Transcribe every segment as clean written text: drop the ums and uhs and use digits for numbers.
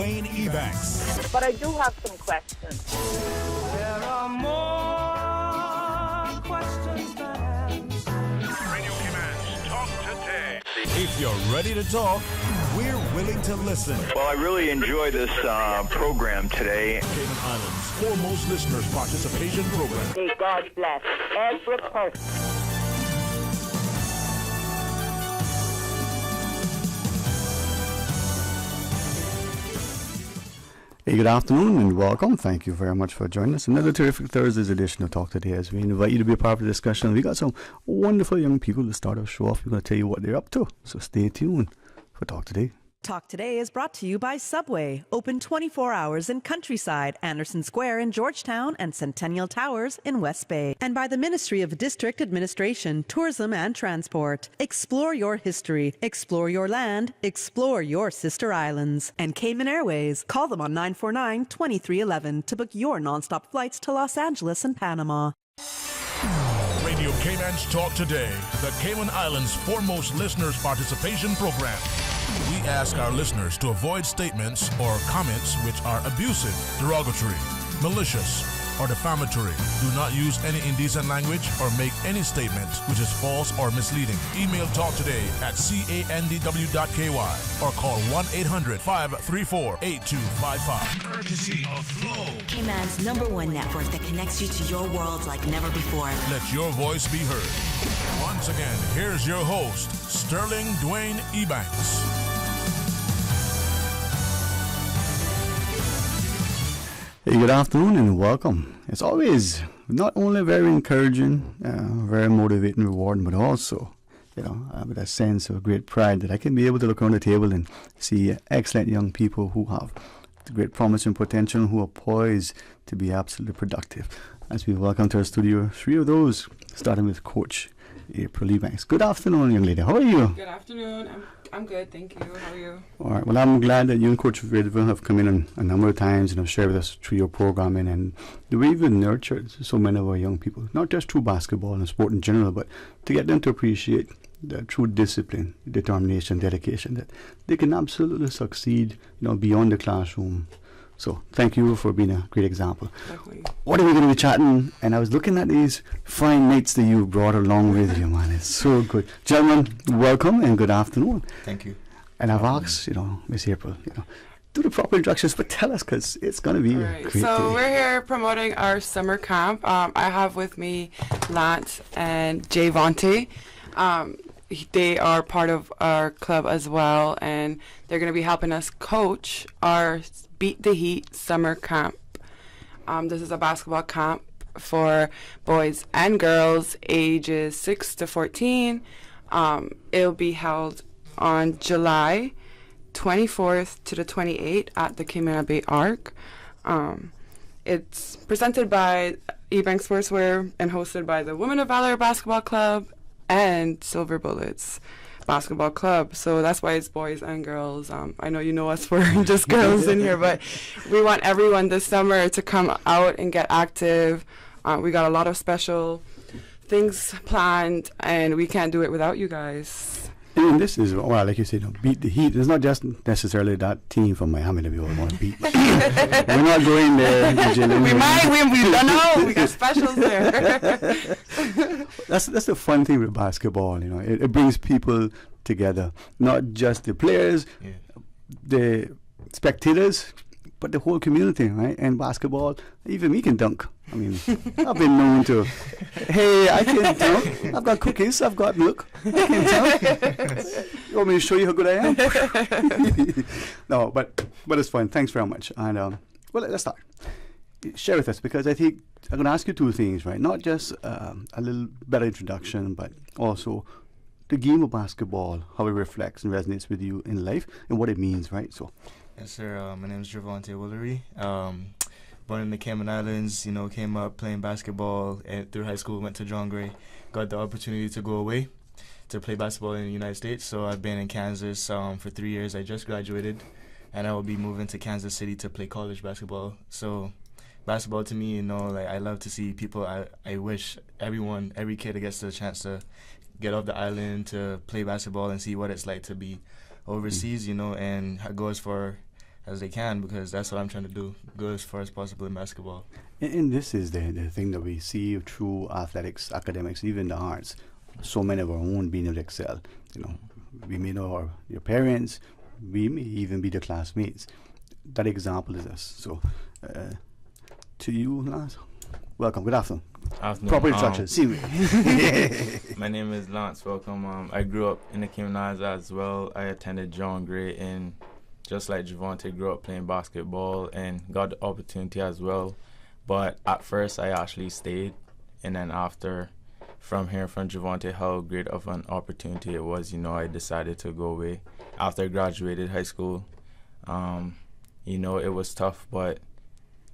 Dwayne Ebanks. But I do have some questions. There are more questions than answers. Radio Command's Talk Today. If you're ready to talk, we're willing to listen. Well, I really enjoy this program today. Cayman Islands' foremost listeners participation program. May God bless every person. Hey, good afternoon and welcome. Thank you very much for joining us. Another terrific Thursday's edition of Talk Today as we invite you to be a part of the discussion. We got some wonderful young people to start our show off. We're going to tell you what they're up to. So stay tuned for Talk Today. Talk Today is brought to you by Subway, open 24 hours in Countryside, Anderson Square in Georgetown, and Centennial Towers in West Bay. And by the Ministry of District Administration, Tourism and Transport. Explore your history, explore your land, explore your sister islands. And Cayman Airways. Call them on 949-2311 to book your nonstop flights to Los Angeles and Panama. Radio Cayman's Talk Today, the Cayman Islands' foremost listeners participation program. We ask our listeners to avoid statements or comments which are abusive, derogatory, malicious, or defamatory. Do not use any indecent language or make any statement which is false or misleading. Email talktoday@candw.ky or call 1-800-534-8255. Courtesy of Flow. Cayman's #1 network that connects you to your world like never before. Let your voice be heard. Once again, here's your host, Sterling Dwayne Ebanks. Hey, good afternoon and welcome. It's always not only very encouraging, very motivating, rewarding, but also, with a sense of great pride that I can be able to look around the table and see excellent young people who have great promise and potential, who are poised to be absolutely productive. As we welcome to our studio, 3 of those, starting with Coach April Ebanks. Good afternoon, young lady. How are you? Good afternoon. I'm good, thank you. How are you? All right. Well, I'm glad that you and Coach Redville have come in a number of times and have shared with us through your programming and the way you've nurtured so many of our young people, not just through basketball and sport in general, but to get them to appreciate the true discipline, determination, dedication, that they can absolutely succeed, beyond the classroom. So thank you for being a great example. Definitely. What are we going to be chatting? And I was looking at these fine mates that you brought along with you, man. It's so good. Gentlemen, welcome and good afternoon. Thank you. And I've asked, Miss April, do the proper introductions, but tell us, because it's going to be a great So day. we're here promoting our summer camp. I have with me Lance and Javonte. They are part of our club as well, and they're going to be helping us coach our Beat the Heat summer camp. This is a basketball camp for boys and girls ages 6 to 14. It'll be held on July 24th to the 28th at the Camana Bay Arc. It's presented by Ebanks Sportswear and hosted by the Women of Valor Basketball Club and Silver Bullets Basketball Club. So that's why it's boys and girls. I know you know us for just girls in here, but we want everyone this summer to come out and get active. We got a lot of special things planned, and we can't do it without you guys. And this is, like you said, beat the Heat. It's not just necessarily that team from Miami that we all want to beat. We're not going there. We don't know. We got specials there. That's the fun thing with basketball. It brings people together, not just the players, the spectators, but the whole community, right? And basketball, even me can dunk. I mean, I've been known to, hey, I can dunk. I've got cookies. I've got milk. I can dunk. You want me to show you how good I am? No, but it's fun. Thanks very much. And let's start. Share with us, because I think I'm going to ask you 2 things, right? Not just a little better introduction, but also the game of basketball, how it reflects and resonates with you in life and what it means, right? So. Yes, sir. My name is Javonte Willery. Born in the Cayman Islands, came up playing basketball through high school, went to John Gray, got the opportunity to go away to play basketball in the United States. So I've been in Kansas for 3 years. I just graduated, and I will be moving to Kansas City to play college basketball. So basketball to me, I love to see people. I wish every kid gets the chance to get off the island to play basketball and see what it's like to be overseas, and it goes for as they can, because that's what I'm trying to do, go as far as possible in basketball. And this is the thing that we see through athletics, academics, even the arts. So many of our own being able to excel. You know, we may know your parents, we may even be the classmates. That example is us. So, to you, Lance, welcome. Good afternoon. Afternoon. Proper introduction. See me. My name is Lance. Welcome. I grew up in the Cayman Islands as well. I attended John Gray, and just like Javonte, grew up playing basketball and got the opportunity as well. But at first, I actually stayed, and then after, from hearing from Javonte how great of an opportunity it was, you know, I decided to go away. After I graduated high school, you know, it was tough, but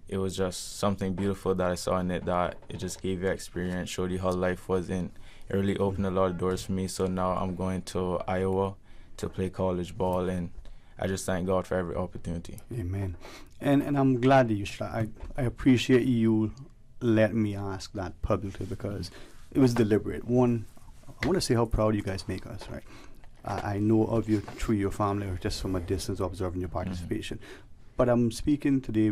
it was just something beautiful that I saw in it, that it just gave you experience, showed you how life was, and it really opened a lot of doors for me. So now I'm going to Iowa to play college ball, and I just thank God for every opportunity. Amen. And I'm glad that I appreciate you letting me ask that publicly, because it was deliberate. One, I want to say how proud you guys make us, right? I know of you through your family or just from a distance observing your participation. But I'm speaking today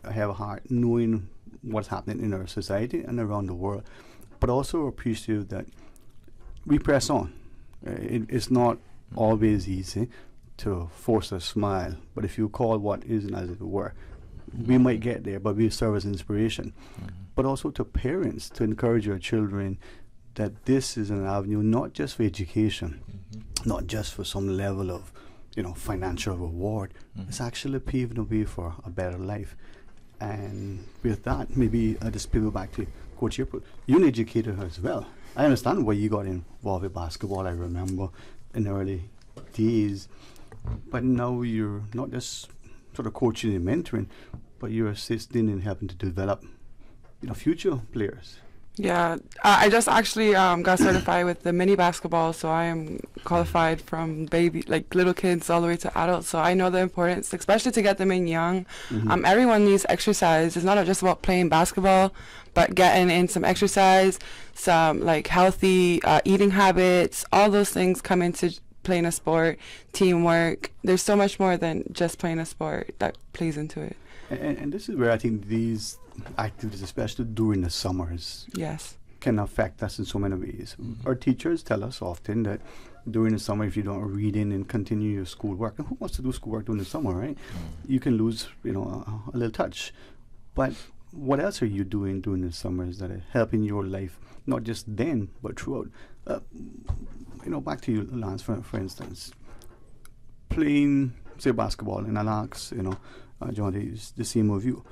I have a heart knowing what's happening in our society and around the world, but also appreciate that we press on. It's not always easy to force a smile, but if you call what isn't as it were, we might get there, but we serve as inspiration. But also to parents, to encourage your children that this is an avenue not just for education, not just for some level of, you know, financial reward. It's actually paving the way for a better life. And with that, maybe I just pivot back to Coach April. You're an educator as well. I understand why you got involved with basketball. I remember in the early days, but now you're not just sort of coaching and mentoring, but you're assisting in helping to develop, you know, future players. Yeah, I just actually got certified with the mini basketball, so I am qualified from little kids all the way to adults. So I know the importance, especially to get them in young. Everyone needs exercise. It's not just about playing basketball, but getting in some exercise, some like healthy eating habits. All those things come into playing a sport, teamwork. There's so much more than just playing a sport that plays into it. And this is where I think these activities, especially during the summers, can affect us in so many ways. Our teachers tell us often that during the summer, if you don't read in and continue your schoolwork, and who wants to do schoolwork during the summer, right? You can lose, you know, a little touch. But what else are you doing during the summers that are helping your life, not just then, but throughout? You know, back to you, Lance, for instance, playing, say, basketball, and I'll ask, you know, John, the same of you.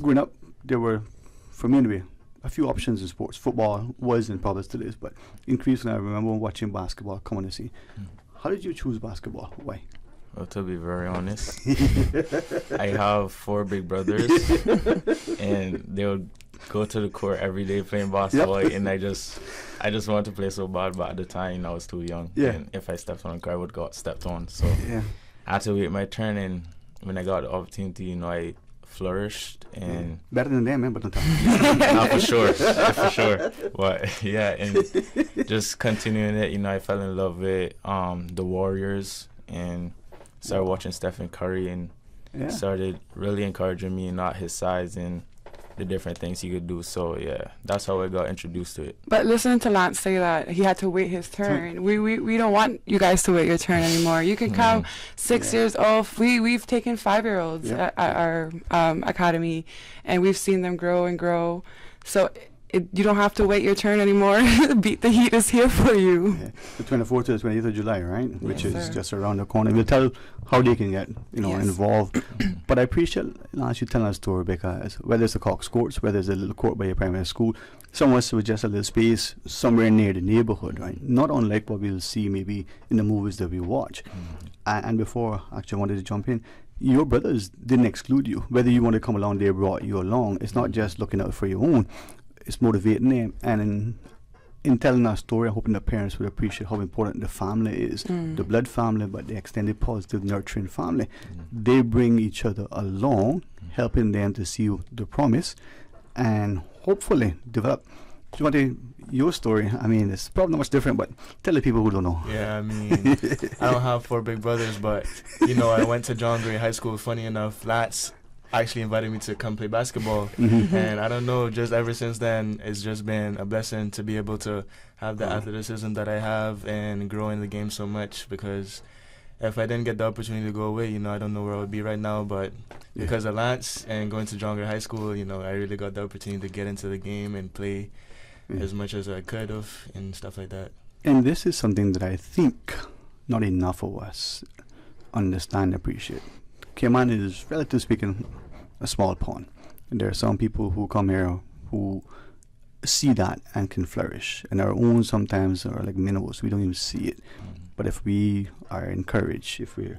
Growing up, there were, for me anyway, a few options in sports. Football was and probably still is, but increasingly I remember watching basketball come on the scene. How did you choose basketball? Why? Well, to be very honest, I have 4 big brothers, and they would go to the court every day playing basketball, and I just wanted to play so bad, but at the time I was too young, and if I stepped on the court, I would got stepped on. So I had to wait my turn, and when I got the opportunity, you know, I flourished and better than them, man, but don't not for sure, for sure. But yeah, and just continuing it, you know, I fell in love with the Warriors and started watching Stephen Curry and started really encouraging me, not his size and the different things he could do. So yeah, that's how I got introduced to it. But listening to Lance say that he had to wait his turn, we don't want you guys to wait your turn anymore. You can come 6 years old. We've taken 5-year-olds at our academy, and we've seen them grow and grow. So you don't have to wait your turn anymore. Beat the Heat is here for you. The 24th to the 28th of July, right? Which is just around the corner. We'll tell how they can get, you know, involved. But I appreciate, Lance, you telling us story, because whether it's the Cox Courts, whether it's a little court by your primary school, somewhere with just a little space somewhere near the neighborhood, right? Not unlike what we'll see maybe in the movies that we watch. And before, actually, I wanted to jump in. Your brothers didn't exclude you. Whether you want to come along, they brought you along. It's not just looking out for your own. It's motivating them, and in telling our story, I'm hoping the parents would appreciate how important the family is, the blood family, but the extended positive nurturing family. They bring each other along, helping them to see the promise and hopefully develop Javante, your story, I mean, it's probably not much different, but tell the people who don't know. Yeah, I mean, I don't have 4 big brothers, but, I went to John Gray High School. Funny enough, Lats actually invited me to come play basketball. And I don't know, just ever since then, it's just been a blessing to be able to have the athleticism that I have and grow in the game so much, because if I didn't get the opportunity to go away, I don't know where I would be right now. But because of Lance and going to John Gray High School, I really got the opportunity to get into the game and play as much as I could have and stuff like that. And this is something that I think not enough of us understand and appreciate. Cayman is, relatively speaking, a small pond. And there are some people who come here who see that and can flourish. And our own sometimes are like minnows. We don't even see it. But if we are encouraged, if we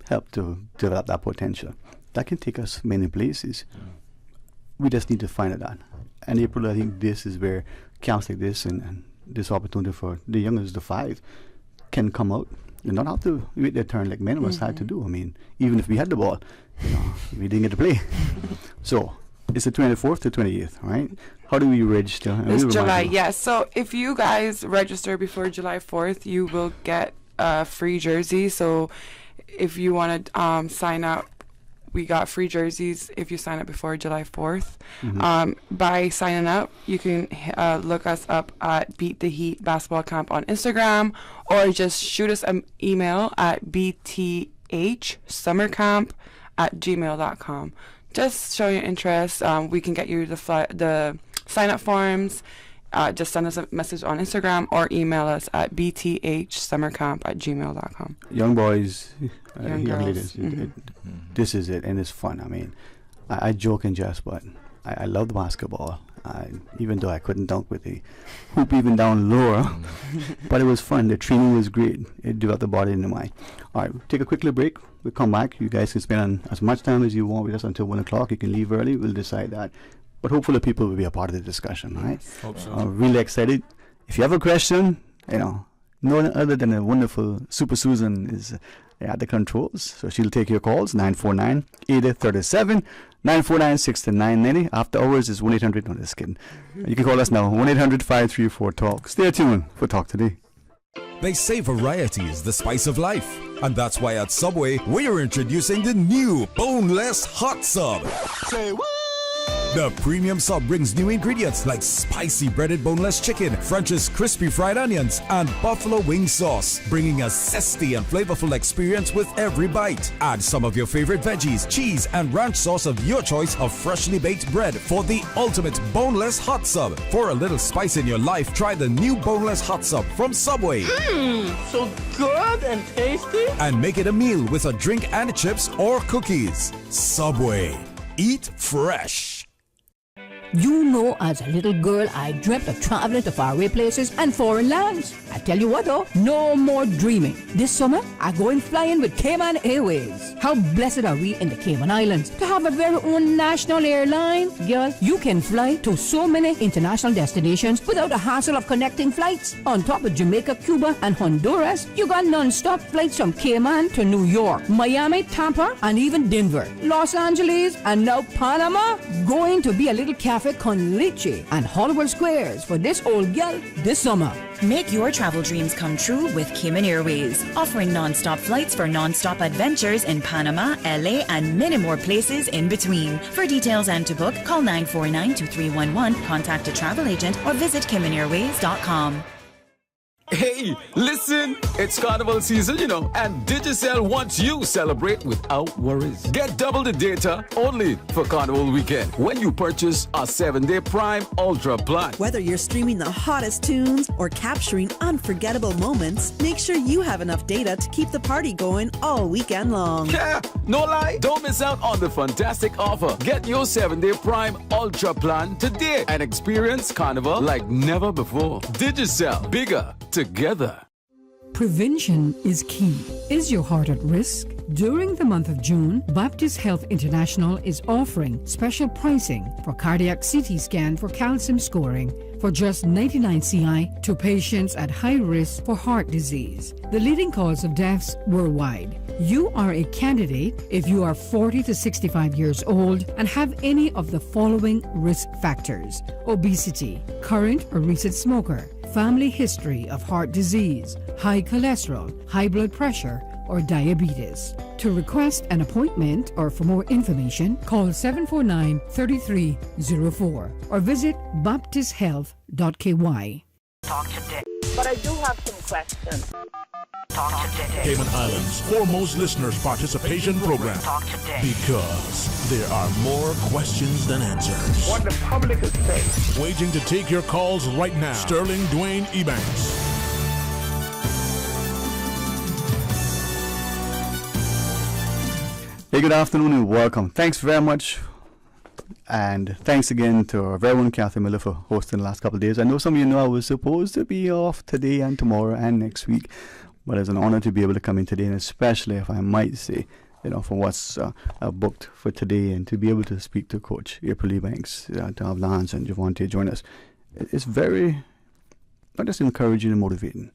help to develop that potential, that can take us many places. We just need to find that. And April, I think this is where camps like this and this opportunity for the youngest, the 5, can come out. You don't have to wait their turn like many of us had to do. I mean, even if we had the ball, we didn't get to play. So it's the 24th to 28th, right? How do we register? It's July, yes. So if you guys register before July 4th, you will get a free jersey. So if you want to sign up, we got free jerseys if you sign up before July 4th. By signing up, you can look us up at Beat the Heat Basketball Camp on Instagram, or just shoot us an email at bthsummercamp@gmail.com. Just show your interest. We can get you the sign-up forms. Just send us a message on Instagram or email us at bthsummercamp@gmail.com. Young boys, young girls. ladies, this is it, and it's fun. I mean, I joke and jest, but I love basketball. Even though I couldn't dunk with the hoop even down lower, but it was fun. The training was great. It developed the body and the mind. All right, we'll take a quick little break. We'll come back. You guys can spend as much time as you want with us until 1 o'clock. You can leave early. We'll decide that. But hopefully people will be a part of the discussion, right? Hope so. Really excited. If you have a question, no one other than a wonderful Super Susan is at the controls. So she'll take your calls, 949-8037, 949-6990. After hours is 1-800, no, just kidding. You can call us now, 1-800-534-TALK. Stay tuned for Talk Today. They say variety is the spice of life. And that's why at Subway, we're introducing the new Boneless Hot Sub. Say what? The premium sub brings new ingredients like spicy breaded boneless chicken, French's crispy fried onions, and buffalo wing sauce, bringing a zesty and flavorful experience with every bite. Add some of your favorite veggies, cheese, and ranch sauce of your choice of freshly baked bread for the ultimate boneless hot sub. For a little spice in your life, try the new boneless hot sub from Subway. So good and tasty. And make it a meal with a drink and chips or cookies. Subway. Eat fresh. You know, as a little girl, I dreamt of traveling to faraway places and foreign lands. I tell you what though, no more dreaming. This summer, I'm going flying with Cayman Airways. How blessed are we in the Cayman Islands to have a very own national airline? Girl, you can fly to so many international destinations without the hassle of connecting flights. On top of Jamaica, Cuba, and Honduras, you got non-stop flights from Cayman to New York, Miami, Tampa, and even Denver, Los Angeles, and now Panama. Going to be a little cafe con leche and Hollywood Squares for this old gal this summer. Make your travel dreams come true with Cayman Airways, offering non-stop flights for non-stop adventures in Panama, LA, and many more places in between. For details and to book, call 949-2311, contact a travel agent, or visit CaymanAirways.com. Hey, listen, it's carnival season, and Digicel wants you to celebrate without worries. Get double the data only for carnival weekend when you purchase a 7-day Prime Ultra plan. Whether you're streaming the hottest tunes or capturing unforgettable moments, make sure you have enough data to keep the party going all weekend long. Yeah, no lie. Don't miss out on the fantastic offer. Get your 7-day Prime Ultra plan today and experience carnival like never before. Digicel, bigger together. Prevention is key. Is your heart at risk? During the month of June, Baptist Health International is offering special pricing for cardiac CT scan for calcium scoring for just 99 CI to patients at high risk for heart disease, the leading cause of deaths worldwide. You are a candidate if you are 40 to 65 years old and have any of the following risk factors: obesity, current or recent smoker, family history of heart disease, high cholesterol, high blood pressure, or diabetes. To request an appointment or for more information, call 749-3304 or visit baptisthealth.ky. Talk today. But I do have some questions. Talk today. Cayman Islands' foremost listeners participation program. Talk today. Because there are more questions than answers. What the public is saying. Waging to take your calls right now. Sterling Dwayne Ebanks. Hey, good afternoon and welcome. Thanks very much. And thanks again to our very own Kathy Miller for hosting the last couple of days. I know some of you know I was supposed to be off today and tomorrow and next week, but it's an honor to be able to come in today, and especially if I might say, for what's booked for today, and to be able to speak to Coach April Ebanks, to have Lance and Javante join us. It's very, not just encouraging and motivating.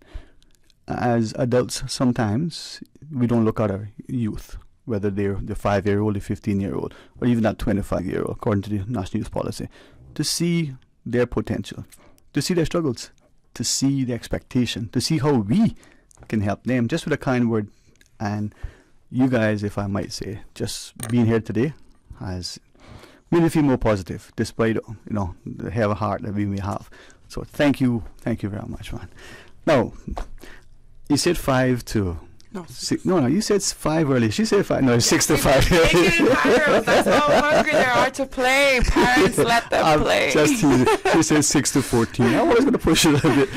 As adults, sometimes we don't look at our youth, whether they're the 5-year-old, the 15-year-old, or even that 25-year-old, according to the National Youth Policy, to see their potential, to see their struggles, to see the expectation, to see how we can help them, just with a kind word. And you guys, if I might say, just being here today has made me feel more positive, despite the heavy heart that we may have. So thank you very much, man. Now, you said 5 to... No, no, you said 5 early. She said 5. No, 6 to 5. That's how hungry they are to play. Parents, let them play. Just teasing. She said 6 to 14. I was going to push it a bit.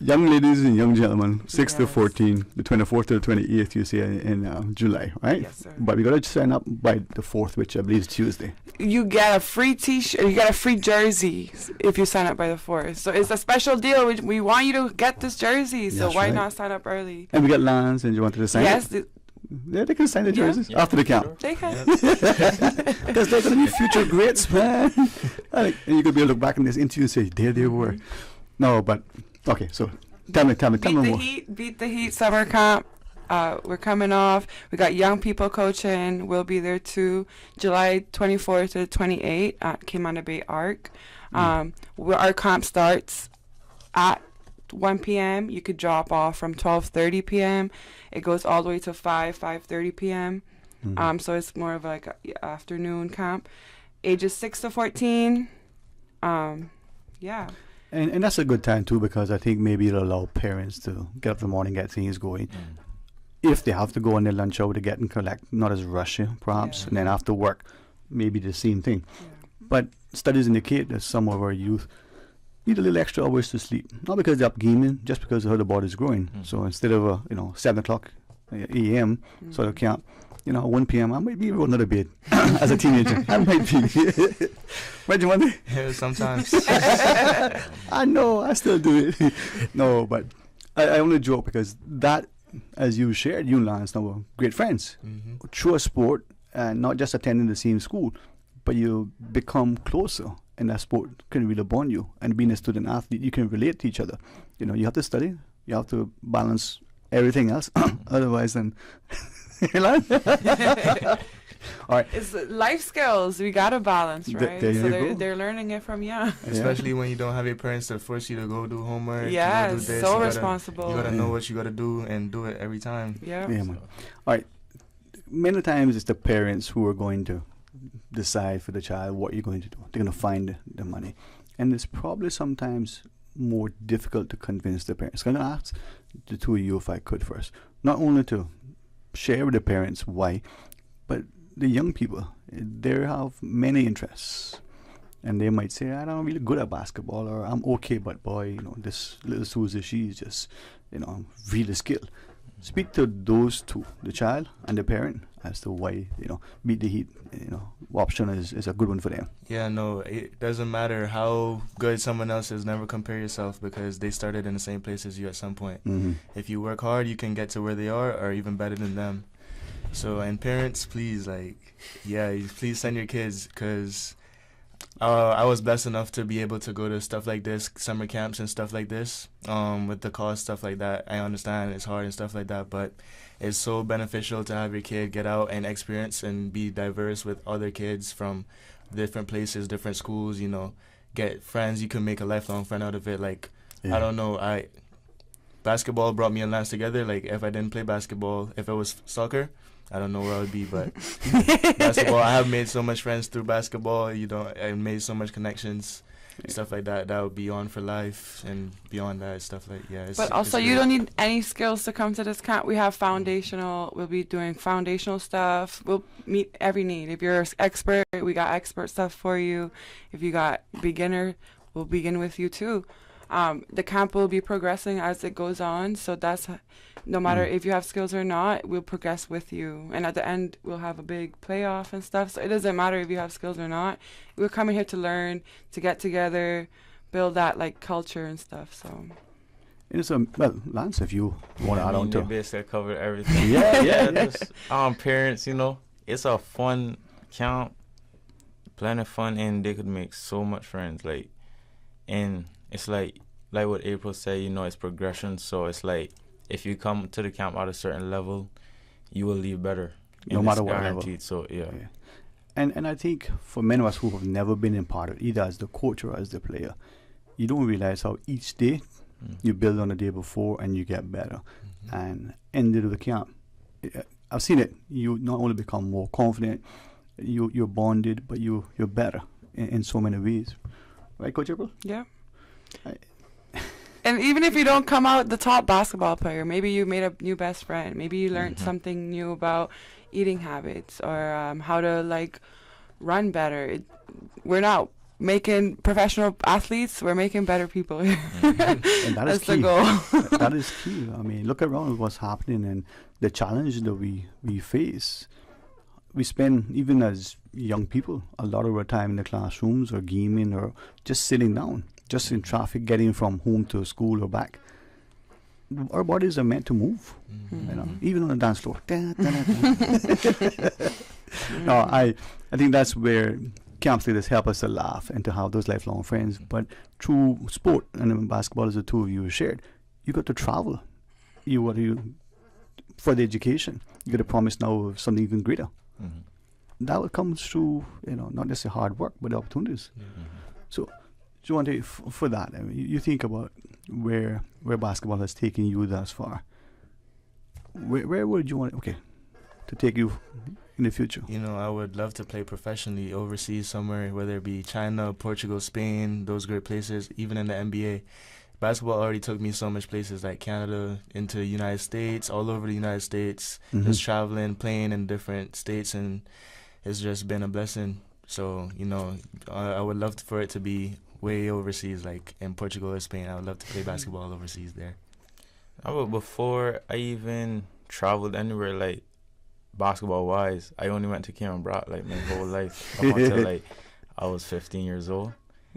Young ladies and young gentlemen, 6 to 14, the 24th to the 28th, you say in July, right? Yes, sir. But we got to sign up by the 4th, which I believe is Tuesday. You get a free T-shirt. You get a free jersey if you sign up by the 4th. So it's a special deal. We want you to get this jersey. So That's why right. not sign up early? And we got Lance and you wanted to sign Yes. it? Yeah, they can sign the jerseys after the camp. They can. Because they're going to be future greats, man. And you could be able to look back in this interview and say, there they were. No, but, okay, so tell me more. Beat the Heat summer camp. We're coming off. We got young people coaching. We'll be there too. July 24th to 28th at Cayman Bay Arc. Our camp starts at 1 p.m. You could drop off from 12:30 p.m. It goes all the way to 5:30 p.m. So it's more of like an afternoon camp. Ages 6 to 14. Yeah. And that's a good time too, because I think maybe it'll allow parents to get up in the morning, get things going. If they have to go on their lunch hour to get and collect, not as rushing perhaps, and then after work, maybe the same thing. But studies indicate that some of our youth need a little extra hours to sleep, not because they're up gaming, just because of how the body's growing. So instead of 7 o'clock a.m. sort of camp, 1 p.m. I might be rolling out of bed as a teenager. I might be. Right, Javante? Yeah, sometimes. I know, I still do it. No, but I only joke because that, as you shared, you and Lance now were great friends through a sport, and not just attending the same school, but you become closer, and that sport can really bond you. And being a student athlete, you can relate to each other. You have to study, you have to balance everything else, otherwise then... All right. It's life skills. We gotta balance, right? There so you go. they're learning it from young. Especially when you don't have your parents to force you to go do homework. Yeah, do this. so responsible. You gotta know what you gotta do and do it every time. Yeah. Man. All right. Many times it's the parents who are going to decide for the child what you're going to do. They're going to find the money. And it's probably sometimes more difficult to convince the parents. I'm going to ask the two of you, if I could first, not only to share with the parents why, but the young people, they have many interests. And they might say, I'm not really good at basketball, or I'm okay, but boy, this little Susie, she's just, really skilled. Speak to those two, the child and the parent, as to why, beat the heat, option is a good one for them. Yeah, no, it doesn't matter how good someone else is. Never compare yourself, because they started in the same place as you at some point. If you work hard, you can get to where they are or even better than them. So, and parents, please, please send your kids, because I was blessed enough to be able to go to stuff like this, summer camps and stuff like this, with the cost, stuff like that. I understand it's hard and stuff like that, but it's so beneficial to have your kid get out and experience and be diverse with other kids from different places, different schools, get friends. You can make a lifelong friend out of it. I don't know, basketball brought me and Lance together. If I didn't play basketball, if it was soccer, I don't know where I would be, but basketball, I have made so much friends through basketball, I made so much connections, stuff like that would be on for life, and beyond that, stuff like, But also, you don't need any skills to come to this camp. We have we'll be doing foundational stuff. We'll meet every need. If you're an expert, we got expert stuff for you. If you got beginner, we'll begin with you too. The camp will be progressing as it goes on, so that's no matter if you have skills or not, we'll progress with you. And at the end, we'll have a big playoff and stuff, so it doesn't matter if you have skills or not. We're coming here to learn, to get together, build that culture and stuff. So it's Lance, if you want to add on to it, basically covered everything. Just, parents, it's a fun camp, plenty of fun, and they could make so much friends. And it's like what April said, it's progression. So it's if you come to the camp at a certain level, you will leave better. No matter what level. So, yeah. And I think for many of us who have never been in part of it, either as the coach or as the player, you don't realize how each day you build on the day before and you get better. And ended of the camp, I've seen it. You not only become more confident, you're bonded, but you're better in so many ways. Right, Coach April? Yeah. And even if you don't come out the top basketball player, maybe you made a new best friend. Maybe you learned something new about eating habits or how to run better. We're not making professional athletes. We're making better people. And that is That's key. the goal. That is key. I mean, look around what's happening and the challenge that we face. We spend, even as young people, a lot of our time in the classrooms or gaming or just sitting down, just in traffic, getting from home to school or back. Our bodies are meant to move, even on the dance floor. No, I think that's where camps like this help us to laugh and to have those lifelong friends. But through sport, and basketball, as the two of you shared, you got to travel. For the education, you got a promise now of something even greater. That comes through, not just the hard work, but the opportunities. So, Javante, for that, I mean, you think about where basketball has taken you thus far. Where would you want to take you in the future? I would love to play professionally overseas somewhere, whether it be China, Portugal, Spain, those great places, even in the NBA. Basketball already took me so much places, like Canada, into the United States, all over the United States, just traveling, playing in different states, and it's just been a blessing. So, I would love for it to be way overseas, like in Portugal or Spain. I would love to play basketball overseas there. Before I even traveled anywhere, basketball-wise, I only went to Cayman Brock, my whole life, up until, I was 15 years old.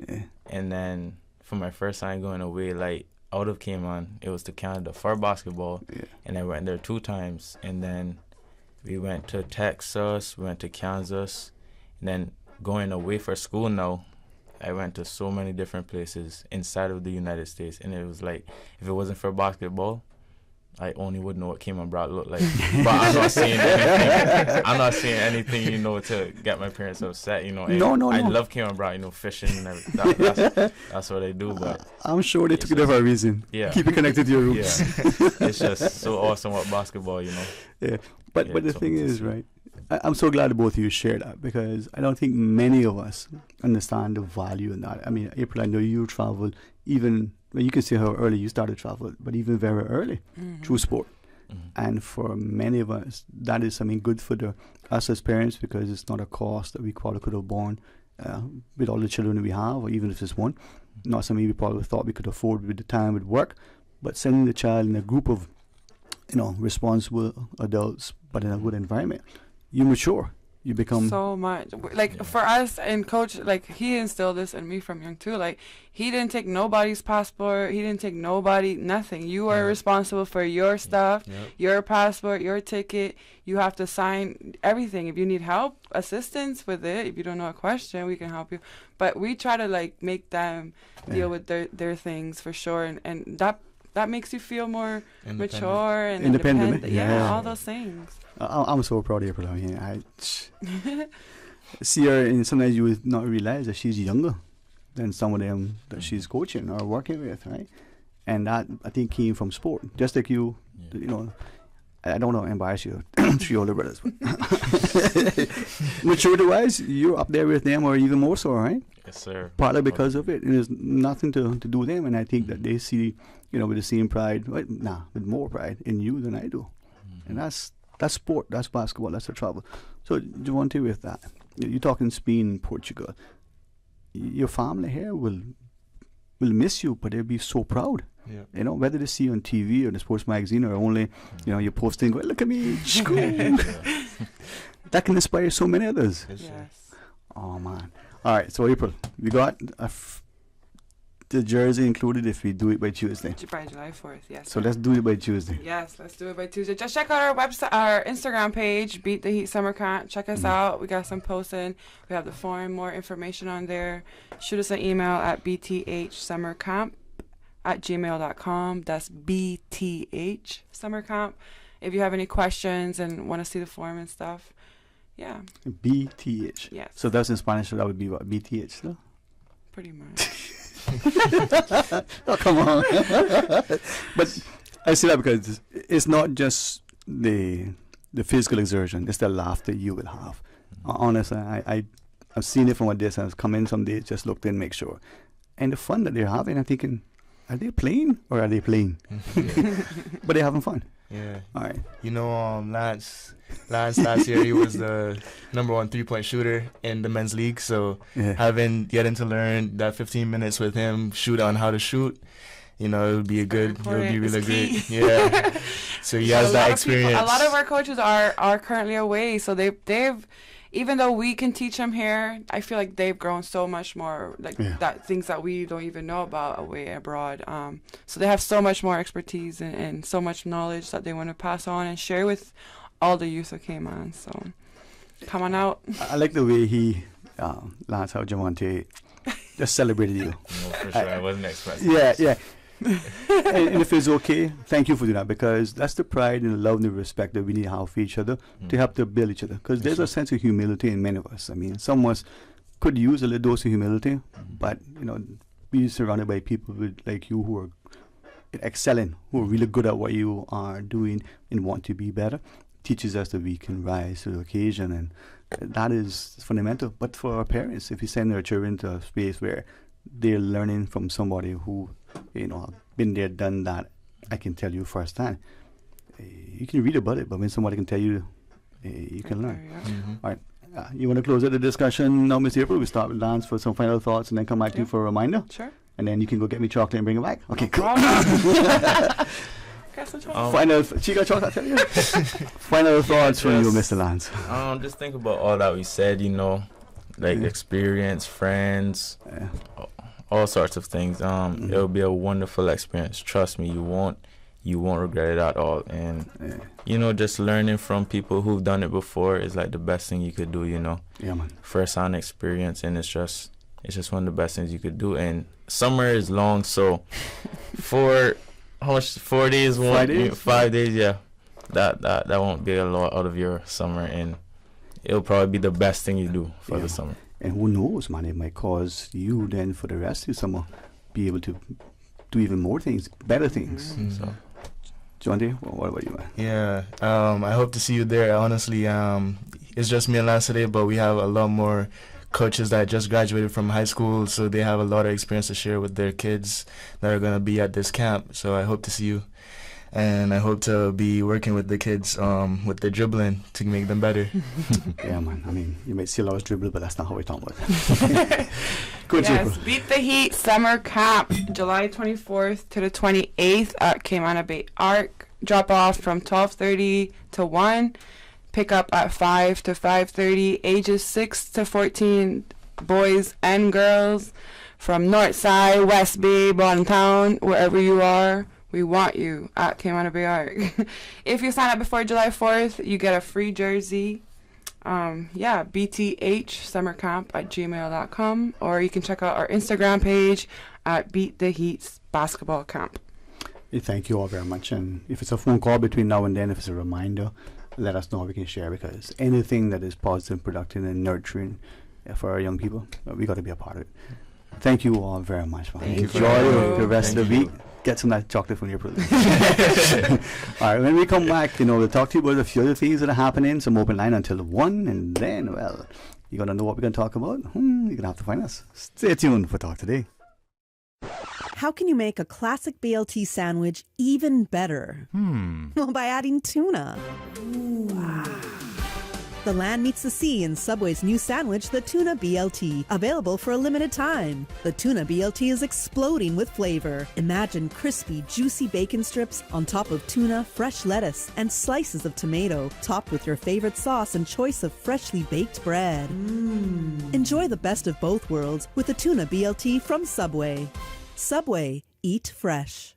Yeah. And then for my first time going away, out of Cayman, it was to Canada for basketball. Yeah. And I went there 2 times. And then we went to Texas, we went to Kansas. And then going away for school now, I went to so many different places inside of the United States. And it was if it wasn't for basketball, I only would know what Cayman Brock looked like. But I'm not saying anything. I'm not saying anything, to get my parents upset, No. I love Cayman Brock, fishing and everything. That's what I do. But I'm sure they took it for a reason. Yeah. Keep it connected to your roots. Yeah. It's just so awesome with basketball, Yeah. But the thing is, right, I'm so glad both of you shared that, because I don't think many of us understand the value in that. I mean, April, I know you traveled even, you can see how early you started travel, but even very early through sport. And for many of us, that is something good for us as parents, because it's not a cost that we probably could have borne with all the children we have, or even if it's one. Not something we probably thought we could afford with the time, with work. But sending the child in a group of responsible adults, but in a good environment, you mature. You become so much. Like for us and coach, like he instilled this in me from young too. Like he didn't take nobody's passport. He didn't take nothing. You are responsible for your stuff, your passport, your ticket. You have to sign everything. If you need help, assistance with it, if you don't know a question, we can help you. But we try to like make them deal with their things for sure, and that makes you feel more mature and independent. Yeah, all those things. I'm so proud of her. I see her, and sometimes you would not realize that she's younger than some of them that she's coaching or working with, right? And that, I think, came from sport. Just like you, I don't know, embarrass you, 3 older brothers. Maturity-wise, you're up there with them, or even more so, right? Yes, sir. Partly because of it. And there's nothing to do with them, and I think that they see, with the same pride, with more pride in you than I do. And that's sport, that's basketball, that's the travel. So, Javonte, with that, you're talking Spain, Portugal. Your family here will miss you, but they'll be so proud. Yeah. Whether they see you on TV or the sports magazine or only, you're posting, going, look at me, that can inspire so many others. Yes. Oh, man. All right, so April, we got the jersey included if we do it by Tuesday. By July 4th, yes. So let's do it by Tuesday. Yes, let's do it by Tuesday. Just check out our website, our Instagram page, Beat the Heat Summer Camp. Check us out. We got some posting. We have the forum, more information on there. Shoot us an email at bthsummercamp@gmail.com. That's BTH Summer Camp. If you have any questions and want to see the forum and stuff, yeah. BTH. Yes. So that's in Spanish, so that would be what, BTH, though? Pretty much. Oh, come on. But I say that because it's not just the physical exertion, it's the laughter you will have. Honestly, I've seen it from a distance. Come in some days, just looked in, make sure. And the fun that they're having, I'm thinking, are they playing or are they playing? But they're having fun. Yeah. All right. Lance last year, he was the #1 3-point shooter in the men's league. So getting to learn that 15 minutes with him, shoot on how to shoot, it would be really great. Yeah. So he has that experience. A lot of our coaches are currently away, so they've even though we can teach them here, I feel like they've grown so much more, that things that we don't even know about away abroad. So they have so much more expertise and so much knowledge that they want to pass on and share with all the youth that came on. So come on out. I like the way Lance, how Javonte just celebrated you. No, for sure. I wasn't expecting Yeah. And if it's okay, thank you for doing that, because that's the pride and the love and the respect that we need to have for each other to help to build each other. Because there's a sense of humility in many of us. I mean, some of us could use a little dose of humility, but be surrounded by people like you who are excelling, who are really good at what you are doing and want to be better, teaches us that we can rise to the occasion, and that is fundamental. But for our parents, if you send their children to a space where they're learning from somebody who been there, done that, I can tell you firsthand. You can read about it, but when somebody can tell you, you can learn. All right. You want to close out the discussion now, Ms. April? We start with Lance for some final thoughts and then come back to you for a reminder. Sure. And then you can go get me chocolate and bring it back. Okay, cool. She got chocolate, I tell you. Final thoughts from you, Mr. Lance. Just think about all that we said, experience, friends, all sorts of things. It'll be a wonderful experience. Trust me, you won't regret it at all. And just learning from people who've done it before is like the best thing you could do. Yeah, man. First-hand experience, and it's just one of the best things you could do. And summer is long, so 4 days, 5 days, yeah. That won't be a lot out of your summer, and it'll probably be the best thing you do for the summer. And who knows, man, it might cause you then for the rest of the summer be able to do even more things, better things. So, Javonte, what about you, man? Yeah, I hope to see you there. Honestly, it's just me and Lance today, but we have a lot more coaches that just graduated from high school, so they have a lot of experience to share with their kids that are going to be at this camp. So I hope to see you. And I hope to be working with the kids with their dribbling to make them better. Yeah, man. I mean, you might see a lot of dribble, but that's not how we're talking about it. Yes, Beat the Heat Summer Camp, July 24th to the 28th at Cayman Bay Arc. drop off from 12:30 to 1. Pick up at 5 to 5:30. Ages 6 to 14, boys and girls from Northside, West Bay, Bontown, wherever you are. We want you at Cayman Bay Arc. If you sign up before July 4th, you get a free jersey. bthsummercamp@gmail.com, or you can check out our Instagram page at Beat the Heats Basketball Camp. Thank you all very much. And if it's a phone call between now and then, if it's a reminder, let us know how we can share, because anything that is positive, productive, and nurturing for our young people, we got to be a part of it. Thank you all very much. Enjoy the rest of the week. Get some of that chocolate from your brother. All right, when we come back, we'll talk to you about a few other things that are happening, some open line until 1, and then, well, you're going to know what we're going to talk about? You're going to have to find us. Stay tuned for Talk Today. How can you make a classic BLT sandwich even better? Well, by adding tuna. Wow. The land meets the sea in Subway's new sandwich, the Tuna BLT, available for a limited time. The Tuna BLT is exploding with flavor. Imagine crispy, juicy bacon strips on top of tuna, fresh lettuce, and slices of tomato, topped with your favorite sauce and choice of freshly baked bread. Enjoy the best of both worlds with the Tuna BLT from Subway. Subway, eat fresh.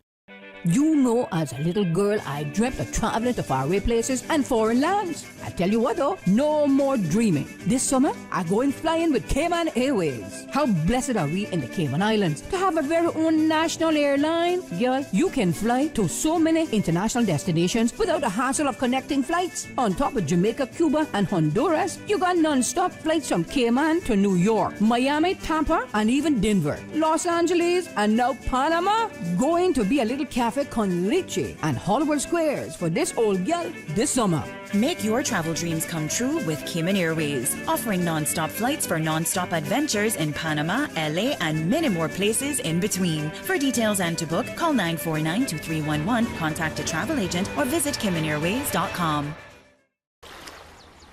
You know, as a little girl, I dreamt of traveling to faraway places and foreign lands. I tell you what though, no more dreaming. This summer, I'm going flying with Cayman Airways. How blessed are we in the Cayman Islands to have a very own national airline? Girl, you can fly to so many international destinations without the hassle of connecting flights. On top of Jamaica, Cuba, and Honduras, you got non-stop flights from Cayman to New York, Miami, Tampa, and even Denver, Los Angeles, and now Panama. Going to be a little cafe con leche and Hollywood Squares for this old gal this summer. Make your travel dreams come true with Cayman Airways, offering non-stop flights for non-stop adventures in Panama, LA, and many more places in between. For details and to book, call 949-2311, contact a travel agent, or visit CaymanAirways.com.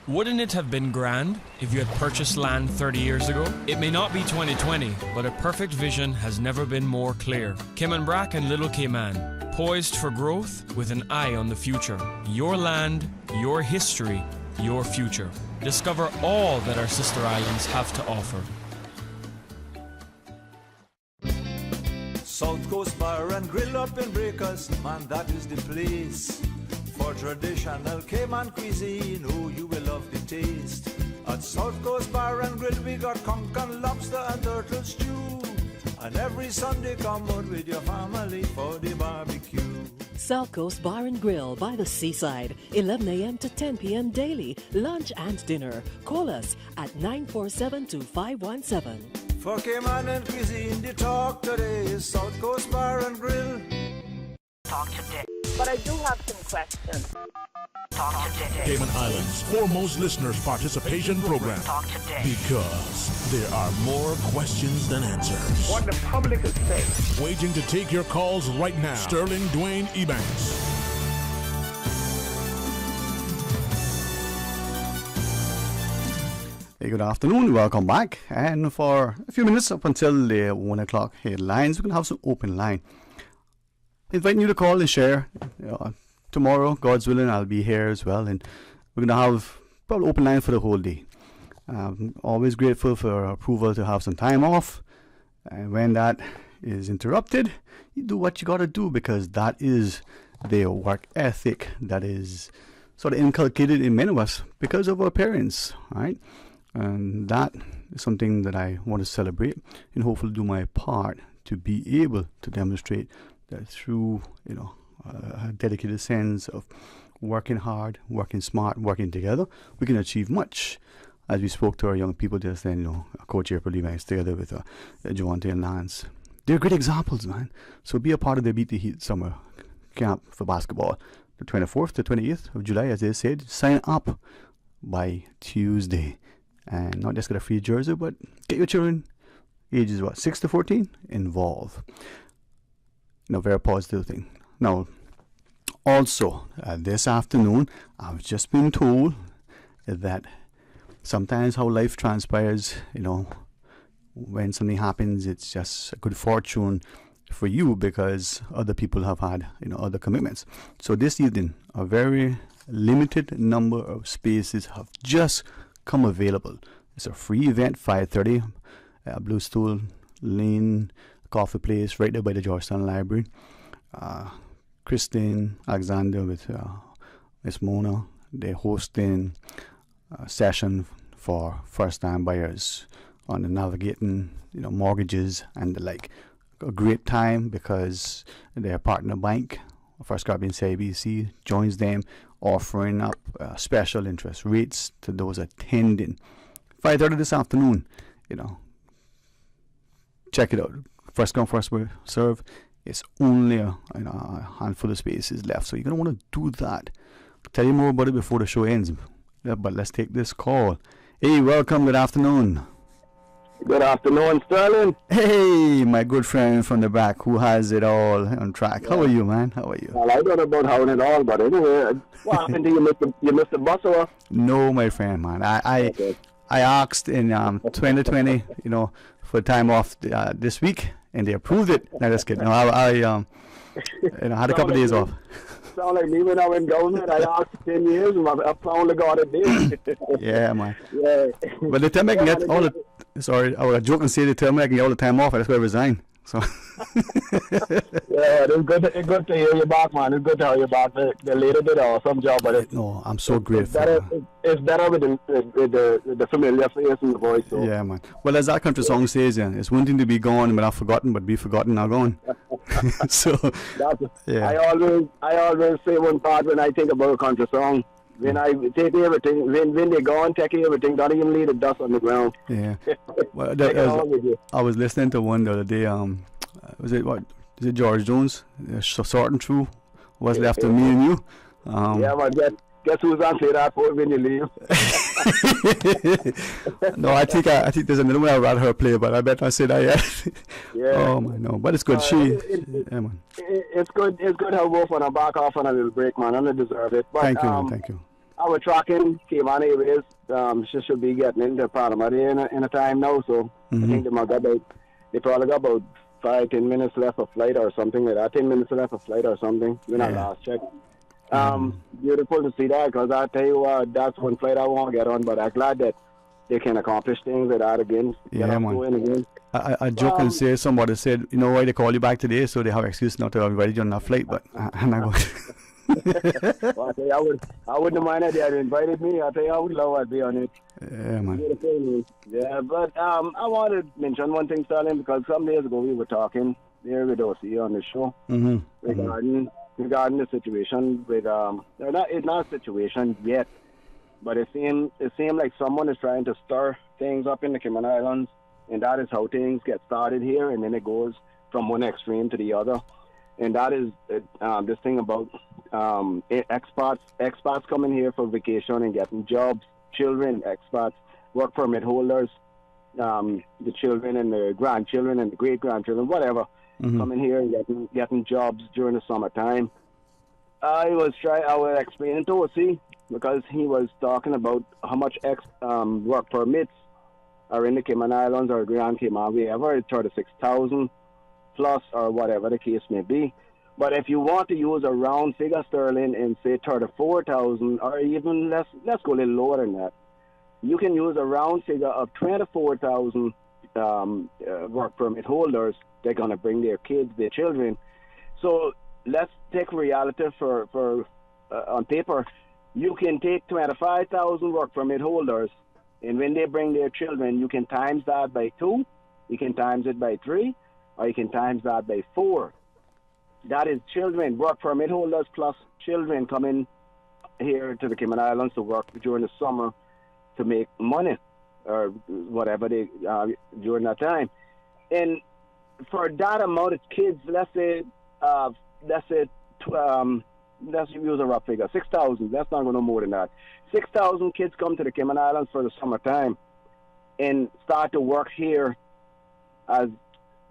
Wouldn't it have been grand if you had purchased land 30 years ago? It may not be 2020, but a perfect vision has never been more clear. Cayman Brac and Little Cayman, poised for growth with an eye on the future. Your land, your history, your future. Discover all that our sister islands have to offer. South Coast Bar and Grill up in Breakers, man, that is the place. For traditional Cayman cuisine, oh, you will love the taste. At South Coast Bar and Grill, we got conch and lobster and turtle stew. And every Sunday, come out with your family for the barbecue. South Coast Bar and Grill by the seaside, 11 a.m. to 10 p.m. daily, lunch and dinner. Call us at 947-2517. For Cayman and cuisine, the talk today is South Coast Bar and Grill. Talk today. But I do have some questions. Talk today. Cayman Islands' foremost listeners' participation program. Talk today. Because there are more questions than answers. What the public is saying. Waiting to take your calls right now. Sterling Dwayne Ebanks. Hey, good afternoon. Welcome back. And for a few minutes up until the 1 o'clock headlines, we're going to have some open line. Inviting you to call and share. Tomorrow, God's willing, I'll be here as well, and we're going to have probably open line for the whole day. Always grateful for approval to have some time off, and when that is interrupted, you do what you got to do, because that is their work ethic that is sort of inculcated in many of us because of our parents, right? And that is something that I want to celebrate and hopefully do my part to be able to demonstrate that through, a dedicated sense of working hard, working smart, working together, we can achieve much. As we spoke to our young people just then, Coach April Levi's together with Javante and Lance. They're great examples, man. So be a part of the Beat the Heat summer camp for basketball. The 24th to 28th of July, as they said, sign up by Tuesday. And not just get a free jersey, but get your children, ages 6 to 14, involved. Very positive thing. Now, also, this afternoon, I've just been told that sometimes how life transpires, when something happens, it's just a good fortune. for you because other people have had other commitments. So this evening, a very limited number of spaces have just come available. It's a free event, 5:30, Blue Stool Lane Coffee Place, right there by the Georgetown Library. Christine Alexander with Miss Mona, they're hosting a session for first-time buyers on the navigating, mortgages and the like. A great time because their partner bank, First Caribbean CIBC, joins them, offering up special interest rates to those attending. 5:30 this afternoon, check it out. First come, first serve. It's only a handful of spaces left, so you're going to want to do that. I'll tell you more about it before the show ends. Yeah, but let's take this call. Hey, welcome. Good afternoon. Good afternoon, Sterling. Hey, my good friend from the back who has it all on track. Yeah. How are you, man? How are you? Well, I don't know about having it all, but anyway, what happened to you? You missed the bus or? No, my friend, man. I asked in 2020, for time off this week, and they approved it. No, just kidding. No, I had a couple of days off. Sound like me when I went government. I asked 10 years, and I finally got it there. Yeah, man. Yeah. But the time I can get all the... Sorry, I was joking, say the time I can get all the time off, I just got to resign. So. Yeah, it's good to hear you back, man. It's good to hear you back. The lady did an awesome job, but no, I'm so grateful. It's better with the familiar face and the voice. So. Yeah, man. Well, as that country song says, it's one thing to be gone but not forgotten, but be forgotten not gone. So, yeah. I always say one part when I think about a country song. When I take everything, when they go and take everything, don't even leave the dust on the ground. Yeah. Well, I was listening to one the other day. Was it George Jones? Sorting through what's left of me and you. Yeah, but guess who's on say that for when you leave? No, I think there's another one I'd rather her play, but I bet I say that yet. Yeah. Oh my no, but it's good. Yeah, man. It's good. It's good how both on a back off on a little break, man. And I deserve it. But, thank you, man. Thank you. Our tracking came on anyways. She should be getting into Panama in a time now, so I think they probably got about 5-10 minutes left of flight or something like that. 10 minutes left of flight or something. When I last checked. Beautiful to see that, because I tell you what, that's one flight I want to get on, but I'm glad that they can accomplish things like that again. Yeah, man. I joke and say somebody said, why they call you back today, so they have excuse not to invite you on that flight, but I'm not going. Well, I tell you, I wouldn't mind if they had invited me. I tell you, I would love to be on it. Yeah, man. Yeah, but I want to mention one thing, Sterling, because some days ago we were talking here with OC on the show regarding the situation with it's not a situation yet, but it seemed like someone is trying to stir things up in the Cayman Islands, and that is how things get started here, and then it goes from one extreme to the other. And that is this thing about expats coming here for vacation and getting jobs, children, expats, work permit holders, the children and the grandchildren and the great-grandchildren, whatever, coming here and getting jobs during the summertime. I was explaining to OC, because he was talking about how much work permits are in the Cayman Islands or Grand Cayman, wherever, it's 36,000 plus or whatever the case may be. But if you want to use a round figure, Sterling, and say 34,000 or even let's go a little lower than that, you can use a round figure of 24,000 work permit holders. They're going to bring their kids, their children. So let's take reality for on paper. You can take 25,000 work permit holders, and when they bring their children, you can times that by 2, you can times it by 3, or you can times that by 4. That is children, work permit holders plus children coming here to the Cayman Islands to work during the summer to make money or whatever they during that time. And for that amount of kids, let's use a rough figure, 6,000. That's not going to more than that. 6,000 kids come to the Cayman Islands for the summertime and start to work here as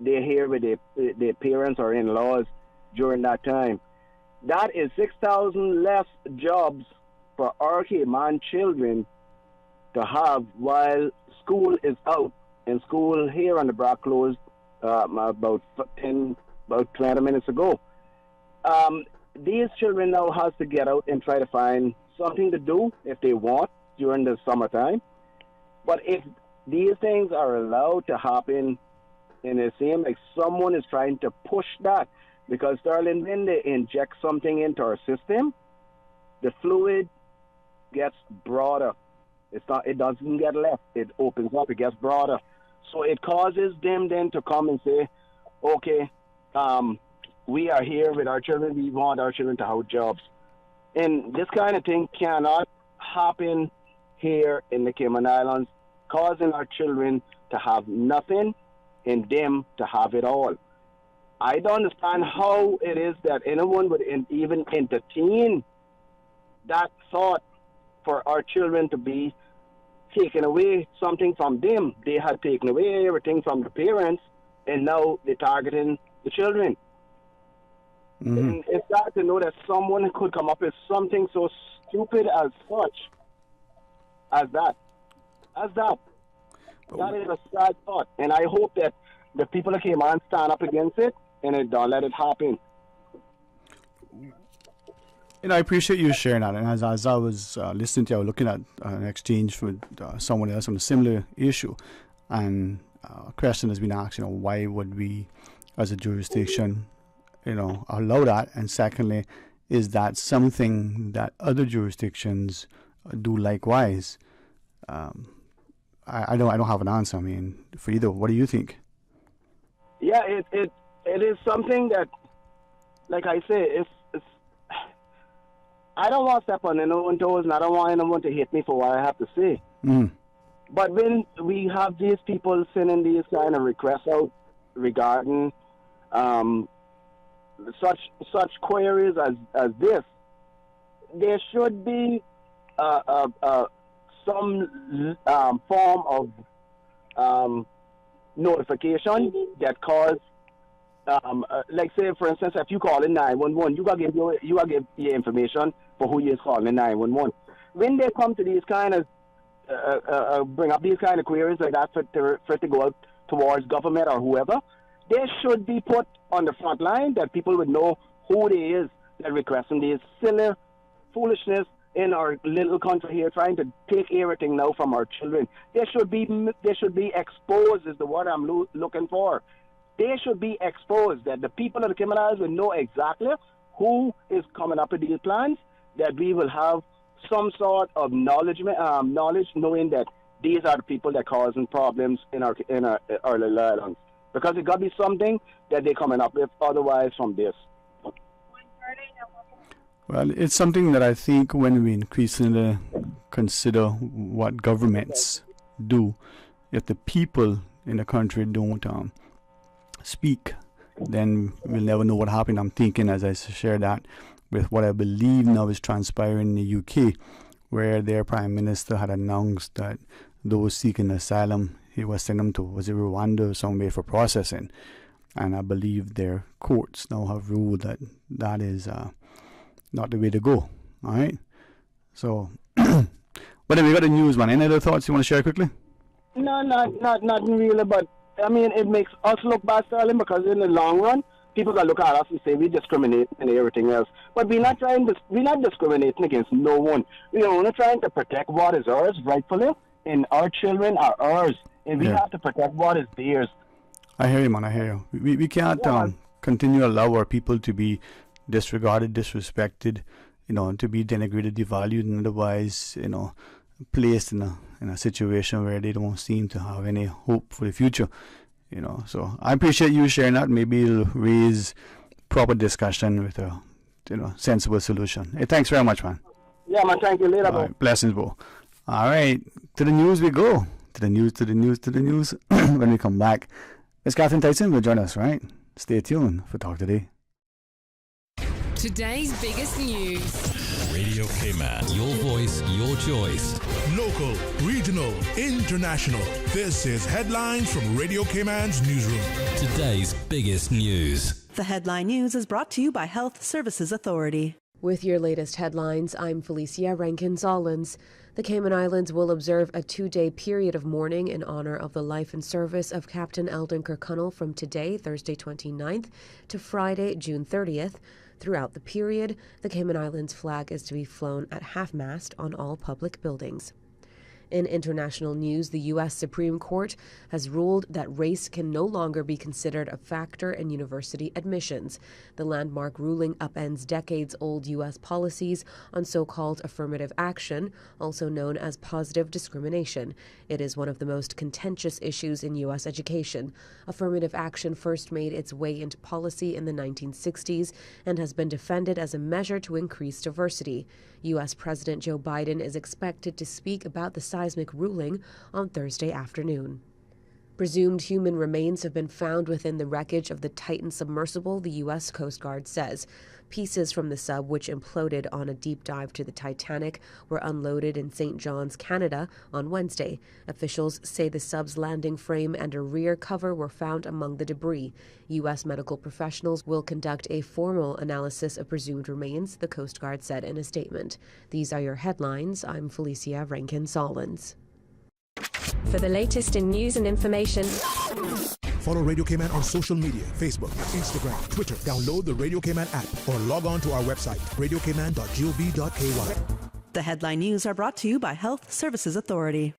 they're here with their parents or in-laws during that time. That is 6,000 less jobs for our Cayman children to have while school is out. And school here on the Brac closed about 10 about 20 minutes ago. These children now have to get out and try to find something to do if they want during the summertime. But if these things are allowed to happen, and it seems like someone is trying to push that, because, darling, when they inject something into our system, the fluid gets broader. It doesn't get left. It opens up. It gets broader. So it causes them then to come and say, okay, we are here with our children. We want our children to have jobs. And this kind of thing cannot happen here in the Cayman Islands, causing our children to have nothing and them to have it all. I don't understand how it is that anyone would even entertain that thought for our children to be taking away something from them. They had taken away everything from the parents, and now they're targeting the children. Mm-hmm. And it's sad to know that someone could come up with something so stupid as such, as that. That is a sad thought, and I hope that the people that came on stand up against it and don't let it happen. I appreciate you sharing that. And as I was listening to you, I was looking at an exchange with someone else on a similar issue, and a question has been asked, why would we as a jurisdiction, allow that? And secondly, is that something that other jurisdictions do likewise? I don't have an answer. I mean, for either, what do you think? Yeah, it is something that, like I say, it's I don't want to step on anyone's toes, and I don't want anyone to hit me for what I have to say. Mm. But when we have these people sending these kind of requests out regarding such queries as this, there should be some form of notification that cause, like say for instance, if you call in 911, you gotta give your information for who you're calling 911. When they come to these kind of bring up these kind of queries like that for it to go out towards government or whoever, they should be put on the front line that people would know who they is that requesting these silly foolishness in our little country here, trying to take everything now from our children. They should be exposed is the word I'm looking for. They should be exposed, that the people of the Cayman Islands will know exactly who is coming up with these plans, that we will have some sort of knowledge knowing that these are the people that are causing problems in our little islands. Because it got to be something that they're coming up with otherwise from this. Well, it's something that I think when we increasingly consider what governments do, if the people in the country don't speak, then we'll never know what happened. I'm thinking, as I share that, with what I believe now is transpiring in the UK, where their Prime Minister had announced that those seeking asylum, he was sending them to, was it Rwanda or somewhere for processing. And I believe their courts now have ruled that that is not the way to go. All right? So, but then we got the news, man. Any other thoughts you want to share quickly? No, not really, but I mean, it makes us look bad, Sterling, because in the long run, people can look at us and say we discriminate and everything else. But we're not discriminating against no one. We're only trying to protect what is ours rightfully, and our children are ours, and we have to protect what is theirs. I hear you, man. I hear you. We can't continue to allow our people to be disregarded, disrespected, to be denigrated, devalued, and otherwise, placed in a situation where they don't seem to have any hope for the future. So I appreciate you sharing that. Maybe it'll raise proper discussion with a sensible solution. Hey, thanks very much, man. Yeah, man. Thank you. Later, right, blessings, Bo. All right, to the news we go. To the news. When we come back, Miss Catherine Tyson will join us, right? Stay tuned for Talk Today. Today's biggest news. Radio Cayman. Your voice, your choice. Local, regional, international. This is Headlines from Radio Cayman's newsroom. Today's biggest news. The Headline News is brought to you by Health Services Authority. With your latest headlines, I'm Felicia Rankin-Zollins. The Cayman Islands will observe a 2-day period of mourning in honor of the life and service of Captain Eldon Kirkconnell from today, Thursday 29th, to Friday, June 30th. Throughout the period, the Cayman Islands flag is to be flown at half-mast on all public buildings. In international news, the U.S. Supreme Court has ruled that race can no longer be considered a factor in university admissions. The landmark ruling upends decades-old U.S. policies on so-called affirmative action, also known as positive discrimination. It is one of the most contentious issues in U.S. education. Affirmative action first made its way into policy in the 1960s and has been defended as a measure to increase diversity. U.S. President Joe Biden is expected to speak about the seismic ruling on Thursday afternoon. Presumed human remains have been found within the wreckage of the Titan submersible, the U.S. Coast Guard says. Pieces from the sub, which imploded on a deep dive to the Titanic, were unloaded in St. John's, Canada, on Wednesday. Officials say the sub's landing frame and a rear cover were found among the debris. U.S. medical professionals will conduct a formal analysis of presumed remains, the Coast Guard said in a statement. These are your headlines. I'm Felicia Rankin-Solins. For the latest in news and information, follow Radio Cayman on social media, Facebook, Instagram, Twitter. Download the Radio Cayman app or log on to our website, radiocayman.gov.ky. The headline news are brought to you by Health Services Authority.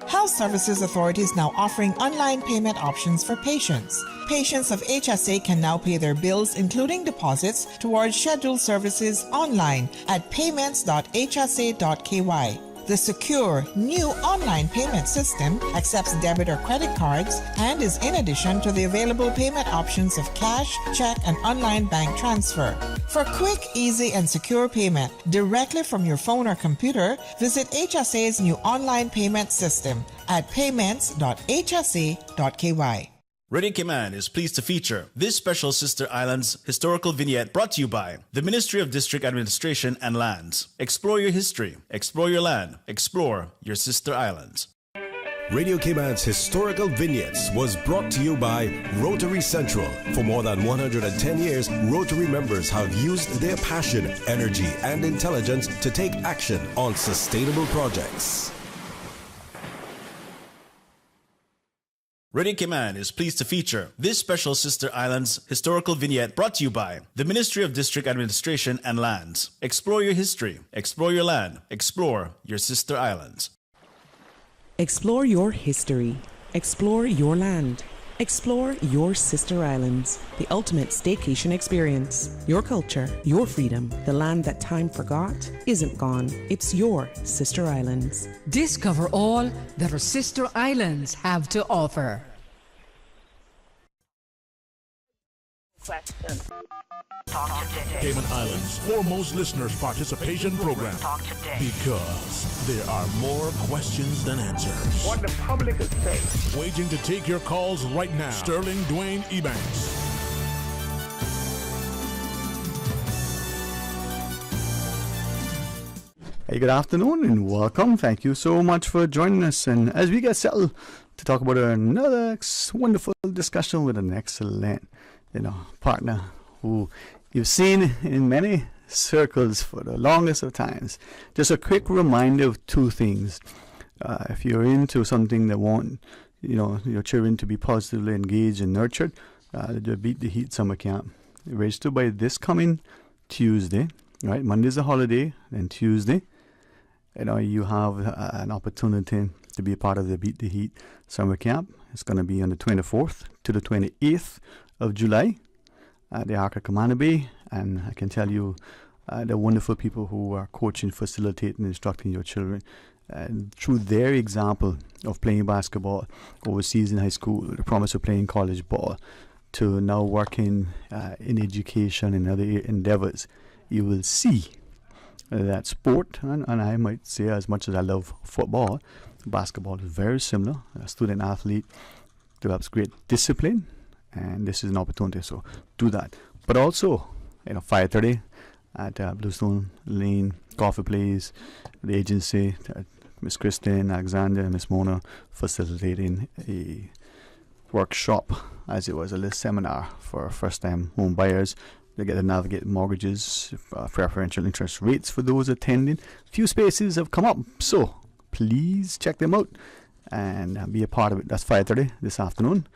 Health Services Authority is now offering online payment options for patients. Patients of HSA can now pay their bills, including deposits, towards scheduled services online at payments.hsa.ky. The secure, new online payment system accepts debit or credit cards and is in addition to the available payment options of cash, check, and online bank transfer. For quick, easy, and secure payment directly from your phone or computer, visit HSA's new online payment system at payments.hsa.ky. Radio Cayman is pleased to feature this special Sister Islands historical vignette brought to you by the Ministry of District Administration and Lands. Explore your history, explore your land, explore your Sister Islands. Radio Cayman's historical vignettes was brought to you by Rotary Central. For more than 110 years, Rotary members have used their passion, energy, and intelligence to take action on sustainable projects. Radio Cayman is pleased to feature this special Sister Islands historical vignette brought to you by the Ministry of District Administration and Lands. Explore your history, explore your land, explore your Sister Islands. Explore your history, explore your land, explore your Sister Islands, the ultimate staycation experience. Your culture, your freedom, the land that time forgot isn't gone. It's your Sister Islands. Discover all that our Sister Islands have to offer. Question. Talk today. Cayman Islands' foremost listeners' participation program. Talk today. Because there are more questions than answers. What the public is saying. Waiting to take your calls right now. Sterling Dwayne Ebanks. Hey, good afternoon and welcome. Thank you so much for joining us. And as we get settled to talk about another wonderful discussion with an excellent, partner who you've seen in many circles for the longest of times. Just a quick reminder of two things. If you're into something that want, your children to be positively engaged and nurtured, the Beat the Heat Summer Camp. Register by this coming Tuesday, right? Monday's a holiday, then Tuesday, you have an opportunity to be a part of the Beat the Heat Summer Camp. It's going to be on the 24th to the 28th of July at the Ark of Commander Bay, and I can tell you the wonderful people who are coaching, facilitating, instructing your children through their example of playing basketball overseas in high school, the promise of playing college ball, to now working in education and other endeavors. You will see that sport, and I might say as much as I love football, basketball is very similar. A student athlete develops great discipline, and this is an opportunity, so do that. But also, 5:30 at Bluestone Lane Coffee Place, the agency, Miss Christine, Alexander, and Miss Mona facilitating a workshop, as it was a little seminar for first-time home buyers. They get to navigate mortgages, preferential interest rates for those attending. Few spaces have come up, so please check them out and be a part of it. That's 5:30 this afternoon.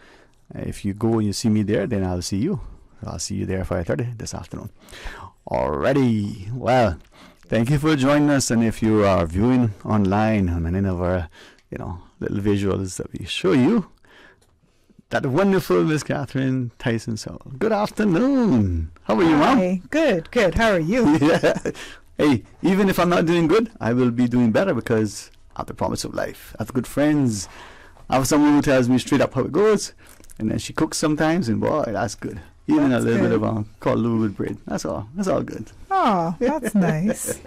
If you go and you see me there, then I'll see you. I'll see you there 5:30 this afternoon. Alrighty, well, thank you for joining us. And if you are viewing online on any of our, little visuals that we show you, that wonderful Miss Catherine Tyson. So, good afternoon. How are you, Mom? Good. How are you? Yeah. Hey, even if I'm not doing good, I will be doing better because I have the promise of life. I have good friends. I have someone who tells me straight up how it goes. And then she cooks sometimes, and boy, that's good. Even that's a little bit of called with bread. That's all. That's all good. Oh, that's nice.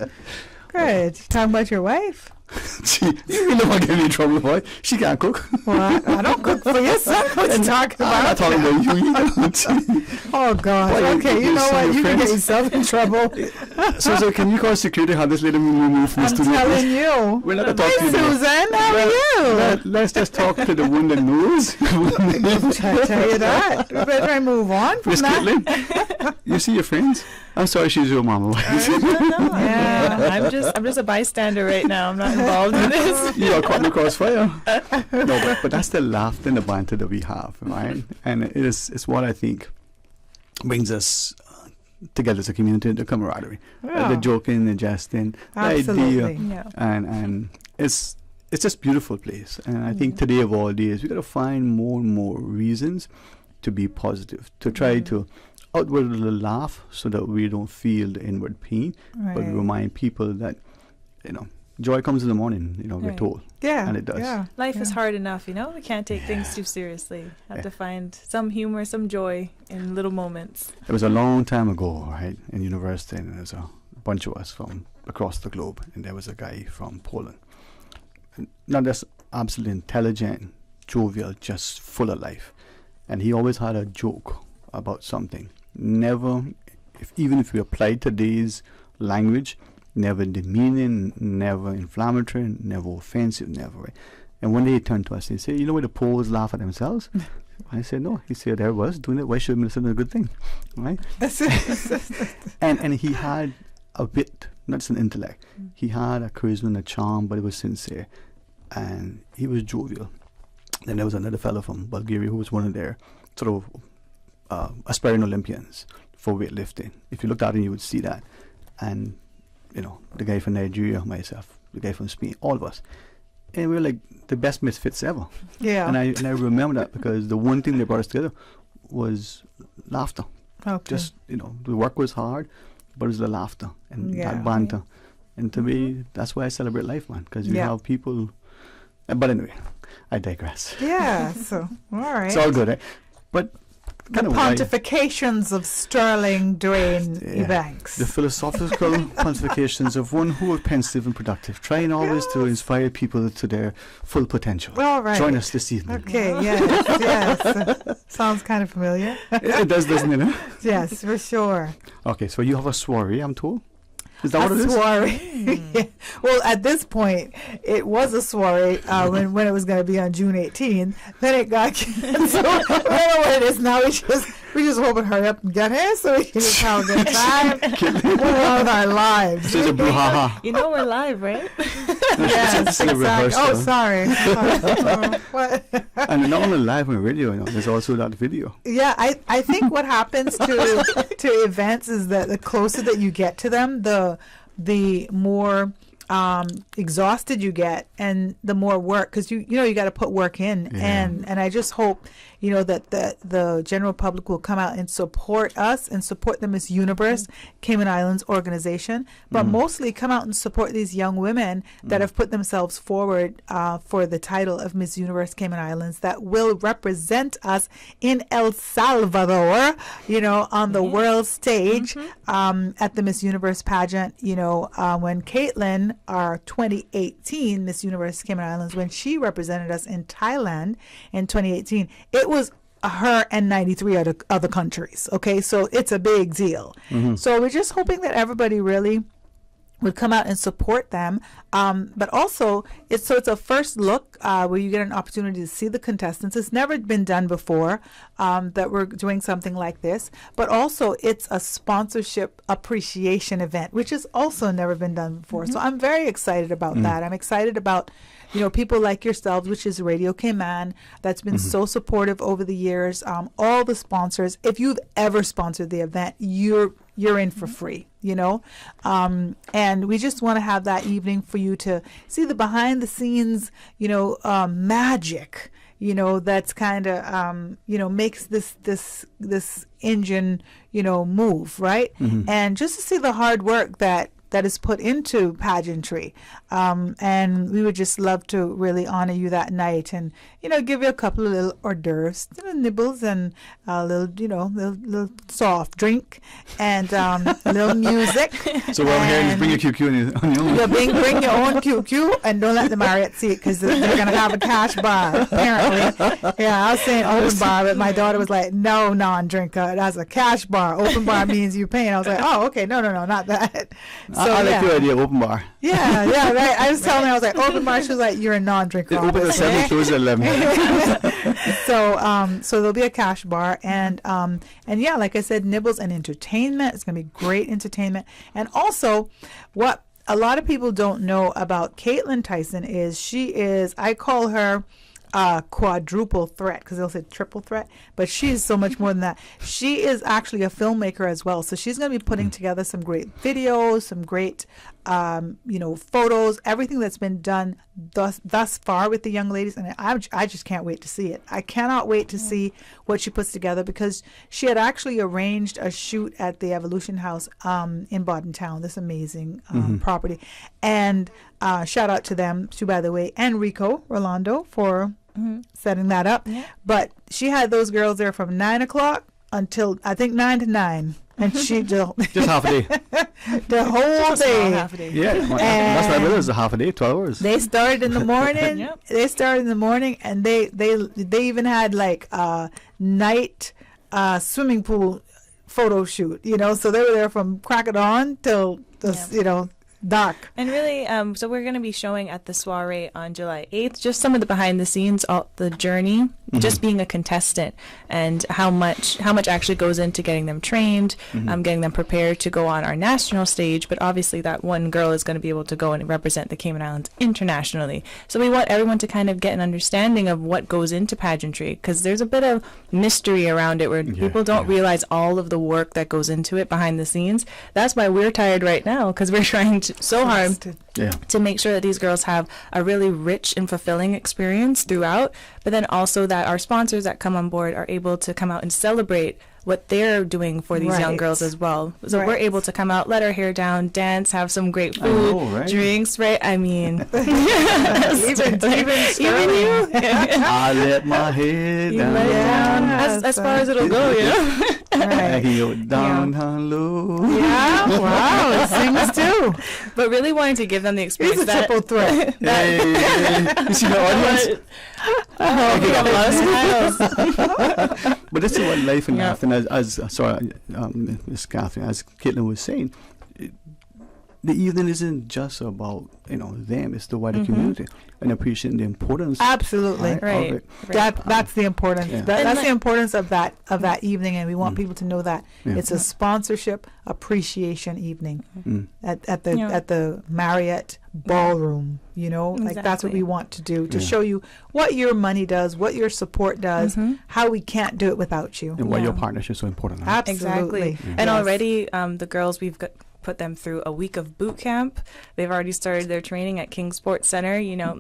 Good. Talking about your wife? You know what get me in trouble, boy. She can't cook. Well, I don't cook for your son. What you talking about? I'm not talking about you. You don't. Oh, God. Boy, okay, you know what? You can get yourself in trouble. So can you call security? Have this lady move from the studio? I'm telling you. We're not going to talk to you. Susan, how are you? Let's just talk to the one that knows. I tell you that. We better move on from Miss Caitlin, you see your friends? I'm sorry, she's your mama. Yeah, I'm just a bystander right now. I'm not involved in this. You are caught in the crossfire. No, but that's the laughter and the banter that we have, right? And it's what I think brings us together as a community, the camaraderie, the joking, the jesting, absolutely. the idea, and it's just a beautiful place. And I think today of all days, we got to find more and more reasons to be positive, to try to outwardly laugh so that we don't feel the inward pain, but remind people that, joy comes in the morning, we're told. Yeah. And it does. Yeah. Life is hard enough, we can't take things too seriously. Have to find some humor, some joy in little moments. It was a long time ago, right, in university, and there was a bunch of us from across the globe, and there was a guy from Poland. And not just absolutely intelligent, jovial, just full of life. And he always had a joke about something. Never, even if we applied today's language, never demeaning, never inflammatory, never offensive, never. Right? And one day he turned to us and he said, "You know where the Poles laugh at themselves?" I said, "No." He said, "There was doing it. Why should we listen to a good thing?" Right? and he had a wit, not just an intellect. He had a charisma and a charm, but it was sincere. And he was jovial. Then there was another fellow from Bulgaria who was one of their sort of aspiring Olympians for weightlifting. If you looked at him, you would see that. And, the guy from Nigeria, myself, the guy from Spain, all of us. And we were like the best misfits ever. Yeah. And I remember that because the one thing that brought us together was laughter. Okay. Just, the work was hard, but it was the laughter and that banter. And to me, that's why I celebrate life, man, because you have people. But anyway, I digress. Yeah, so, all right. It's all good, right? But the pontifications of Sterling Dwayne Ebanks. The philosophical pontifications of one who is pensive and productive, trying always to inspire people to their full potential. All right. Join us this evening. Okay, yes. Sounds kind of familiar. It does, doesn't it? Yes, for sure. Okay, so you have a soiree, I'm told? Is that what it is? Soiree. Well, at this point, it was a soiree when it was going to be on June 18th. Then it got canceled. I don't know what it is now. We just hope it hurry up and get here so we can just have a good time. We're on our lives. This is a brouhaha. We're live, right? Yes, exactly. Oh, sorry. And not only live on radio, there's also that video. Yeah, I think what happens to events is that the closer that you get to them, the more exhausted you get and the more work, because you got to put work in. And I just hope that the general public will come out and support us and support the Miss Universe Cayman Islands organization, but mostly come out and support these young women that have put themselves forward for the title of Miss Universe Cayman Islands that will represent us in El Salvador, on the world stage at the Miss Universe pageant. When Caitlin, our 2018 Miss Universe Cayman Islands, when she represented us in Thailand in 2018, it was her and 93 other countries. Okay, so it's a big deal. So we're just hoping that everybody really would come out and support them. But also, it's a first look where you get an opportunity to see the contestants. It's never been done before that we're doing something like this. But also, it's a sponsorship appreciation event, which has also never been done before. So I'm very excited about that. I'm excited about people like yourselves, which is Radio Cayman, that's been so supportive over the years. All the sponsors. If you've ever sponsored the event, you're in for free, and we just want to have that evening for you to see the behind the scenes, magic, that's kind of, makes this engine, move, right? And just to see the hard work that is put into pageantry. And we would just love to really honor you that night and, give you a couple of little hors d'oeuvres, nibbles and a little, little soft drink and a little music. So what I'm hearing is bring your QQ on your own. Yeah, bring your own QQ and don't let the Marriott see it because they're going to have a cash bar, apparently. Yeah, I was saying open bar, but my daughter was like, no non-drinker. That's a cash bar. Open bar means you paying. I was like, oh, okay, no, not that. So, I like your idea, open bar. Yeah, right. I was telling her, I was like, open bar. She was like, you're a non-drinker. Open at 7, close at 11. So there'll be a cash bar and yeah, like I said, nibbles and entertainment. It's going to be great entertainment. And also, what a lot of people don't know about Caitlin Tyson is I call her quadruple threat because they'll say triple threat, but she's so much more than that. She is actually a filmmaker as well, so she's going to be putting together some great videos, some great photos, everything that's been done thus far with the young ladies, and I just can't wait to see it. I cannot wait to see what she puts together because she had actually arranged a shoot at the Evolution House in Bordentown, this amazing property, and shout out to them too, by the way, and Rico Rolando for setting that up. But she had those girls there from 9 o'clock until I think 9 to 9. And she just half a day. The whole day. Half a day. Yeah, that's why it was a half a day, 12 hours. They started in the morning. They started in the morning, and they even had like a night swimming pool photo shoot. So they were there from crack of dawn till dark. And really, so we're going to be showing at the soiree on July 8th just some of the behind the scenes, all the journey, just being a contestant, and how much actually goes into getting them trained, getting them prepared to go on our national stage. But obviously, that one girl is going to be able to go and represent the Cayman Islands internationally. So we want everyone to kind of get an understanding of what goes into pageantry, because there's a bit of mystery around it where people don't realize all of the work that goes into it behind the scenes. That's why we're tired right now, because we're trying so hard to make sure that these girls have a really rich and fulfilling experience throughout, but then also that our sponsors that come on board are able to come out and celebrate what they're doing for these young girls as well. So we're able to come out, let our hair down, dance, have some great food, drinks, right? I mean, even you. I let my head down. As far as it'll go, Down low. Yeah, wow, it sings too. But really wanting to give them the experience. It's a triple threat. You see the audience? We have a lot of smiles. But this is what life in Afton, as Miss Catherine, as Caitlin was saying, the evening isn't just about them; it's the wider community and appreciating the importance. Absolutely, right. That's the importance. Yeah. That's the importance of that evening, and we want people to know that it's a sponsorship appreciation evening at the Marriott Ballroom. Like that's what we want to do to show you what your money does, what your support does, how we can't do it without you, and why your partnership is so important. Right? Absolutely, exactly. And already the girls put them through a week of boot camp. They've already started their training at King Sports Center.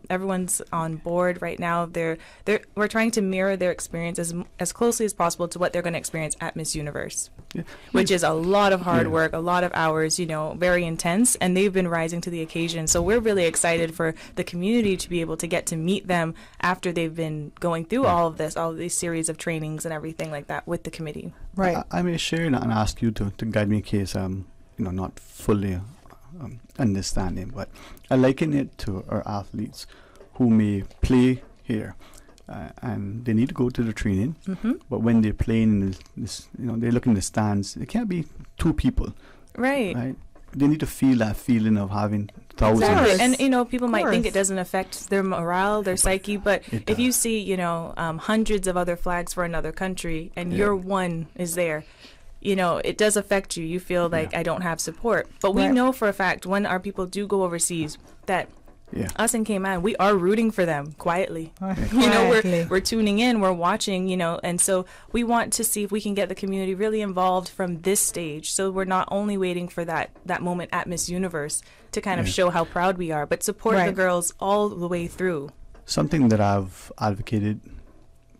Everyone's on board right now. We're trying to mirror their experience as closely as possible to what they're going to experience at Miss Universe, which is a lot of hard work, a lot of hours, very intense, and they've been rising to the occasion. So we're really excited for the community to be able to get to meet them after they've been going through all of these series of trainings and everything like that with the committee. Right. I may share and ask you to guide me in case not fully understanding, but I liken it to our athletes who may play here and they need to go to the training, but when they're playing in this, they look in the stands, it can't be two people. Right. they need to feel that feeling of having thousands. Exactly. And, you know, people might think it doesn't affect their morale, their psyche, but if you see, you know, hundreds of other flags for another country and your one is there, you know, it does affect you. You feel like I don't have support. But we know for a fact when our people do go overseas that us in Cayman, we are rooting for them quietly. You know, we're tuning in, we're watching, you know, and so we want to see if we can get the community really involved from this stage. So we're not only waiting for that moment at Miss Universe to kind of show how proud we are, but support the girls all the way through. Something that I've advocated,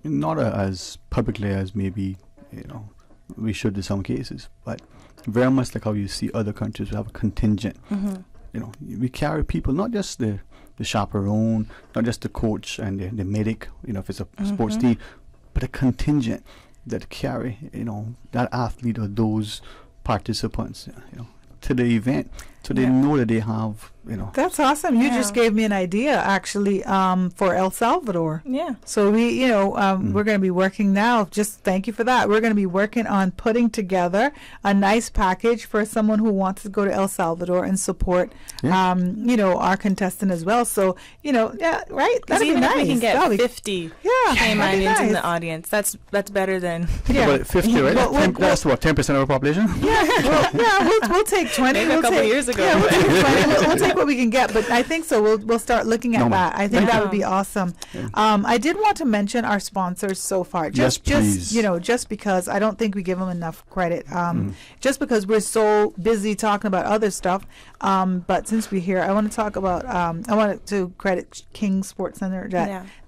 not as publicly as maybe, you know, we should in some cases, but very much like how you see other countries who have a contingent. You know, we carry people, not just the chaperone, not just the coach and the medic, you know, if it's a sports team, but a contingent that carry, you know, that athlete or those participants, you know, to the event, so they know that they have, you know. That's awesome. You just gave me an idea, actually, for El Salvador. Yeah. So we, you know, we're going to be working now. Just thank you for that. We're going to be working on putting together a nice package for someone who wants to go to El Salvador and support, you know, our contestant as well. So, you know, right? That'd be nice. If we can get 50 Caymanians in the audience, that's better than... But 50, right? That's what, 10% of our population? We'll take 20. Maybe a couple of years ago. Yeah, we'll take 20. We'll take what we can get, but I think so. We'll start looking at that. I think that would be awesome. I did want to mention our sponsors so far. Just you know, just because I don't think we give them enough credit. Just because we're so busy talking about other stuff. But since we're here, I want to talk about. I wanted to credit King Sports Center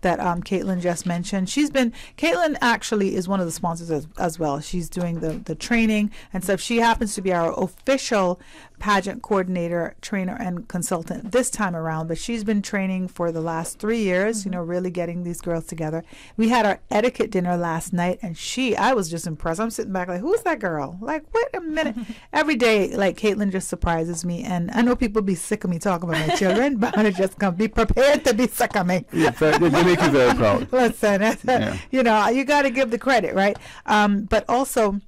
that Caitlin just mentioned. Caitlin actually is one of the sponsors as well. She's doing the training and stuff. She happens to be our official pageant coordinator, trainer, and consultant this time around, but she's been training for the last 3 years, you know, really getting these girls together. We had our etiquette dinner last night, and I was just impressed. I'm sitting back like, who's that girl? Like, wait a minute. Every day, like, Caitlin just surprises me, and I know people be sick of me talking about my children, but I just come be prepared to be sick of me. Yeah, they make you very proud. Listen, you know, you got to give the credit, right? But also,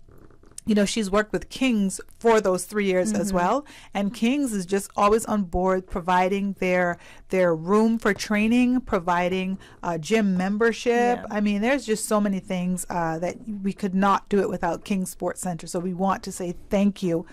you know, she's worked with Kings for those 3 years as well, and Kings is just always on board, providing their room for training, providing gym membership. I mean, there's just so many things that we could not do it without Kings Sports Center. So we want to say thank you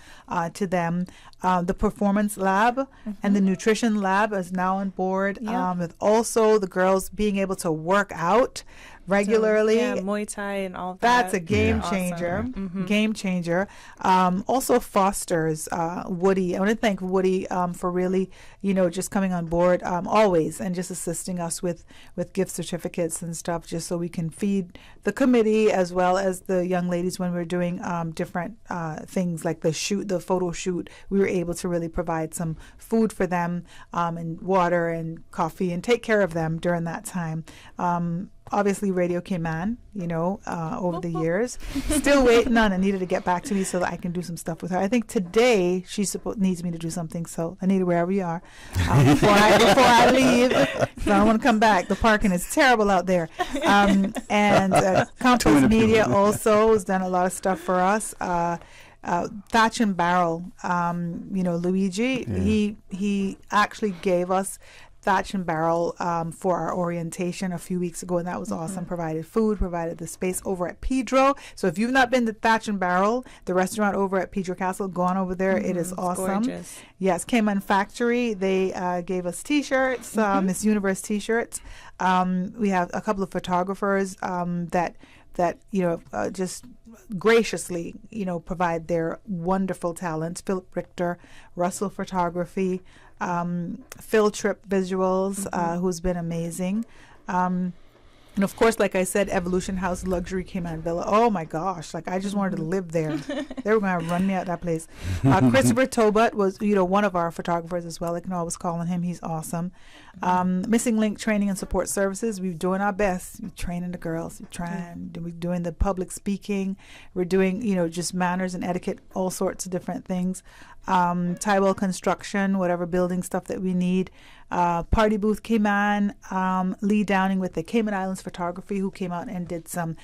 to them. The Performance Lab and the Nutrition Lab is now on board, with also the girls being able to work out regularly. So, Muay Thai and all that. That's a game changer. Awesome. Game changer. Also Foster's, Woody. I want to thank Woody for really, you know, just coming on board always and just assisting us with gift certificates and stuff, just so we can feed the committee as well as the young ladies when we're doing different things like the photo shoot. We were able to really provide some food for them and water and coffee and take care of them during that time. Obviously, Radio Cayman, you know, over the years. Still waiting on Anita to get back to me so that I can do some stuff with her. I think today she needs me to do something. So, Anita, wherever you are, before I leave, so I don't want to come back. The parking is terrible out there. And Compass Media also has done a lot of stuff for us. Thatch and Barrel, you know, Luigi, he actually gave us Thatch and Barrel for our orientation a few weeks ago, and that was awesome. Provided food, provided the space over at Pedro. So if you've not been to Thatch and Barrel, the restaurant over at Pedro Castle, go on over there. It is awesome. Gorgeous. Yes, Cayman Factory, they gave us T-shirts, Miss Universe T-shirts. We have a couple of photographers that you know just graciously, you know, provide their wonderful talents. Philip Richter, Russell Photography, Phil Tripp Visuals, who's been amazing. And of course, like I said, Evolution House Luxury Cayman Villa. Oh my gosh, like I just wanted to live there. They were going to run me out of that place. Christopher Tobut was, you know, one of our photographers as well. I can always call on him. He's awesome. Missing Link Training and Support Services. We're doing our best. We're training the girls. We're doing the public speaking. We're doing, you know, just manners and etiquette, all sorts of different things. Tywell Construction, whatever building stuff that we need. Party Booth Cayman, Lee Downing with the Cayman Islands Photography, who came out and did some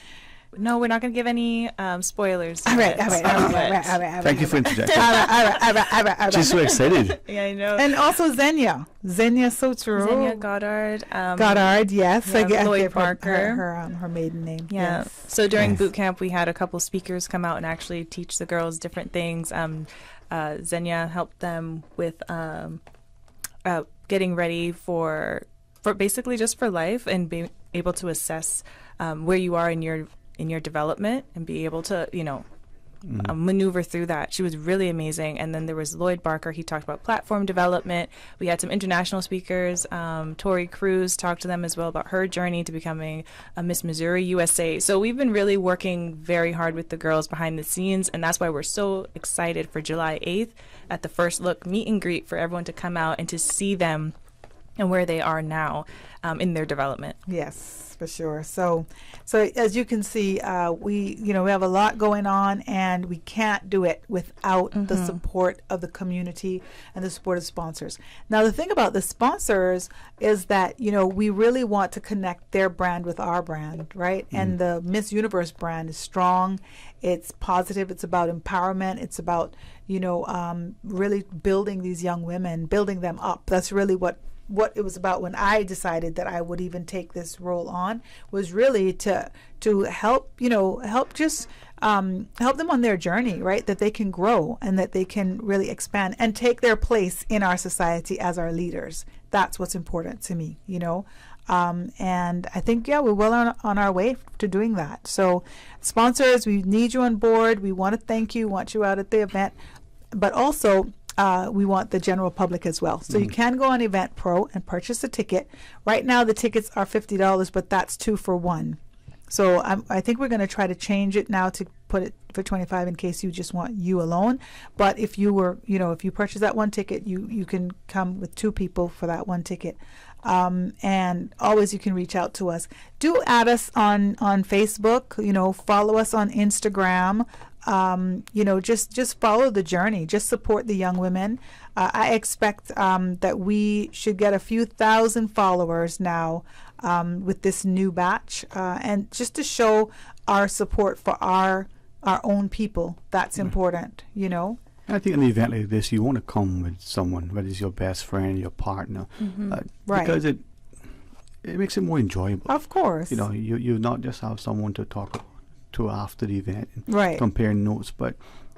No, we're not going to give any spoilers. All right. Thank you for interjecting. All right. She's so excited. Yeah, I know. And also Xenia Sotero. Xenia Goddard. Yes. I get Lloyd Parker. Her maiden name. Yeah. Yes. So during boot camp, we had a couple speakers come out and actually teach the girls different things. Xenia helped them with getting ready for basically just for life and being able to assess where you are in your development and be able to, maneuver through that. She was really amazing. And then there was Lloyd Barker. He talked about platform development. We had some international speakers. Tori Cruz talked to them as well about her journey to becoming a Miss Missouri USA. So we've been really working very hard with the girls behind the scenes, and that's why we're so excited for July 8th at the First Look meet and greet for everyone to come out and to see them and where they are now in their development. Yes, for sure. So as you can see, we have a lot going on, and we can't do it without the support of the community and the support of sponsors. Now, the thing about the sponsors is that, we really want to connect their brand with our brand, right? And the Miss Universe brand is strong. It's positive. It's about empowerment. It's about, really building these young women, building them up. That's really what it was about when I decided that I would even take this role on, was really to help them on their journey, right? That they can grow and that they can really expand and take their place in our society as our leaders. That's what's important to me, and I think, we're well on our way to doing that. So sponsors, we need you on board. We want to thank you, want you out at the event, but also we want the general public as well. So you can go on Eventpro and purchase a ticket. Right now the tickets are $50, but that's 2 for 1. So I think we're going to try to change it now to put it for $25 in case you just want you alone. But if you were, if you purchase that one ticket, you can come with 2 people for that one ticket. And always you can reach out to us. Do add us on Facebook, follow us on Instagram. Just follow the journey. Just support the young women. I expect that we should get a few thousand followers now with this new batch, and just to show our support for our own people. That's important, I think in an event like this, you want to come with someone, whether it's your best friend, your partner, right? Because it makes it more enjoyable. Of course, you not just have someone to talk to after the event, and right? compare notes, but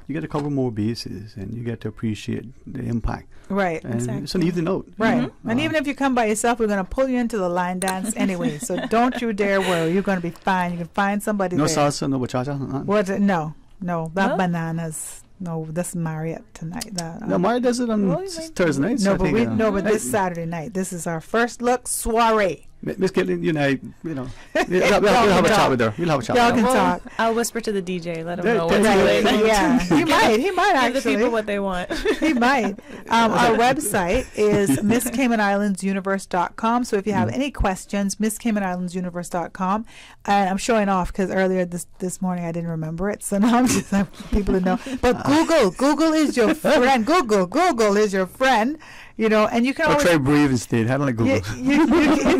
you get to cover more bases and you get to appreciate the impact. Right, and exactly. It's an evening note. Right, and even if you come by yourself, we're going to pull you into the line dance anyway. So don't you dare worry. You're going to be fine. You can find somebody. No there. salsa, no bachata. No, that bananas. No, this Marriott tonight. No, Marriott does it on Thursday night. No, but this Saturday night. This is our First Look soiree. Miss Caitlin, we'll have a chat with her. We'll have a chat. Y'all can talk. I'll whisper to the DJ, let him know what's playing. Yeah, he might actually. Give the people what they want. He might. Our website is MissCaymanIslandsUniverse.com. So if you have any questions, MissCaymanIslandsUniverse.com. And I'm showing off because earlier this morning I didn't remember it, so now I'm just having people to know. But Google is your friend. Google is your friend. And you can always try brave instead. How do I Google? You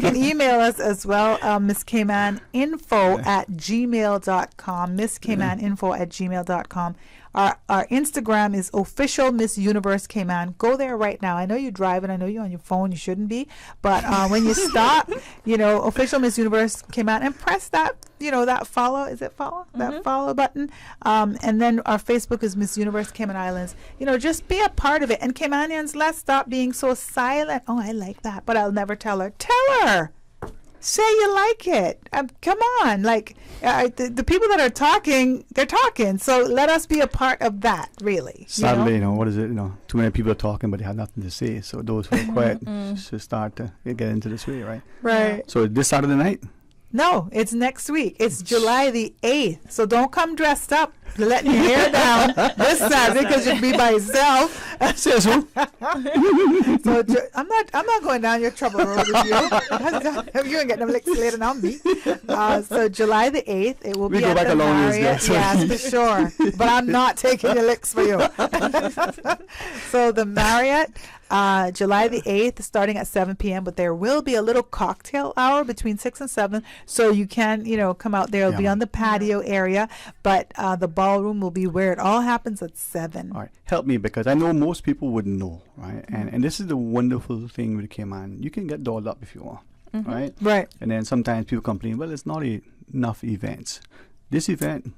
can email us as well, MissCaymanInfo@gmail.com. MissCaymanInfo@gmail.com. Our Instagram is official Miss Universe Cayman. Go there right now. I know you drive and I know you're on your phone. You shouldn't be, but when you stop, official Miss Universe Cayman, and press that that follow. Is it follow? That follow button. And then our Facebook is Miss Universe Cayman Islands. Just be a part of it. And Caymanians, let's stop being so silent. Oh, I like that, but I'll never tell her. Tell her. Say you like it. Come on. Like, the people that are talking, they're talking. So let us be a part of that, really. Sadly, what is it? Too many people are talking, but they have nothing to say. So those who are quiet should start to get into this way, right? Right. So this Saturday night? No, it's next week. It's July the 8th. So don't come dressed up. You're letting your hair down this Saturday because you'll be by yourself. Says who? So I'm not going down your trouble road with you. You ain't getting them licks later on me. So July the 8th, it will We be go at back the a long ways, Marriott. guys. Yes, for sure. But I'm not taking your licks for you. So the Marriott, July the 8th, starting at 7 p.m., but there will be a little cocktail hour between 6 and 7, so you can, come out there. It'll be on the patio area, but the ballroom will be where it all happens at 7. All right, help me, because I know most people wouldn't know, right? And this is the wonderful thing with Cayman. You can get dolled up if you want, right? Right. And then sometimes people complain, well, it's not enough events. This event,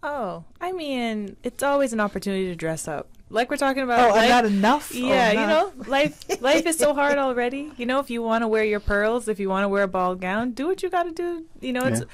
Oh, I mean, it's always an opportunity to dress up. Like we're talking about. Oh, and not enough? Yeah, Oh, life is so hard already. If you want to wear your pearls, if you want to wear a ball gown, do what you got to do. It's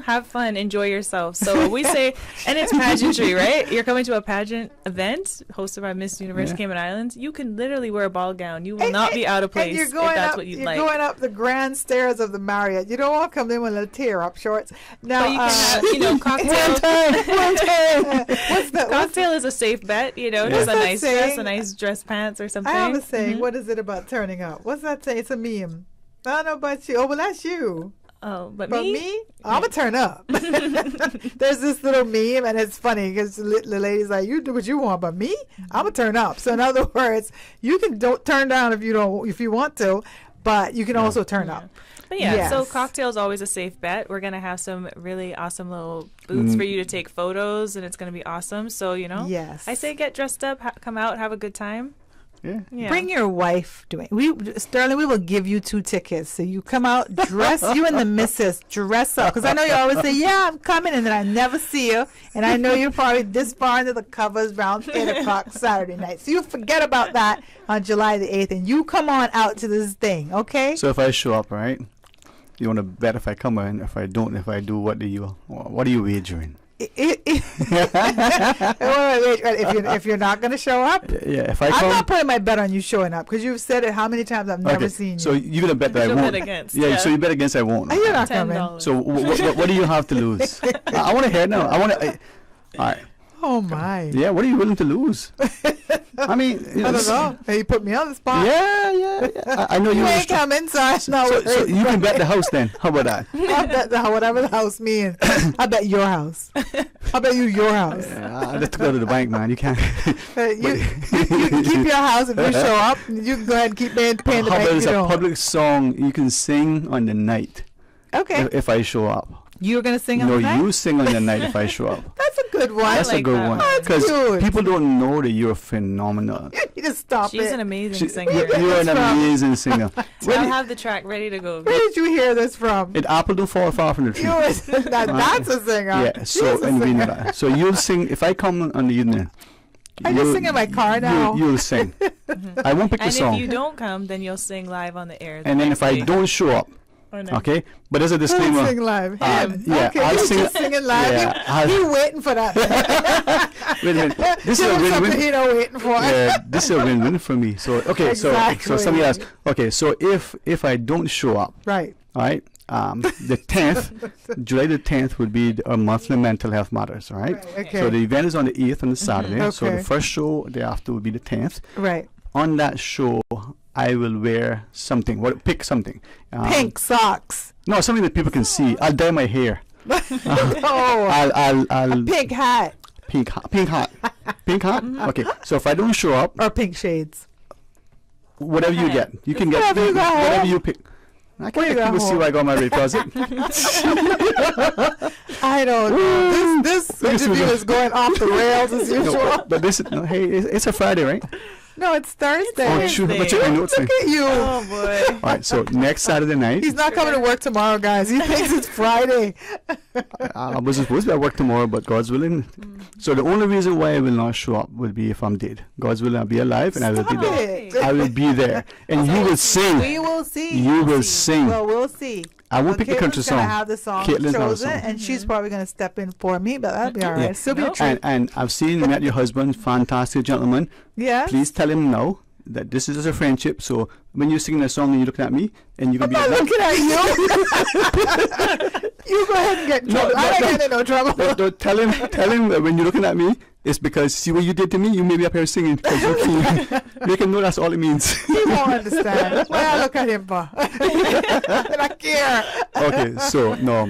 have fun, enjoy yourself. So we say, and it's pageantry, right? You're coming to a pageant event hosted by Miss Universe Cayman Islands. You can literally wear a ball gown. You will not be out of place and you're if going that's up, what you'd you're like. going up the grand stairs of the Marriott. You don't want to come in with little tear-up shorts. Now, But you can have, cocktail. One time. What's that? Cocktail is a safe bet. Just a that nice dress, saying? a nice dress pants or something. I have a saying. What is it about turning up? What's that saying? It's a meme. I don't know about you. Oh, well, that's you. Oh, but me? I'm going to turn up. There's this little meme, and it's funny because the lady's like, you do what you want, but me? I'm going to turn up. So in other words, you can don't turn down if you want to, but you can also turn up. But yeah, Yes. so cocktail is always a safe bet. We're going to have some really awesome little booths for you to take photos, and it's going to be awesome. So, Yes. I say get dressed up, come out, have a good time. Yeah. Bring your wife, Dwayne. Sterling, we will give you 2 tickets. So you come out, dress, you and the missus, dress up. Because I know you always say, yeah, I'm coming, and then I never see you. And I know you're probably this far into the covers around 8 o'clock Saturday night. So you forget about that on July the 8th, and you come on out to this thing, okay? so if I show up, right, you want to bet if I come in, if I don't, if I do, what are you wagering? If you're not going to show up, Yeah, if I I'm come, not putting my bet on you showing up because you've said it how many times I've never seen you. so you're gonna bet that I You'll won't. bet against, yeah, yeah. so you bet against I won't. You're not coming. $10. So what do you have to lose? I want to hear now. All right. Oh my! Yeah, what are you willing to lose? I mean, I don't know. Hey, you put me on the spot. Yeah. I know You you. ain't coming, so I know. So you can bet the house then. How about that? I bet whatever the house means. I bet your house. I bet your house. I have to go to the bank, man. You can't. You keep your house if you show up. You can go ahead and keep paying the How bank. about You it's a don't. public song you can sing on the night Okay. if I show up? You're gonna sing on No, the night? you sing on the night if I show up. That's a good one. That's a like good that one. one. That's Because cute. people don't know that you're phenomenal. You just stop She's it. an amazing singer. You're an amazing singer. So I'll have the track ready to go. Where did you hear this from? An apple don't fall far from the tree. You was, that's a singer. Yeah, so She's a and we know singer. that. So you'll sing if I come on the evening. I just sing in my car now. You'll sing. I won't pick the And song. if you don't come, then you'll sing live on the air. And then if I don't show up, okay. But there's a Who's disclaimer. sing live? Him. Yeah, Okay, I'll he's sing. just singing live. Yeah, He waiting for that. Wait a minute. This is Give a him something win-win. he not waiting for. Yeah, this is a win-win for me. So okay, Exactly. so somebody else. Okay, so if I don't show up, Right. all right, the 10th, July the 10th would be our monthly mental health matters, all right? Okay. So the event is on the 8th on the Saturday. So Okay. the first show thereafter would be the 10th. Right. On that show, I will wear something. Pick something. Pink socks. No, something that people can see. I'll dye my hair. Oh. I'll Pink hat. pink hat. Pink hat. Okay. So if I don't show up, Or pink shades. whatever you get, you can get Whatever you got whatever home. you pick. I What you can't let got people see home? where I got my red closet. I don't know. This interview is going off the rails as usual. No, but this, hey, it's a Friday, right? No, it's Thursday. Oh, shoot, but check my notes. Look at you. Oh boy. All right, so next Saturday night, He's not coming to work tomorrow, guys. He thinks it's Friday. I was supposed to be at work tomorrow, but God's willing. So the only reason why I will not show up will be if I'm dead. God's willing, I'll be alive and I will be there. it. I will be there, and you will sing. We will see. You will sing. Well, we'll see. I won't pick the country Caitlin's gonna song. have the song Caitlin's have a chosen, song. and she's probably going to step in for me, but that'll be all right. Yeah. Still be a treat. And I've seen met your husband, fantastic gentleman. Yes. Please tell him no. that this is just a friendship. So when you're singing a song and you're looking at me, and you can be I'm not looking at you. You go ahead and get in trouble. I don't get in no trouble. No, tell him that when you're looking at me, it's because see what you did to me. You may be up here singing because you're clean. Make him know that's all it means. He won't understand. Why I look at him for? I care. Okay, so no.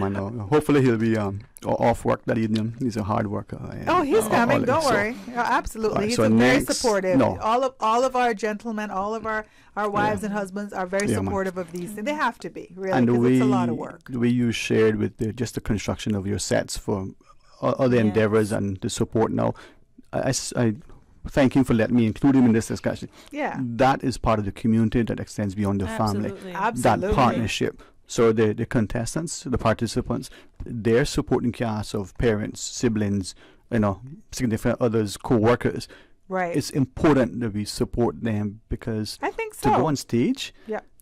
Hopefully he'll be off work that evening. He's a hard worker. He's coming. Don't worry. Absolutely. He's very supportive. All of our gentlemen, all of our wives and husbands are very supportive of these things. They have to be, really, because it's a lot of work. The way you shared with just the construction of your sets for other endeavors and the support now, I thank you for letting me include him in this discussion. Yeah. That is part of the community that extends beyond the family. Absolutely. That partnership. So the contestants, the participants, they're supporting cast of parents, siblings, significant others, co-workers. Right. It's important that we support them because I think so. To go on stage,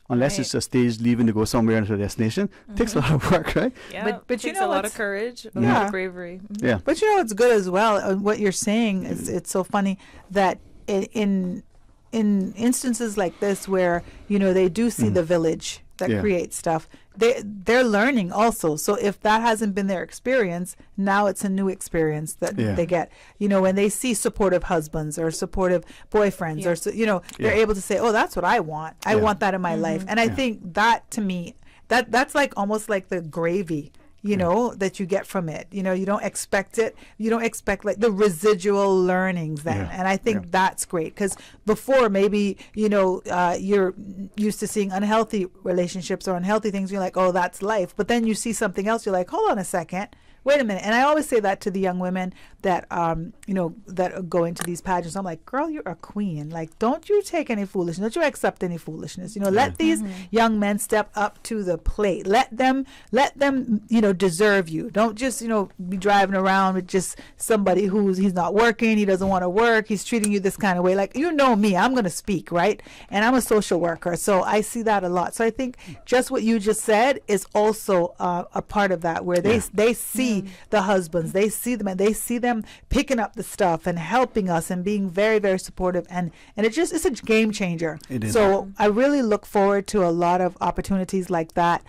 unless it's a stage leaving to go somewhere into a destination, takes a lot of work, right? Yeah, but you know, know, a lot of courage, a lot of bravery. Yeah. But you know, it's good as well. What you're saying is, it's so funny that in instances like this where they do see the village that creates stuff, they're learning also. So if that hasn't been their experience, now it's a new experience that they get. When they see supportive husbands or supportive boyfriends, or they're able to say, "Oh, that's what I want. I want that in my life." And I think that, to me, that's like almost like the gravy. That you get from it. You don't expect it. You don't expect like the residual learnings then. And I think that's great, because before maybe, you're used to seeing unhealthy relationships or unhealthy things. You're like, oh, that's life. But then you see something else. You're like, hold on a second. Wait a minute. And I always say that to the young women that, that go into these pageants. I'm like, girl, you're a queen. Like, don't you take any foolishness. Don't you accept any foolishness. Let these young men step up to the plate. Let them, deserve you. Don't just, be driving around with just somebody he's not working. He doesn't want to work. He's treating you this kind of way. Like, me, I'm going to speak, right? And I'm a social worker. So I see that a lot. So I think just what you just said is also a part of that, where they see the husbands, they see them, and they see them picking up the stuff and helping us and being very, very supportive, and it's a game changer. It is. So I really look forward to a lot of opportunities like that,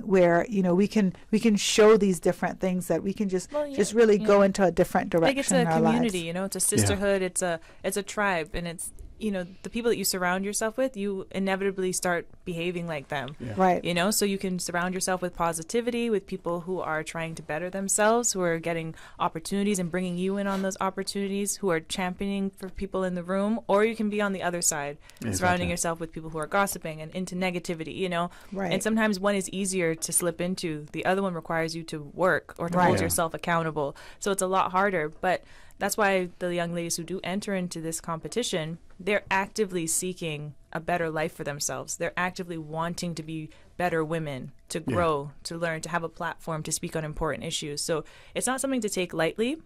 where we can show these different things, that we can just really go into a different direction. Like, it's a in our community, lives. it's a sisterhood, it's a tribe, and it's the people that you surround yourself with, you inevitably start behaving like them. Right. So you can surround yourself with positivity, with people who are trying to better themselves, who are getting opportunities and bringing you in on those opportunities, who are championing for people in the room, or you can be on the other side, surrounding yourself with people who are gossiping and into negativity, Right. And sometimes one is easier to slip into. The other one requires you to work or to hold yourself accountable. So it's a lot harder, but that's why the young ladies who do enter into this competition, they're actively seeking a better life for themselves. They're actively wanting to be better women, to grow, to learn, to have a platform to speak on important issues. So it's not something to take lightly.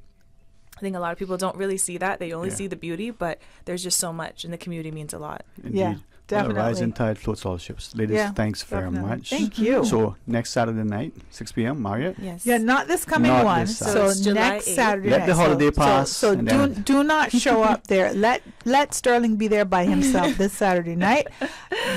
I think a lot of people don't really see that. They only see the beauty, but there's just so much, and the community means a lot. Indeed. Yeah. Definitely. Well, rising tide floats all ships. Ladies, thanks very much. Thank you. So next Saturday night, 6 p.m., Marriott? Yes. Yeah, not this coming Not one. this So July next 8th. Saturday Let night. the holiday pass. So and do not show up there. Let Sterling be there by himself this Saturday night.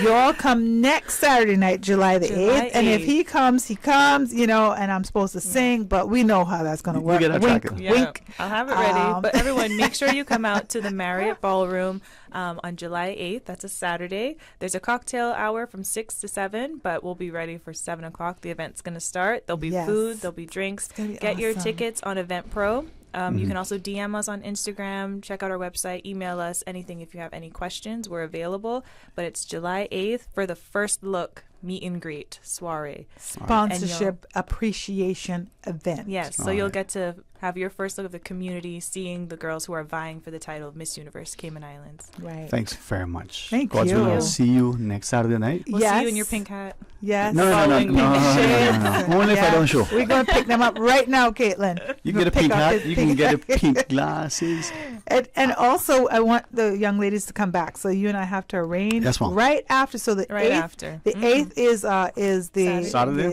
You all come next Saturday night, July the 8th. And if he comes, and I'm supposed to sing, but we know how that's going to work. get a Wink, tracker. wink. I'll have it ready. But everyone, make sure you come out to the Marriott Ballroom on July 8th. That's a Saturday. There's a cocktail hour from 6 to 7, but we'll be ready for 7 o'clock. The event's going to start. There'll be food. There'll be drinks. Get your tickets on Eventpro. You can also DM us on Instagram, check out our website, email us, anything if you have any questions. We're available. But it's July 8th for the first look meet and greet soiree. Sponsorship appreciation event. Yes, so you'll get to have your first look of the community, seeing the girls who are vying for the title of Miss Universe Cayman Islands. Right. Thanks very much. Thank God's you. willing, I'll see you next Saturday night. We'll see you in your pink hat. Yes. No. Only if I don't show. We're going to pick them up right now, Caitlin. You get a pink hat. You can get a pink glasses. And also, I want the young ladies to come back. So you and I have to arrange That's fine. right after. So the Right 8th, after. The 8th 8th is the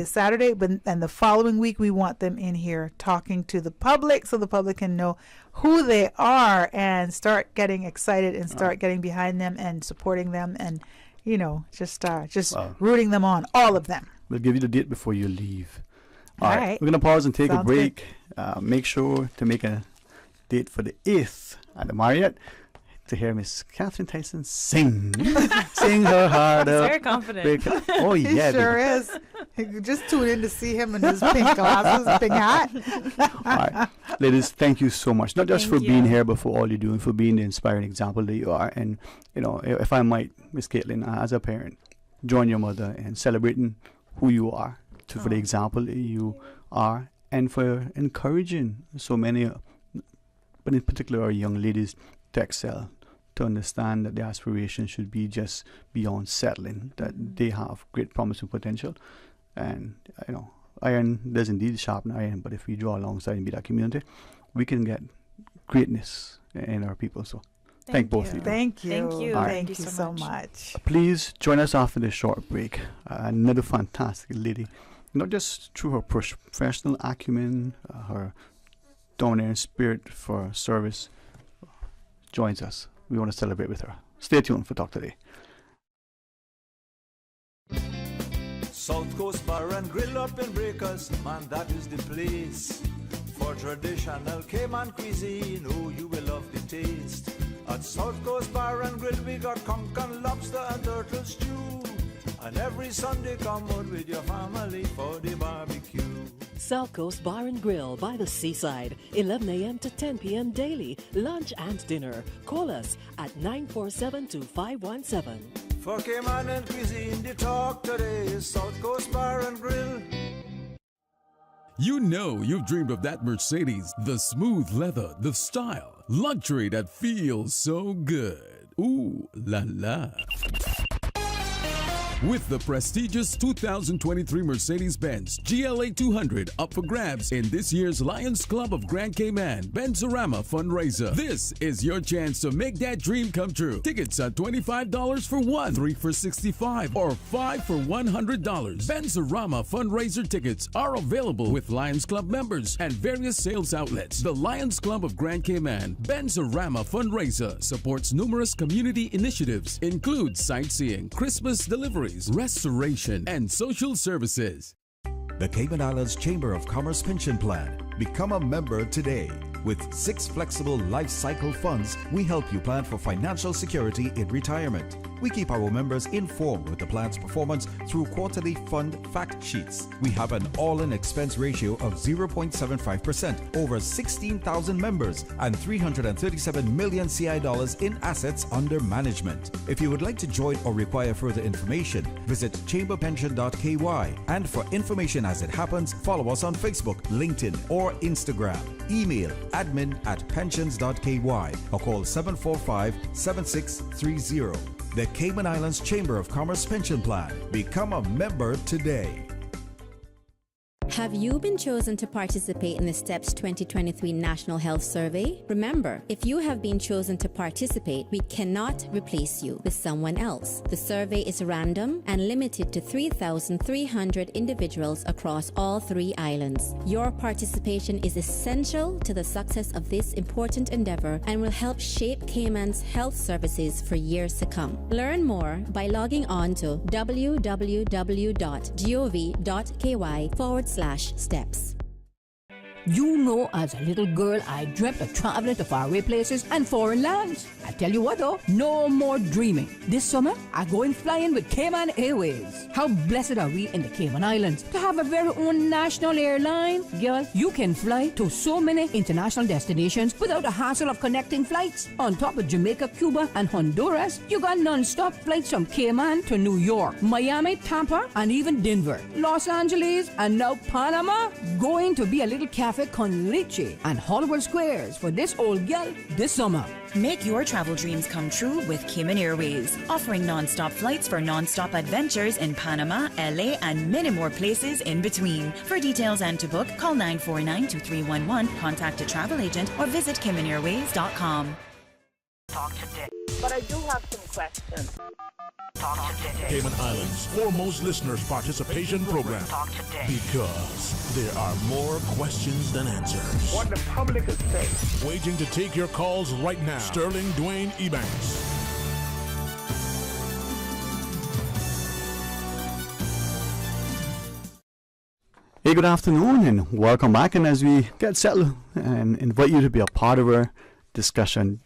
Saturday, and the following week we want them in here talking to the public so the public can know who they are and start getting excited and start getting behind them and supporting them and just rooting them on, all of them. We'll give you the date before you leave. All right. We're going to pause and take Sounds a break. Make sure to make a date for the 8th at the Marriott to hear Miss Catherine Tyson sing her heart up. Very confident. Oh, yeah. He sure is. Just tune in to see him in his pink glasses, pink hat. All right. Ladies, thank you so much. Not just for being here, but for all you're doing, for being the inspiring example that you are. And, if I might, Miss Caitlin, as a parent, join your mother in celebrating who you are, for the example that you are, and for encouraging so many, but in particular our young ladies, to excel, to understand that their aspiration should be just beyond settling, that they have great promise and potential. And, iron does indeed sharpen iron, but if we draw alongside and be that community, we can get greatness in our people. So thank both of you. Thank you. Thank you. Right. Thank you so much. Please join us after this short break. Another fantastic lady, not just through her professional acumen, her domineering spirit for service, joins us. We want to celebrate with her. Stay tuned for Talk Today. South Coast Bar and Grill up in Breakers, man, that is the place for traditional Cayman cuisine. Oh, you will love the taste. At South Coast Bar and Grill, we got conch and lobster and turtle stew. And every Sunday, come out with your family for the barbecue. South Coast Bar and Grill by the seaside, 11 a.m. to 10 p.m. daily, lunch and dinner. Call us at 947-2517. For Cayman and cuisine, the talk today is South Coast Bar and Grill. You know you've dreamed of that Mercedes, the smooth leather, the style, luxury that feels so good. Ooh la la. With the prestigious 2023 Mercedes-Benz GLA 200 up for grabs in this year's Lions Club of Grand Cayman Benzorama fundraiser. This is your chance to make that dream come true. Tickets are $25 for one, 3 for $65, or 5 for $100. Benzorama fundraiser tickets are available with Lions Club members and various sales outlets. The Lions Club of Grand Cayman Benzorama fundraiser supports numerous community initiatives, includes sightseeing, Christmas delivery, restoration, and social services. The Cayman Islands Chamber of Commerce Pension Plan. Become a member today. With 6 flexible life cycle funds, we help you plan for financial security in retirement. We keep our members informed with the plan's performance through quarterly fund fact sheets. We have an all-in expense ratio of 0.75%, over 16,000 members, and 337 million CI dollars in assets under management. If you would like to join or require further information, visit chamberpension.ky. And for information as it happens, follow us on Facebook, LinkedIn, or Instagram. Email admin@pensions.ky or call 745-7630. The Cayman Islands Chamber of Commerce Pension Plan. Become a member today. Have you been chosen to participate in the STEPS 2023 National Health Survey? Remember, if you have been chosen to participate, we cannot replace you with someone else. The survey is random and limited to 3,300 individuals across all 3 islands. Your participation is essential to the success of this important endeavor and will help shape Cayman's health services for years to come. Learn more by logging on to www.gov.ky/steps. You know, as a little girl, I dreamt of traveling to faraway places and foreign lands. I tell you what though, no more dreaming. This summer, I'm going flying with Cayman Airways. How blessed are we in the Cayman Islands to have a very own national airline? Girl, you can fly to so many international destinations without the hassle of connecting flights. On top of Jamaica, Cuba, and Honduras, you got non-stop flights from Cayman to New York, Miami, Tampa, and even Denver, Los Angeles, and now Panama. Going to be a little cafe con leche and Hollywood Squares for this old gal this summer. Make your travel dreams come true with Cayman Airways, offering non-stop flights for non-stop adventures in Panama, LA, and many more places in between. For details and to book, call 949-2311, contact a travel agent, or visit CaymanAirways.com. Talk today. But I do have some questions. Talk today. Cayman Islands' foremost listeners participation program. Talk today. Because there are more questions than answers. What the public is saying. Waiting to take your calls right now. Sterling Dwayne Ebanks. Hey, good afternoon and welcome back. And as we get settled and invite you to be a part of our discussion,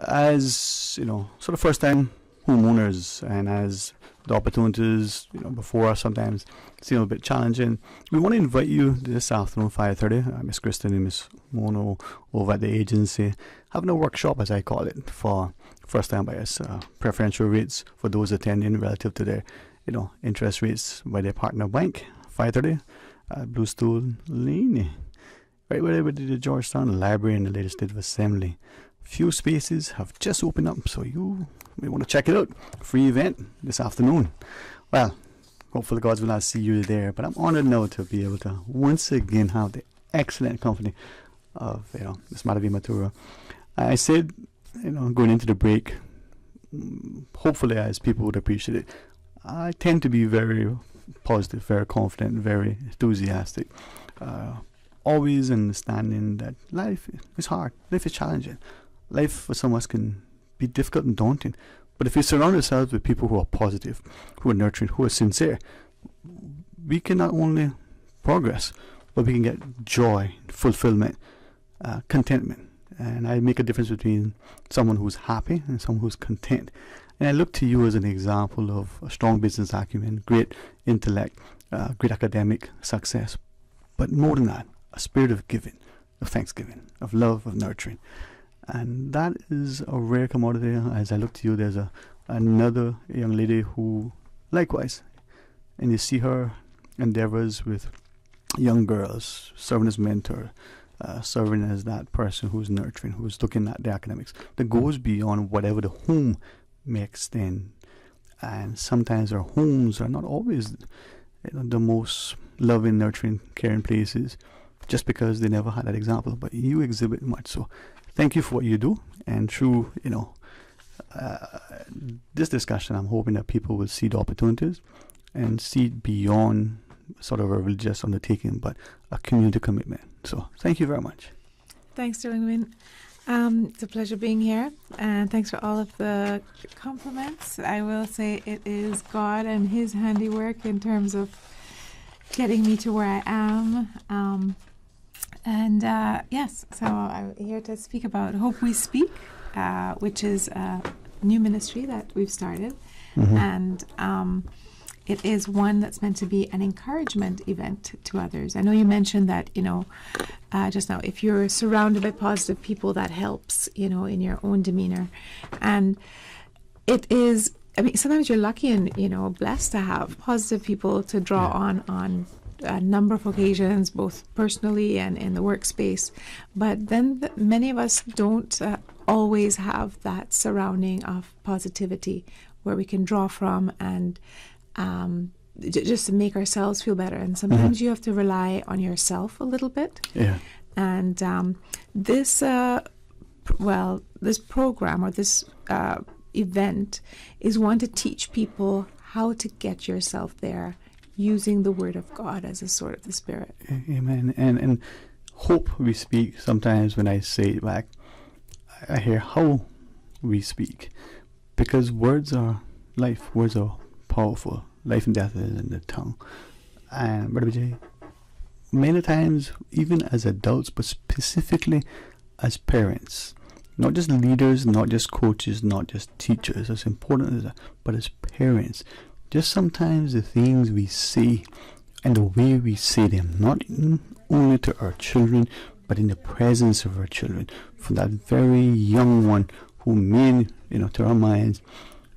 as you know, sort of first time homeowners, and as the opportunities, you know, before us sometimes seem a bit challenging, we want to invite you this afternoon, 5:30. Miss Kristen and Miss Mono over at the agency having a workshop, as I call it, for first time buyers. Preferential rates for those attending relative to their, you know, interest rates by their partner bank. 5:30. Blue Stool Lane, right where the Georgetown Library and the Legislative Assembly. Few spaces have just opened up, so you may want to check it out. Free event this afternoon. Well, hopefully God's will not see you there, but I'm honored now to be able to once again have the excellent company of, you know, Ms. Madhavi Mathura. I said, you know, going into the break, hopefully as people would appreciate it, I tend to be very positive, very confident, very enthusiastic, always understanding that life is hard, life is challenging, life for some of us can be difficult and daunting, but if we surround ourselves with people who are positive, who are nurturing, who are sincere, we can not only progress, but we can get joy, fulfillment, contentment. And I make a difference between someone who's happy and someone who's content. And I look to you as an example of a strong business acumen, great intellect, great academic success, but more than that, a spirit of giving, of thanksgiving, of love, of nurturing. And that is a rare commodity. As I look to you, there's another young lady who, likewise, and you see her endeavors with young girls, serving as mentor, serving as that person who's nurturing, who's looking at the academics, that goes beyond whatever the home may extend. And sometimes our homes are not always, you know, the most loving, nurturing, caring places, just because they never had that example. But you exhibit much. So thank you for what you do. And through, you know, this discussion, I'm hoping that people will see the opportunities and see it beyond sort of a religious undertaking, but a community commitment. So thank you very much. Thanks, Sterling. It's a pleasure being here, and thanks for all of the compliments. I will say it is God and His handiwork in terms of getting me to where I am. Yes, so I'm here to speak about Hope We Speak, which is a new ministry that we've started, and it is one that's meant to be an encouragement event to others. I know you mentioned that, you know, just now, if you're surrounded by positive people, that helps, you know, in your own demeanor. And it is, I mean, sometimes you're lucky and, you know, blessed to have positive people to draw on a number of occasions, both personally and in the workspace. But then many of us don't always have that surrounding of positivity where we can draw from and just to make ourselves feel better. And sometimes you have to rely on yourself a little bit. Yeah. And this program or this event is one to teach people how to get yourself there using the Word of God as a sword of the Spirit. Amen. And hope we speak. Sometimes when I say it back, I hear how we speak, because words are life. Words are powerful. Life and death is in the tongue. And Brother Vijay, many times, even as adults, but specifically as parents, not just leaders, not just coaches, not just teachers, as important as that, but as parents, just sometimes the things we say and the way we say them, not only to our children, but in the presence of our children, for that very young one who may, you know, to our minds,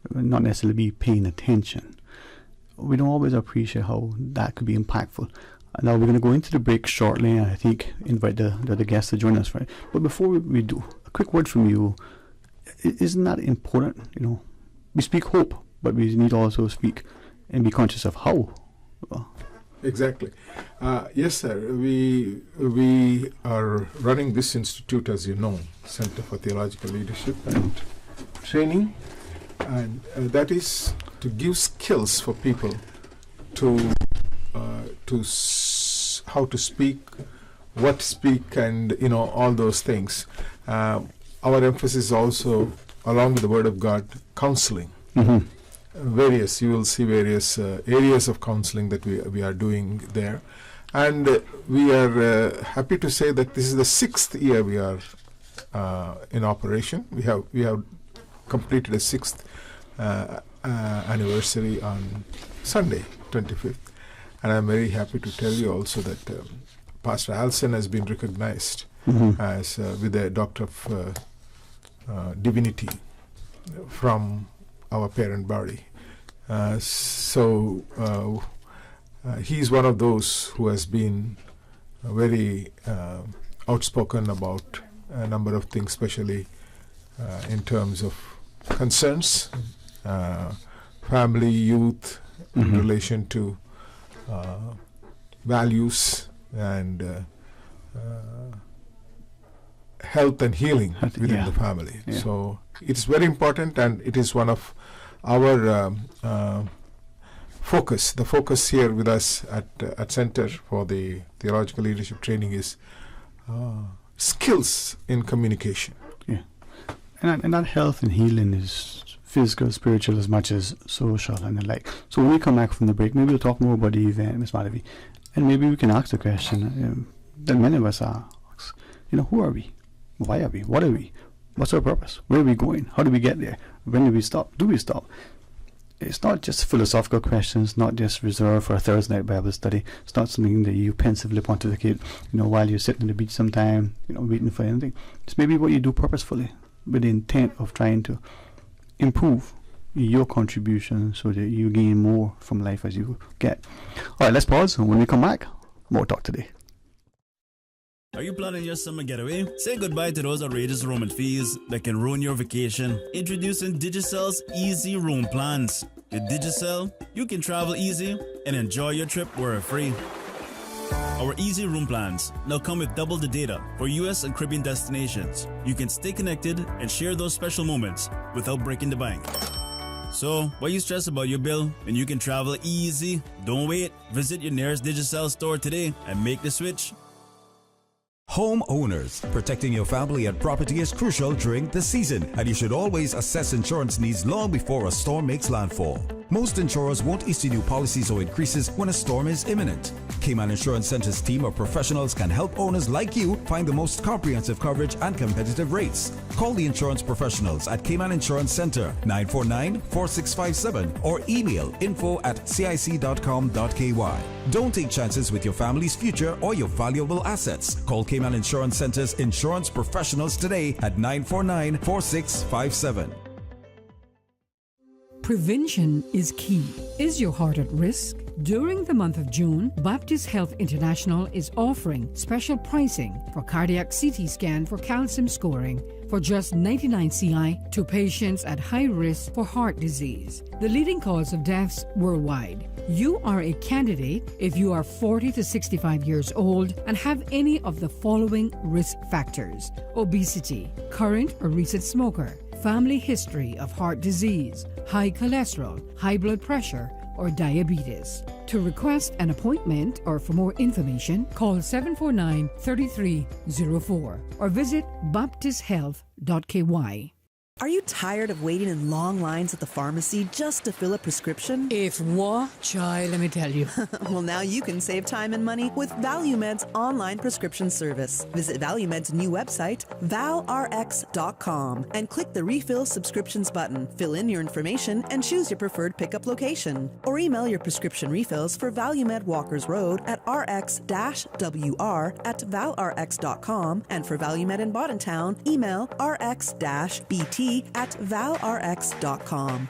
not necessarily be paying attention. We don't always appreciate how that could be impactful. Now we're going to go into the break shortly, and I think invite the guests to join us, right? But before we do, a quick word from you. Isn't that important? You know, we speak hope, but we need to also speak and be conscious of how. Exactly. Yes, sir. We are running this institute, as you know, Center for Theological Leadership, and training, and that is to give skills for people to how to speak, what to speak, and all those things. Our emphasis also, along with the Word of God, counseling. You will see various areas of counseling that we are doing there, and we are happy to say that this is the 6th year we are in operation. We have completed a 6th anniversary on Sunday, 25th, and I'm very happy to tell you also that Pastor Alson has been recognized as with a Doctor of Divinity from our parent body. He's one of those who has been very outspoken about a number of things, especially in terms of concerns, family, youth, in relation to values and health and healing within the family. So it's very important, and it is one of our focus. The focus here with us at Center for the Theological Leadership Training is skills in communication. Yeah, and that health and healing is physical, spiritual, as much as social and the like. So when we come back from the break, maybe we'll talk more about the event, Ms. Madhavi, and maybe we can ask the question that many of us ask. Who are we? Why are we? What are we? What's our purpose? Where are we going? How do we get there? When do we stop? Do we stop? It's not just philosophical questions, not just reserved for a Thursday night Bible study. It's not something that you pensively pontificate, while you're sitting on the beach sometime, waiting for anything. It's maybe what you do purposefully with the intent of trying to improve your contribution so that you gain more from life as you get. All right, let's pause. When we come back, more talk today. Are you planning your summer getaway? Say goodbye to those outrageous roaming fees that can ruin your vacation. Introducing Digicel's Easy Roam Plans. With Digicel, you can travel easy and enjoy your trip worry-free. Our Easy Room Plans now come with double the data for US and Caribbean destinations. You can stay connected and share those special moments without breaking the bank. So, why you stress about your bill when you can travel easy? Don't wait. Visit your nearest Digicel store today and make the switch. Homeowners, protecting your family and property is crucial during the season, and you should always assess insurance needs long before a storm makes landfall. Most insurers won't issue new policies or increases when a storm is imminent. Cayman Insurance Center's team of professionals can help owners like you find the most comprehensive coverage and competitive rates. Call the insurance professionals at Cayman Insurance Center 949-4657 or email info@cic.com.ky. Don't take chances with your family's future or your valuable assets. Call Cayman Insurance Center's insurance professionals today at 949-4657. Prevention is key. Is your heart at risk? During the month of June, Baptist Health International is offering special pricing for cardiac CT scan for calcium scoring for just 99 CI to patients at high risk for heart disease, the leading cause of deaths worldwide. You are a candidate if you are 40 to 65 years old and have any of the following risk factors: obesity, current or recent smoker, family history of heart disease, high cholesterol, high blood pressure, or diabetes. To request an appointment or for more information, call 749-3304 or visit baptisthealth.ky. Are you tired of waiting in long lines at the pharmacy just to fill a prescription? If what, child, let me tell you. Well, now you can save time and money with ValueMed's online prescription service. Visit ValueMed's new website, valrx.com, and click the Refill Subscriptions button. Fill in your information and choose your preferred pickup location. Or email your prescription refills for ValueMed Walkers Road at rx-wr@valrx.com, and for ValueMed in Bordentown, email rx-bt@valrx.com.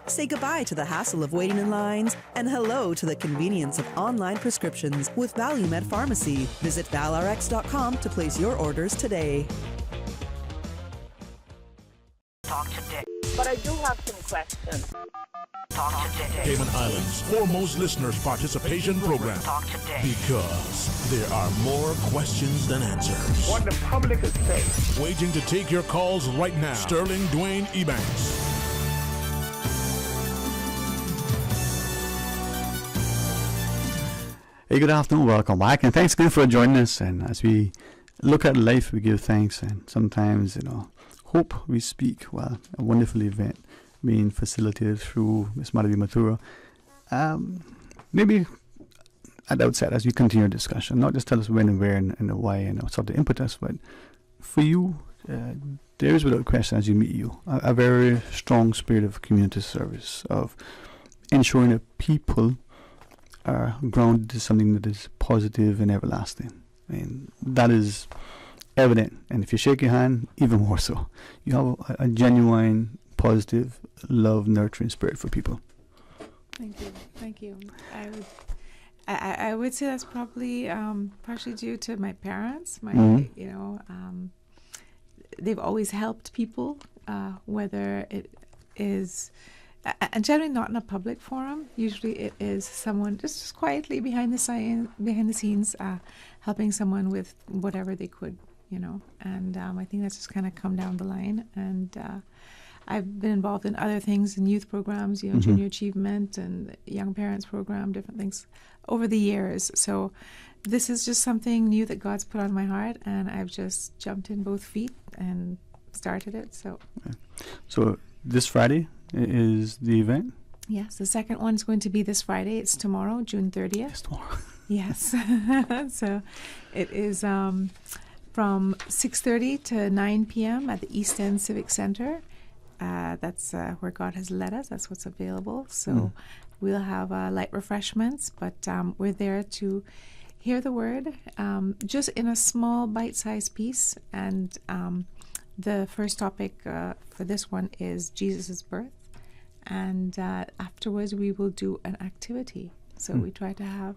Say goodbye to the hassle of waiting in lines and hello to the convenience of online prescriptions with ValueMed Pharmacy. Visit valrx.com to place your orders today. Talk today. But I do have some questions. Talk today. Cayman Islands' foremost listeners' participation program. Talk today. Because there are more questions than answers. What the public is saying. Waiting to take your calls right now. Sterling Dwayne Ebanks. Hey, good afternoon. Welcome back, and thanks again for joining us. And as we look at life, we give thanks, and sometimes, hope we speak. Well, a wonderful event being facilitated through Ms. Madhavi Mathura. Maybe at the outset, as we continue our discussion, not just tell us when and where and the why and sort of the impetus, but for you, there is without question, as you meet you, a very strong spirit of community service, of ensuring that people are grounded to something that is positive and everlasting. And that is evident. And if you shake your hand, even more so. You have a genuine, positive, love, nurturing spirit for people. Thank you. I would say that's probably partially due to my parents. They've always helped people, whether it is, and generally not in a public forum. Usually it is someone just quietly behind the scenes, helping someone with whatever they could, And I think that's just kind of come down the line. And I've been involved in other things, in youth programs, junior achievement and young parents program, different things over the years. So this is just something new that God's put on my heart, and I've just jumped in both feet and started it. So this Friday is the event? Yes, the second one's going to be this Friday. It's tomorrow, June 30th. It's tomorrow. Yes. So it is from 6:30 to 9 p.m. at the East End Civic Center. That's where God has led us. That's what's available. So we'll have light refreshments, but we're there to hear the word, just in a small bite-sized piece. And the first topic for this one is Jesus' birth. And afterwards we will do an activity. So we try to have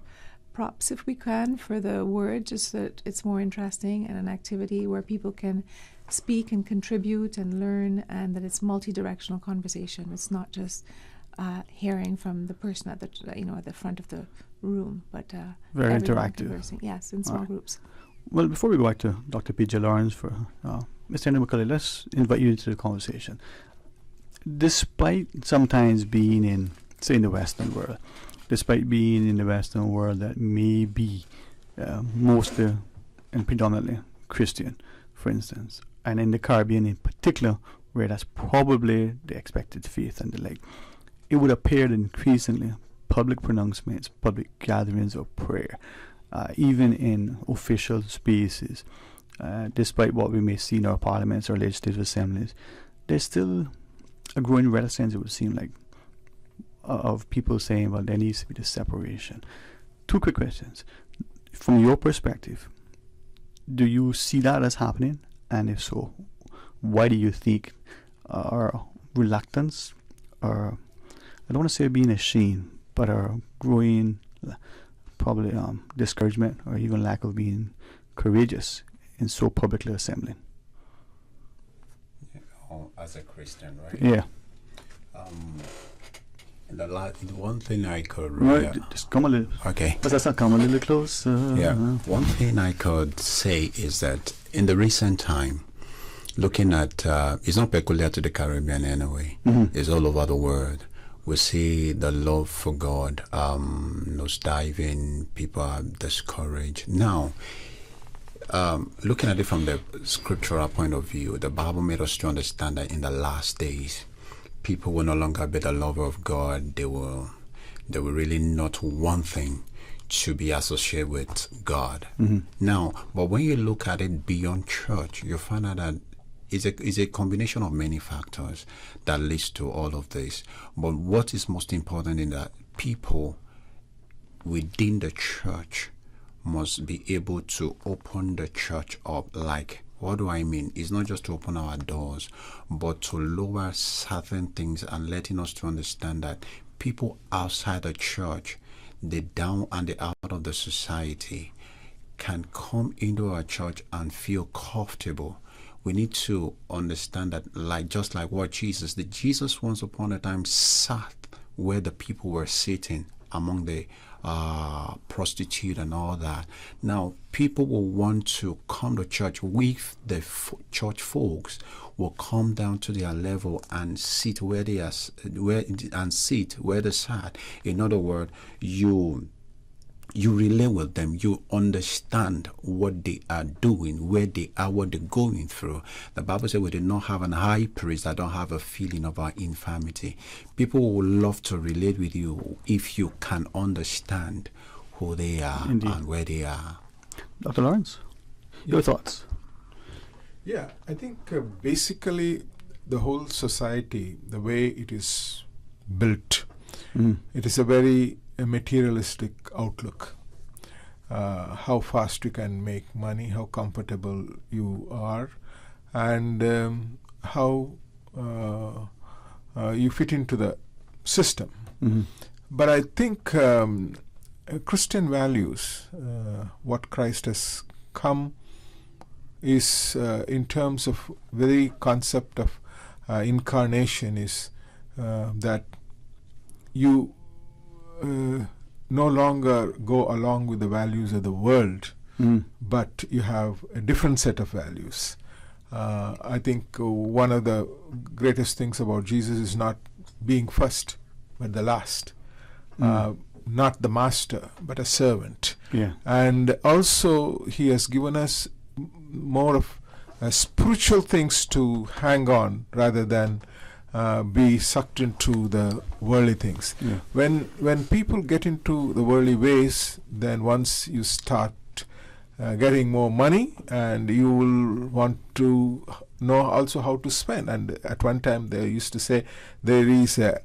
props if we can for the word, just so that it's more interesting, and an activity where people can speak and contribute and learn, and that it's multi-directional conversation. It's not just hearing from the person at the at the front of the room, but very interactive. Yes, in small groups. Well, before we go back to Dr. P.J. Lawrence for Mr. Henry McCulley, let's invite you into the conversation. Despite sometimes being in the Western world, despite being in the Western world that may be mostly and predominantly Christian, for instance, and in the Caribbean in particular, where that's probably the expected faith and the like, it would appear that increasingly public pronouncements, public gatherings of prayer, even in official spaces, despite what we may see in our parliaments or legislative assemblies, there's still a growing reticence, it would seem like, of people saying, well, there needs to be this separation. Two quick questions. From your perspective, do you see that as happening? And if so, why do you think our reluctance, or I don't want to say being ashamed, but our growing probably discouragement or even lack of being courageous in so publicly assembling? As a Christian, right? Yeah. The one thing I could just come a little. Okay. But that's not come a little closer. Yeah. One thing I could say is that in the recent time, looking at it's not peculiar to the Caribbean anyway. It's all over the world. We see the love for God nosediving. People are discouraged now. Looking at it from the scriptural point of view, the Bible made us to understand that in the last days, people will no longer be the lover of God. They will really not want thing to be associated with God. Now, but when you look at it beyond church, you find out that it's a combination of many factors that leads to all of this. But what is most important in that, people within the church must be able to open the church up. Like, what do I mean? It's not just to open our doors, but to lower certain things and letting us to understand that people outside the church, the down and the out of the society, can come into our church and feel comfortable. We need to understand that, just like what Jesus did. Jesus once upon a time sat where the people were sitting among the prostitute and all that. Now, people will want to come to church with the church folks, will come down to their level and sit where they are, where they sat. In other words, you you relate with them, you understand what they are doing, where they are, what they're going through. The Bible says we did not have an high priest that don't have a feeling of our infirmity. People will love to relate with you if you can understand who they are and where they are. Dr. Lawrence, your thoughts? Yeah, I think basically the whole society, the way it is built, it is a very materialistic outlook. How fast you can make money, how comfortable you are, and how you fit into the system. But I think Christian values, what Christ has come, is in terms of very concept of incarnation, is that you no longer go along with the values of the world, but you have a different set of values. I think one of the greatest things about Jesus is not being first, but the last. Not the master, but a servant. And also he has given us more of spiritual things to hang on rather than be sucked into the worldly things. When people get into the worldly ways, then once you start getting more money, and you will want to know also how to spend. And at one time they used to say there is a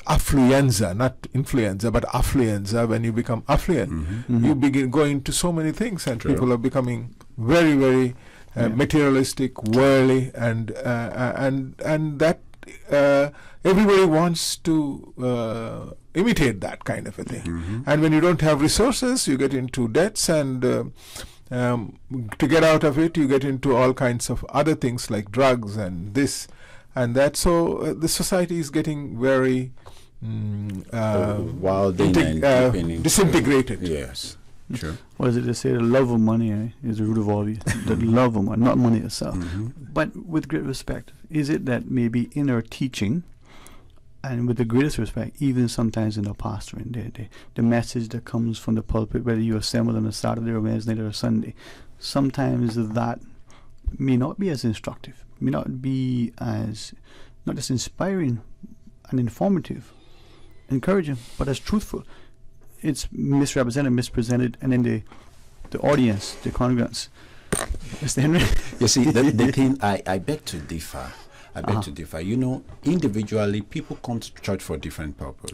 affluenza, not influenza, but affluenza. When you become affluent, you begin going to so many things, and people are becoming very, very materialistic, worldly, and that everybody wants to imitate that kind of a thing. And when you don't have resources, you get into debts, and to get out of it, you get into all kinds of other things like drugs and this and that. So the society is getting very disintegrated. Yes, true. What is it they say? The love of money is the root of all evil. The love of money, not money itself. But with great respect, is it that maybe in our teaching, and with the greatest respect, even sometimes in our pastoring, the message that comes from the pulpit, whether you assemble on a Saturday or Wednesday or a Sunday, sometimes that may not be as instructive, may not be as, not just inspiring and informative, encouraging, but as truthful. It's misrepresented, mispresented, and then the audience, the congregants. Mr. Henry? You see, the thing, I beg to differ. To differ. You know, individually, people come to church for a different purpose.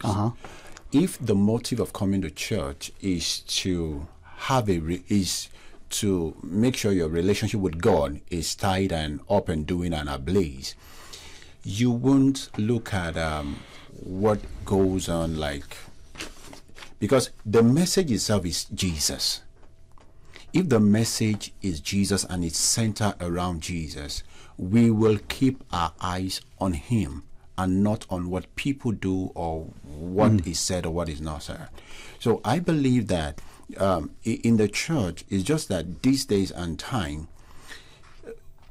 If the motive of coming to church is to have is to make sure your relationship with God is tight and up and doing and ablaze, you won't look at what goes on, because the message itself is Jesus. If the message is Jesus and it's centered around Jesus, we will keep our eyes on him and not on what people do or what is said or what is not said. So I believe that in the church, it's just that these days and time,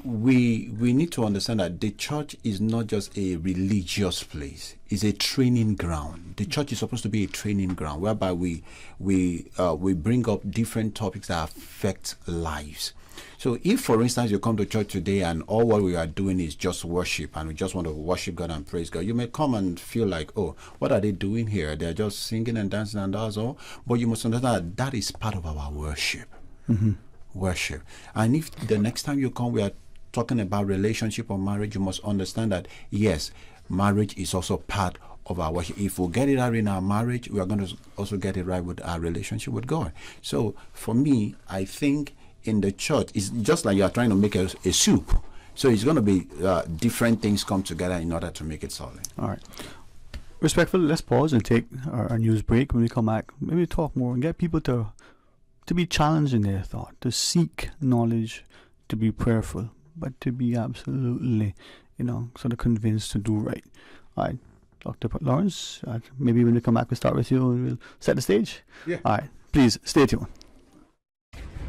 we need to understand that the church is not just a religious place; it's a training ground. The church is supposed to be a training ground whereby we bring up different topics that affect lives. So if, for instance, you come to church today and all what we are doing is just worship, and we just want to worship God and praise God, you may come and feel like, oh, what are they doing here? They're just singing and dancing and that's all. But you must understand that is part of our worship. Worship. And if the next time you come, we are talking about relationship or marriage, you must understand that, yes, marriage is also part of our worship. If we get it right in our marriage, we are going to also get it right with our relationship with God. So for me, I think in the church, it's just like you are trying to make a soup. So it's going to be different things come together in order to make it solid. All right. Respectfully, let's pause and take our news break. When we come back, maybe talk more and get people to be challenged in their thought, to seek knowledge, to be prayerful, but to be absolutely, sort of convinced to do right. All right, Dr. Lawrence, maybe when we come back, we'll start with you and we'll set the stage. Yeah. All right, please stay tuned.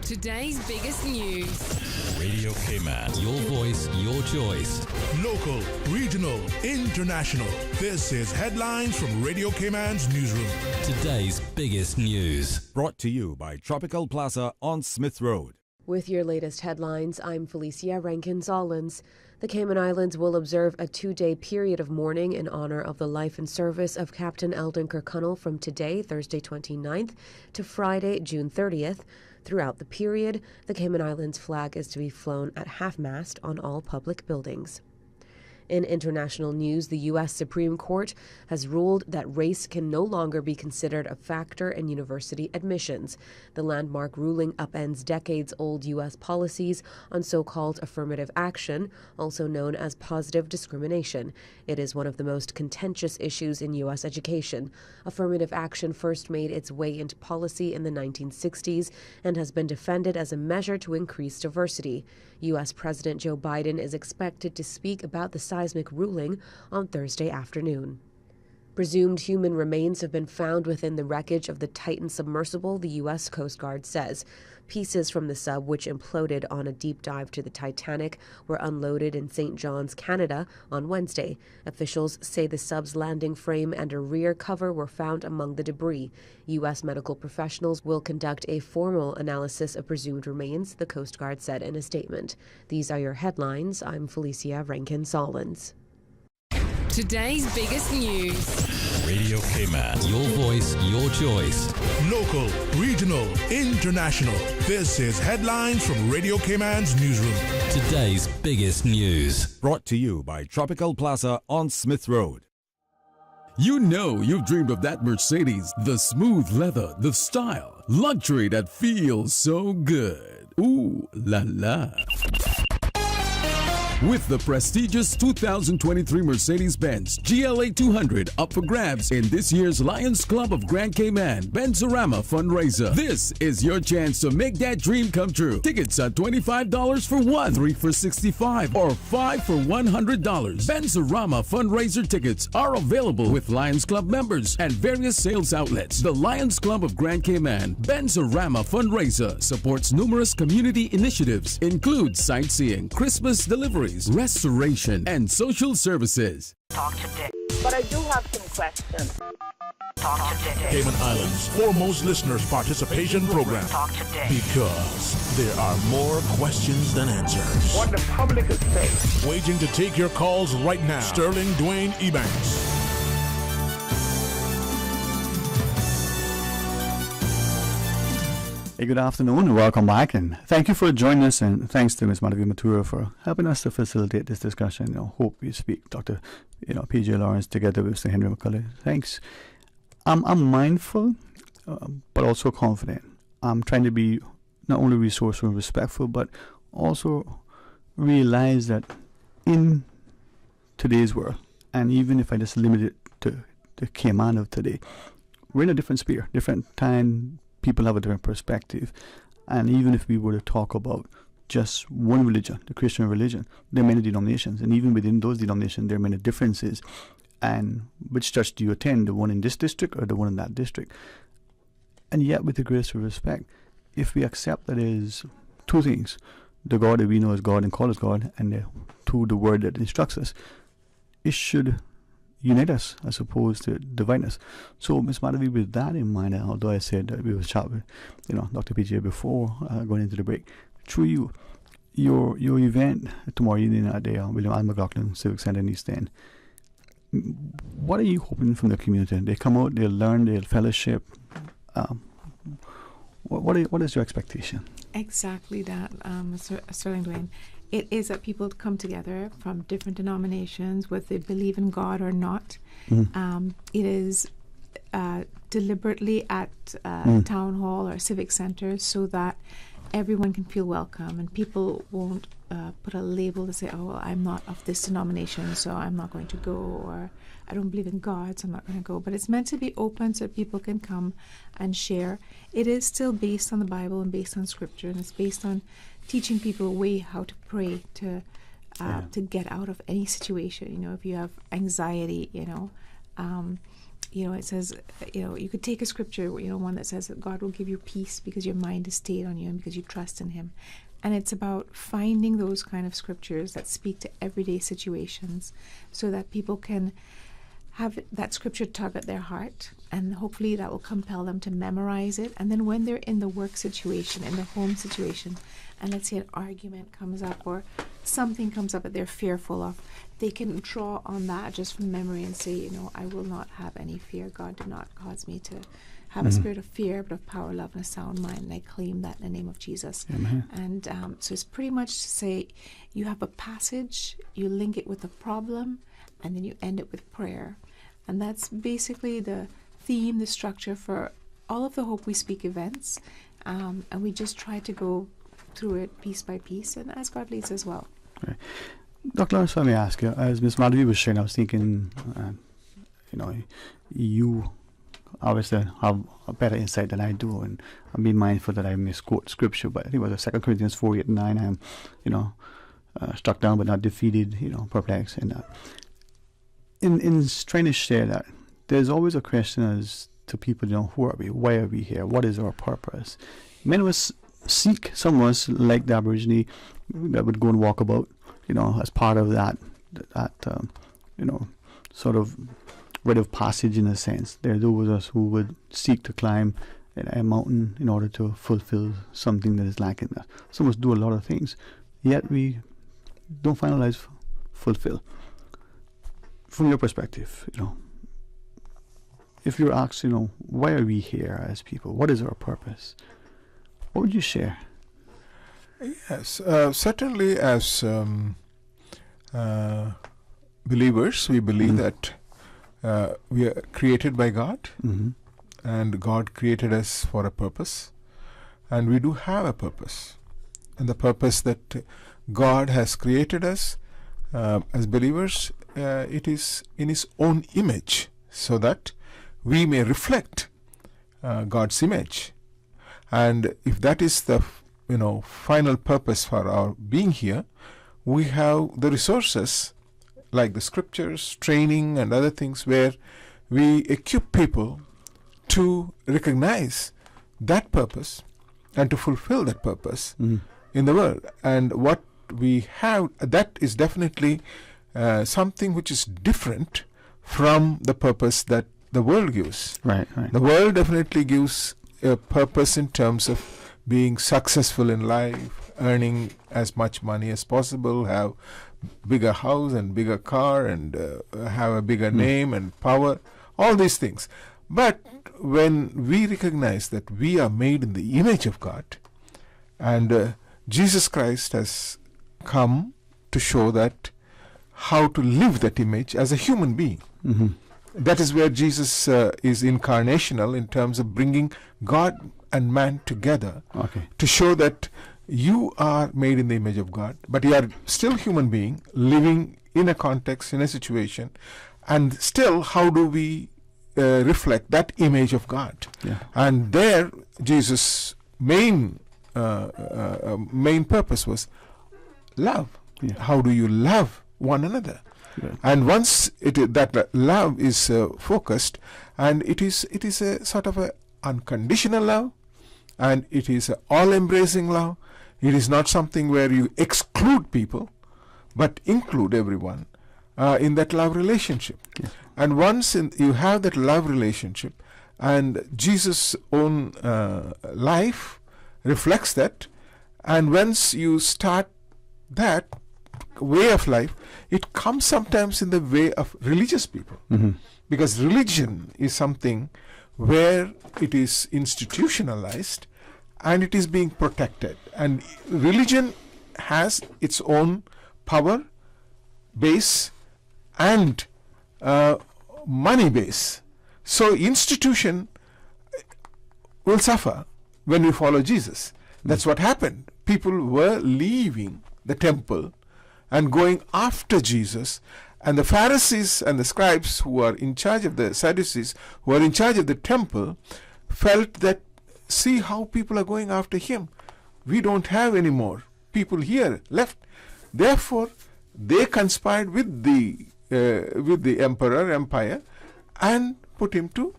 Today's biggest news. Radio K-Man, your voice, your choice. Local, regional, international. This is Headlines from Radio K-Man's newsroom. Today's biggest news. Brought to you by Tropical Plaza on Smith Road. With your latest headlines, I'm Felicia Rankin-Zollins. The Cayman Islands will observe a 2-day period of mourning in honor of the life and service of Captain Eldon Kirkconnell from today, Thursday 29th, to Friday, June 30th. Throughout the period, the Cayman Islands flag is to be flown at half-mast on all public buildings. In international news, the U.S. Supreme Court has ruled that race can no longer be considered a factor in university admissions. The landmark ruling upends decades-old U.S. policies on so-called affirmative action, also known as positive discrimination. It is one of the most contentious issues in U.S. education. Affirmative action first made its way into policy in the 1960s and has been defended as a measure to increase diversity. U.S. President Joe Biden is expected to speak about the seismic ruling on Thursday afternoon. Presumed human remains have been found within the wreckage of the Titan submersible, the U.S. Coast Guard says. Pieces from the sub, which imploded on a deep dive to the Titanic, were unloaded in St. John's, Canada, on Wednesday. Officials say the sub's landing frame and a rear cover were found among the debris. U.S. medical professionals will conduct a formal analysis of presumed remains, the Coast Guard said in a statement. These are your headlines. I'm Felicia Rankin-Zollins. Today's biggest news. Radio K-Man, your voice, your choice. Local, regional, international. This is Headlines from Radio K-Man's newsroom. Today's biggest news. Brought to you by Tropical Plaza on Smith Road. You know you've dreamed of that Mercedes, the smooth leather, the style, luxury that feels so good. Ooh la la. With the prestigious 2023 Mercedes-Benz GLA 200 up for grabs in this year's Lions Club of Grand Cayman Benzorama fundraiser. This is your chance to make that dream come true. Tickets are $25 for one, 3 for $65, or 5 for $100. Benzorama fundraiser tickets are available with Lions Club members and various sales outlets. The Lions Club of Grand Cayman Benzorama fundraiser supports numerous community initiatives, includes sightseeing, Christmas delivery, restoration, and social services. Talk today. But I do have some questions. Talk today. Cayman Islands' foremost listeners participation program. Talk today. Because there are more questions than answers. What the public is saying. Waiting to take your calls right now. Sterling Dwayne Ebanks. Hey, good afternoon and welcome back, and thank you for joining us, and thanks to Ms. Madhavi Mathura for helping us to facilitate this discussion. Hope you speak, Dr. P.J. Lawrence, together with Sir Henry McCullough. Thanks. I'm mindful, but also confident. I'm trying to be not only resourceful and respectful, but also realize that in today's world, and even if I just limit it to the Cayman of today, we're in a different sphere, different time. People have a different perspective, and even if we were to talk about just one religion, the Christian religion, there are many denominations, and even within those denominations there are many differences. And which church do you attend, the one in this district or the one in that district? And yet, with the greatest respect, if we accept that is two things, the God that we know as God and call as God, and the word that instructs us, it should unite us as opposed to divide us. So, Ms. Madhavi, with that in mind, although I said that we will chat with, Dr. PJ before going into the break, through your event tomorrow evening at the William Allen McLaughlin Civic Center in East End, what are you hoping from the community? They come out, they'll learn, they'll fellowship. What is your expectation? Exactly that, Sterling Dwayne. It is that people come together from different denominations, whether they believe in God or not. Mm-hmm. It is deliberately at town hall or civic centers so that everyone can feel welcome, and people won't put a label to say, oh, well, I'm not of this denomination, so I'm not going to go, or I don't believe in God, so I'm not going to go. But it's meant to be open so people can come and share. It is still based on the Bible and based on Scripture, and it's based on teaching people a way how to pray to get out of any situation. If you have anxiety, it says, you could take a scripture, one that says that God will give you peace because your mind is stayed on you and because you trust in Him. And it's about finding those kind of scriptures that speak to everyday situations so that people can have that scripture tug at their heart, and hopefully that will compel them to memorize it. And then when they're in the work situation, in the home situation, and let's say an argument comes up or something comes up that they're fearful of, they can draw on that just from memory and say, I will not have any fear. God did not cause me to have a spirit of fear, but of power, love, and a sound mind. And I claim that in the name of Jesus. Amen. And so it's pretty much to say you have a passage, you link it with a problem, and then you end it with prayer. And that's basically the theme, the structure for all of the Hope We Speak events. And we just try to go through it piece by piece, and as God leads as well. Right. Dr. Lawrence, let me ask you, as Ms. Madhavi was sharing, I was thinking, you obviously have a better insight than I do, and I'm being mindful that I misquote scripture, but I think it was 2 Corinthians 4:8 and 9, I'm, struck down but not defeated, perplexed. And in trying to share that, there's always a question as to people, who are we? Why are we here? What is our purpose? Many of us seek, some of us, like the Aborigine, that would go and walk about, as part of that sort of rite of passage in a sense. There are those of us who would seek to climb a mountain in order to fulfill something that is lacking. Some of us do a lot of things, yet we don't find our lives fulfilled. From your perspective, if you're asked, why are we here as people? What is our purpose? What would you share? Yes, certainly as believers, we believe that we are created by God, and God created us for a purpose, and we do have a purpose. And the purpose that God has created us as believers, it is in His own image, so that we may reflect God's image. And if that is the final purpose for our being here, we have the resources like the scriptures, training, and other things where we equip people to recognize that purpose and to fulfill that purpose in the world. And what we have, that is definitely something which is different from the purpose that the world gives. Right. The world definitely gives a purpose in terms of being successful in life, earning as much money as possible, have bigger house and bigger car, and have a bigger name and power, all these things. But when we recognize that we are made in the image of God, and Jesus Christ has come to show that how to live that image as a human being. That is where Jesus is incarnational in terms of bringing God and man together, to show that you are made in the image of God, but you are still human being living in a context, in a situation, and still how do we reflect that image of God? And there Jesus' main purpose was love. How do you love one another? And once that love is focused, and it is a sort of a unconditional love, and it is an all-embracing love. It is not something where you exclude people, but include everyone in that love relationship. And once you have that love relationship, and Jesus' own life reflects that, and once you start that way of life, it comes sometimes in the way of religious people, because religion is something where it is institutionalized and it is being protected, and religion has its own power base and money base. So institution will suffer when we follow Jesus. That's what happened. People were leaving the temple and going after Jesus, and the Pharisees and the scribes who are in charge of the Sadducees, who are in charge of the temple, felt that, see how people are going after him. We don't have any more people here left. Therefore, they conspired with the empire and put him to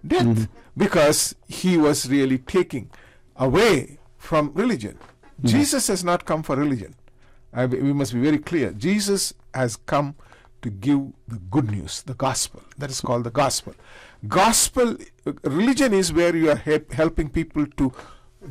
death, because he was really taking away from religion. Jesus has not come for religion. We must be very clear. Jesus has come to give the good news, the gospel. That is called the gospel. Religion is where you are helping people to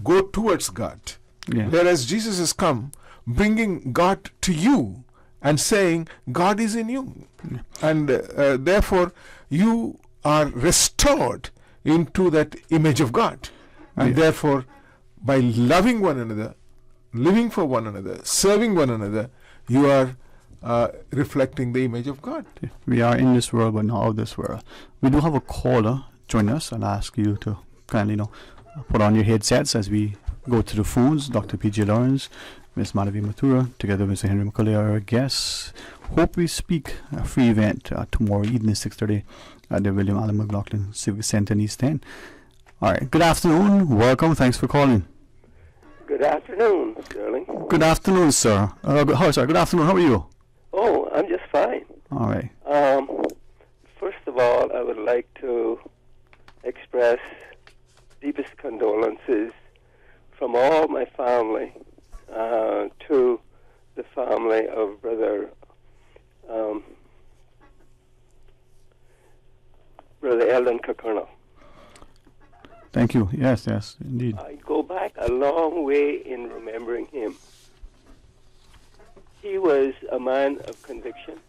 go towards God. Yeah. Whereas Jesus has come bringing God to you and saying God is in you. Yeah. And therefore you are restored into that image of God. And therefore, by loving one another, living for one another, serving one another, you are reflecting the image of God. We are in this world, but not of this world. We do have a caller join us. I'll ask you to kindly, put on your headsets as we go to the phones. Dr. P.J. Lawrence, Ms. Madhavi Mathura, together with Mr. Henry McCulley, our guests. Hope We Speak, a free event tomorrow evening, 6:30 at the William Allen McLaughlin Civic Center in East End. All right. Good afternoon. Welcome. Thanks for calling. Good afternoon, Sterling. Good afternoon, sir. Good afternoon. How are you? Oh, I'm just fine. All right. First of all, I would like to express deepest condolences from all my family to the family of Brother Eldon Kirkconnell. Thank you. Yes, indeed. I go back a long way in remembering him. He was a man of conviction.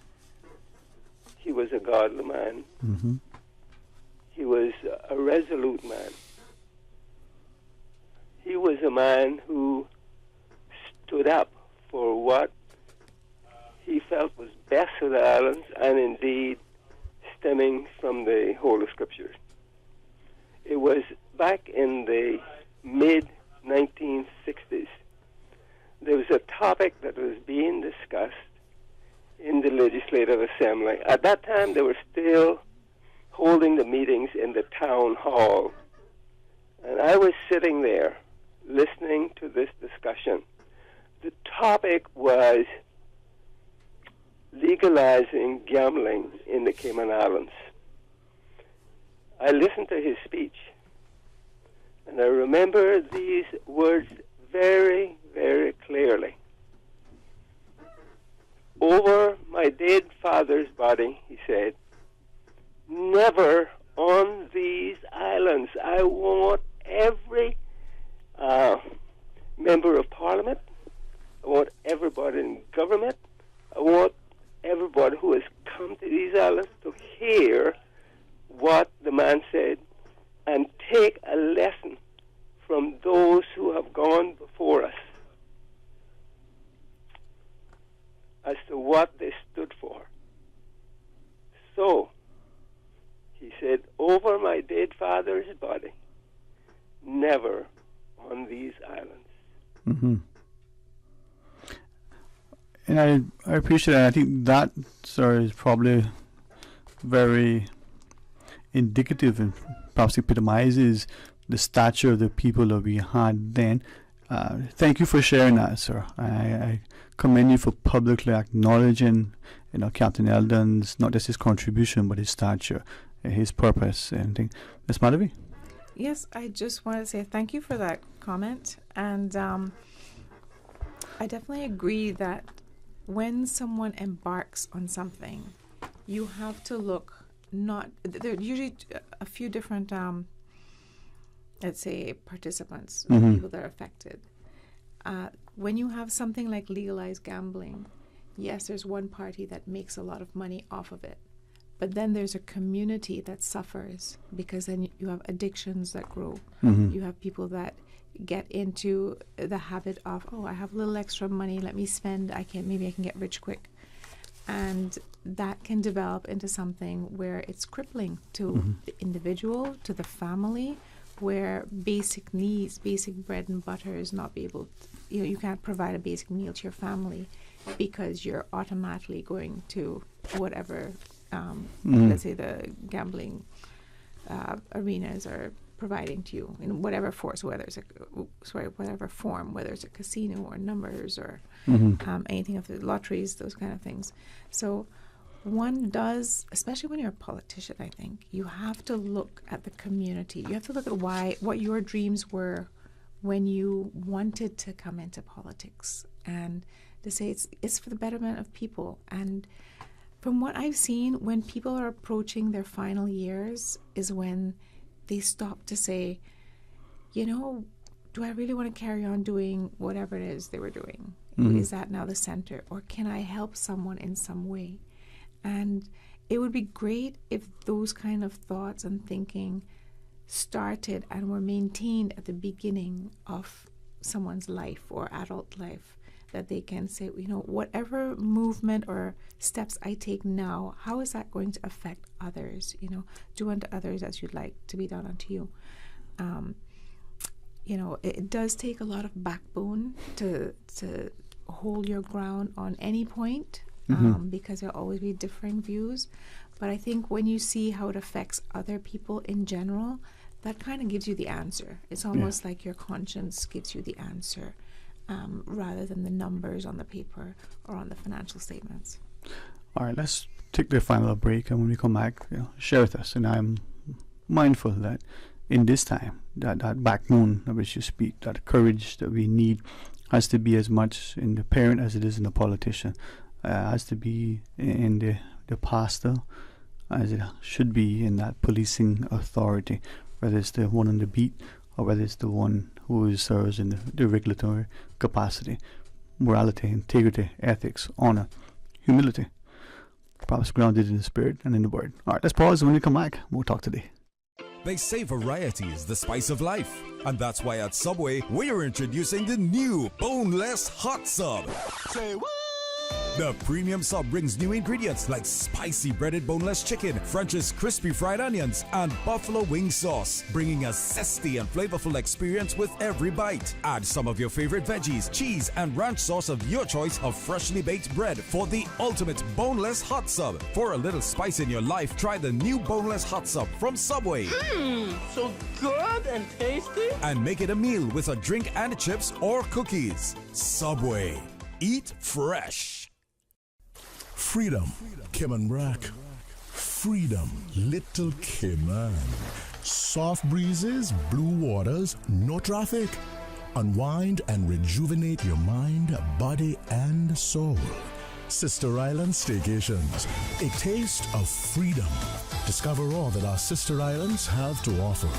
He was a godly man. Mm-hmm. He was a resolute man. He was a man who stood up for what he felt was best for the islands, and indeed stemming from the Holy Scriptures. It was back in the mid-1960s. There was a topic that was being discussed in the Legislative Assembly. At that time, they were still holding the meetings in the town hall. And I was sitting there listening to this discussion. The topic was legalizing gambling in the Cayman Islands. I listened to his speech, and I remember these words very, very clearly. Over my dead father's body, he said, never on these islands. I want every member of parliament, I want everybody in government, I want everybody who has come to these islands to hear what the man said and take a lesson from those who have gone before us as to what they stood for. So, he said, over my dead father's body, never on these islands. Mm-hmm. And I appreciate that. I think that, sir, is probably very indicative and perhaps epitomizes the stature of the people that we had then. Thank you for sharing that, sir. I commend you for publicly acknowledging, Captain Eldon's, not just his contribution, but his stature, his purpose, and things. Ms. Madhavi? Yes, I just want to say thank you for that comment. And I definitely agree that when someone embarks on something, you have to look there are usually a few different, let's say, participants, Mm-hmm. people that are affected. When you have something like legalized gambling, yes, there's one party that makes a lot of money off of it. But then there's a community that suffers because then you have addictions that grow. Mm-hmm. You have people that get into the habit of, I have a little extra money, let me spend, maybe I can get rich quick. And that can develop into something where it's crippling to Mm-hmm. the individual, to the family, where basic needs, basic bread and butter is not be able to, you can't provide a basic meal to your family because you're automatically going to whatever, let's say the gambling arenas are providing to you in whatever force, whatever form, whether it's a casino or numbers or anything of the lotteries, those kind of things. So one does, especially when you're a politician, I think, you have to look at the community. You have to look at what your dreams were when you wanted to come into politics and to say it's for the betterment of people. And from what I've seen, when people are approaching their final years is when they stop to say, you know, do I really want to carry on doing whatever it is they were doing? Mm-hmm. Is that now the center? Or can I help someone in some way? And it would be great if those kind of thoughts and thinking started and were maintained at the beginning of someone's life or adult life, that they can say, you know, whatever movement or steps I take now, how is that going to affect others? You know, do unto others as you'd like to be done unto you. You know, it does take a lot of backbone to hold your ground on any point, because there'll always be differing views. But I think when you see how it affects other people in general, that kind of gives you the answer. It's almost like your conscience gives you the answer, rather than the numbers on the paper or on the financial statements. All right, let's take the final break, and when we come back, share with us. And I'm mindful that in this time, that backbone of which you speak, that courage that we need, has to be as much in the parent as it is in the politician. Has to be in the pastor as it should be in that policing authority, whether it's the one on the beat or whether it's the one who serves in the regulatory capacity. Morality, integrity, ethics, honor, humility, perhaps grounded in the spirit and in the word. All right, let's pause, and when we come back, we'll talk today. They say variety is the spice of life, and that's why at Subway we're introducing the new boneless hot sub. Say what? The premium sub brings new ingredients like spicy breaded boneless chicken, French's crispy fried onions, and buffalo wing sauce, bringing a zesty and flavorful experience with every bite. Add some of your favorite veggies, cheese, and ranch sauce of your choice of freshly baked bread for the ultimate boneless hot sub. For a little spice in your life, try the new boneless hot sub from Subway. So good and tasty. And make it a meal with a drink and chips or cookies. Subway. Eat fresh. Freedom, Cayman Rack. Freedom, Little Cayman. Soft breezes, blue waters, no traffic. Unwind and rejuvenate your mind, body, and soul. Sister Island Staycations, a taste of freedom. Discover all that our sister islands have to offer.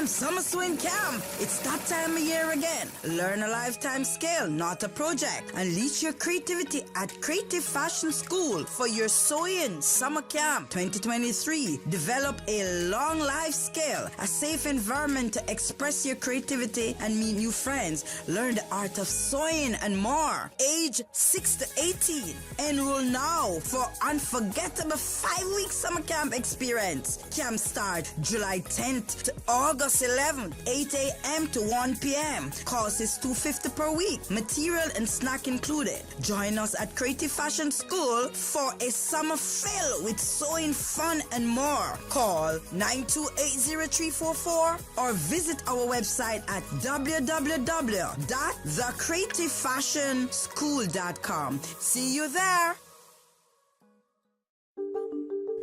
Summer Swim Camp. It's that time of year again. Learn a lifetime skill, not a project. Unleash your creativity at Creative Fashion School for your Sewing Summer Camp 2023. Develop a long life skill, a safe environment to express your creativity and meet new friends. Learn the art of sewing and more. Age 6 to 18. Enroll now for unforgettable 5-week summer camp experience. Camp start July 10th to August 11th, 8 a.m. to 1 p.m. Cost is $250 per week. Material and snack included. Join us at Creative Fashion School for a summer filled with sewing fun and more. Call 9280344 or visit our website at www.thecreativefashionschool.com. See you there.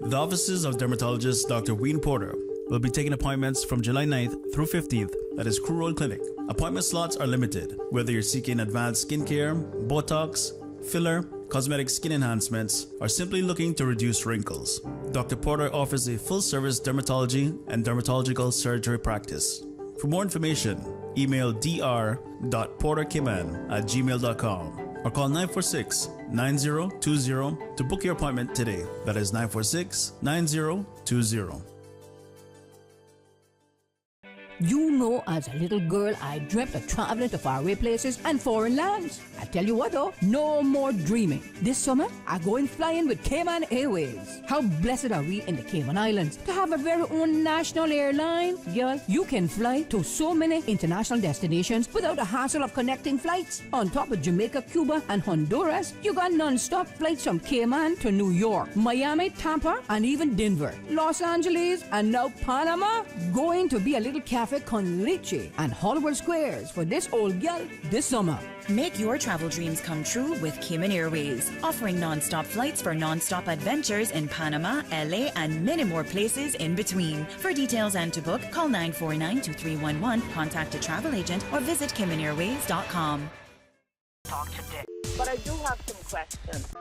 The offices of dermatologist Dr. Wayne Porter will be taking appointments from July 9th through 15th at his Crew Road Clinic. Appointment slots are limited. Whether you're seeking advanced skincare, Botox, filler, cosmetic skin enhancements, or simply looking to reduce wrinkles, Dr. Porter offers a full-service dermatology and dermatological surgery practice. For more information, email dr.portercayman@gmail.com or call 946-9020 to book your appointment today. That is 946-9020. You know, as a little girl, I dreamt of traveling to faraway places and foreign lands. I tell you what though, no more dreaming. This summer, I'm going flying with Cayman Airways. How blessed are we in the Cayman Islands to have a very own national airline? Girl, you can fly to so many international destinations without the hassle of connecting flights. On top of Jamaica, Cuba, and Honduras, you got non-stop flights from Cayman to New York, Miami, Tampa, and even Denver, Los Angeles, and now Panama. Going to be a little cafe traffic con leche and Hollywood Squares for this old gal this summer. Make your travel dreams come true with Cayman Airways, offering non-stop flights for non-stop adventures in Panama, LA, and many more places in between. For details and to book, call 949-2311, contact a travel agent, or visit CaymanAirways.com. Talk today. But I do have some questions.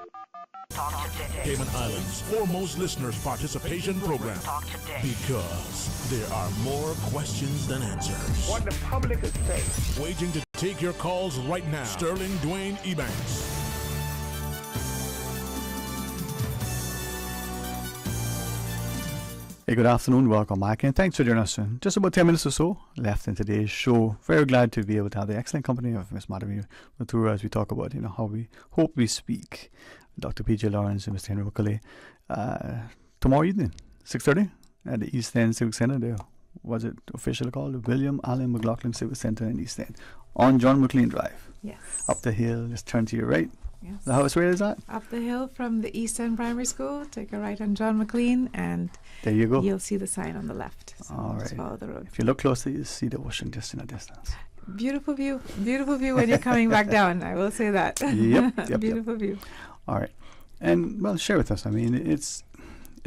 Talk today. Cayman Islands' foremost listeners participation program. Talk today. Because there are more questions than answers. What the public is saying. Waiting to take your calls right now. Sterling Dwayne Ebanks. Hey, good afternoon. Welcome back, and thanks for joining us. Just about 10 minutes or so left in today's show. Very glad to be able to have the excellent company of Ms. Madhavi Mathura as we talk about, how we hope we speak. Dr. P.J. Lawrence and Mr. Henry McCulley. Tomorrow evening, 6:30 at the East End Civic Center. There was it officially called the William Allen McLaughlin Civic Center in East End on John McLean Drive. Yes. Up the hill, just turn to your right. Yes. The house, where is that? Up the hill from the East End Primary School, take a right on John McLean, and there you go. You'll see the sign on the left. So all right. Just follow the road. If you look closely, you see the ocean just in the distance. Beautiful view when you're coming back down. I will say that. Yep. Beautiful view. All right, and well, share with us. I mean, it's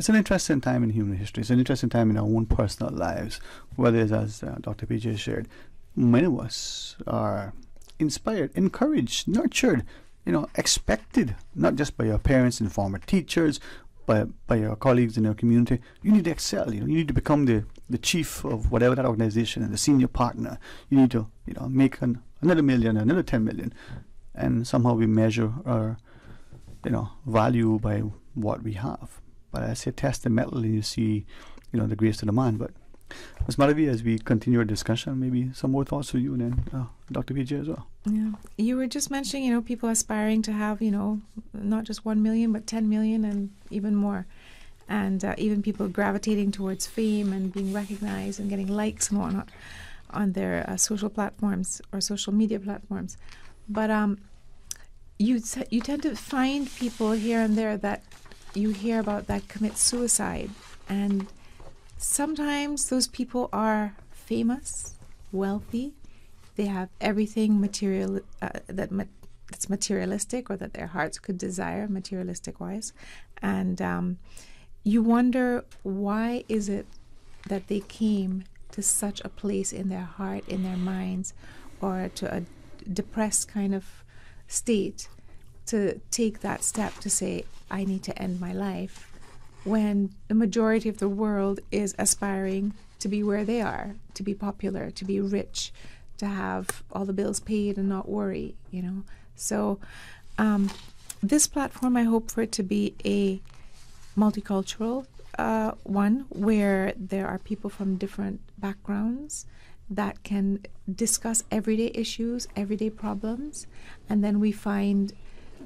an interesting time in human history. It's an interesting time in our own personal lives. Whether it's as Dr. PJ shared, many of us are inspired, encouraged, nurtured, expected, not just by your parents and former teachers, but by your colleagues in your community. You need to excel. You need to become the chief of whatever that organization and the senior partner. You need to, make another million, another 10 million, and somehow we measure our, value by what we have. But I say test the metal, and you see, the grace to the man. But Ms. Madhavi, as we continue our discussion, maybe some more thoughts for you, and then Dr. PJ as well. Yeah, you were just mentioning, people aspiring to have, not just 1 million, but 10 million and even more. And even people gravitating towards fame and being recognized and getting likes and whatnot on their social platforms or social media platforms. But you tend to find people here and there that you hear about that commit suicide. And sometimes those people are famous, wealthy. They have everything material that's materialistic, or that their hearts could desire materialistic-wise. And you wonder, why is it that they came to such a place in their heart, in their minds, or to a depressed kind of state to take that step to say, I need to end my life, when the majority of the world is aspiring to be where they are, to be popular, to be rich, to have all the bills paid and not worry, So this platform, I hope for it to be a multicultural one, where there are people from different backgrounds that can discuss everyday issues, everyday problems, and then we find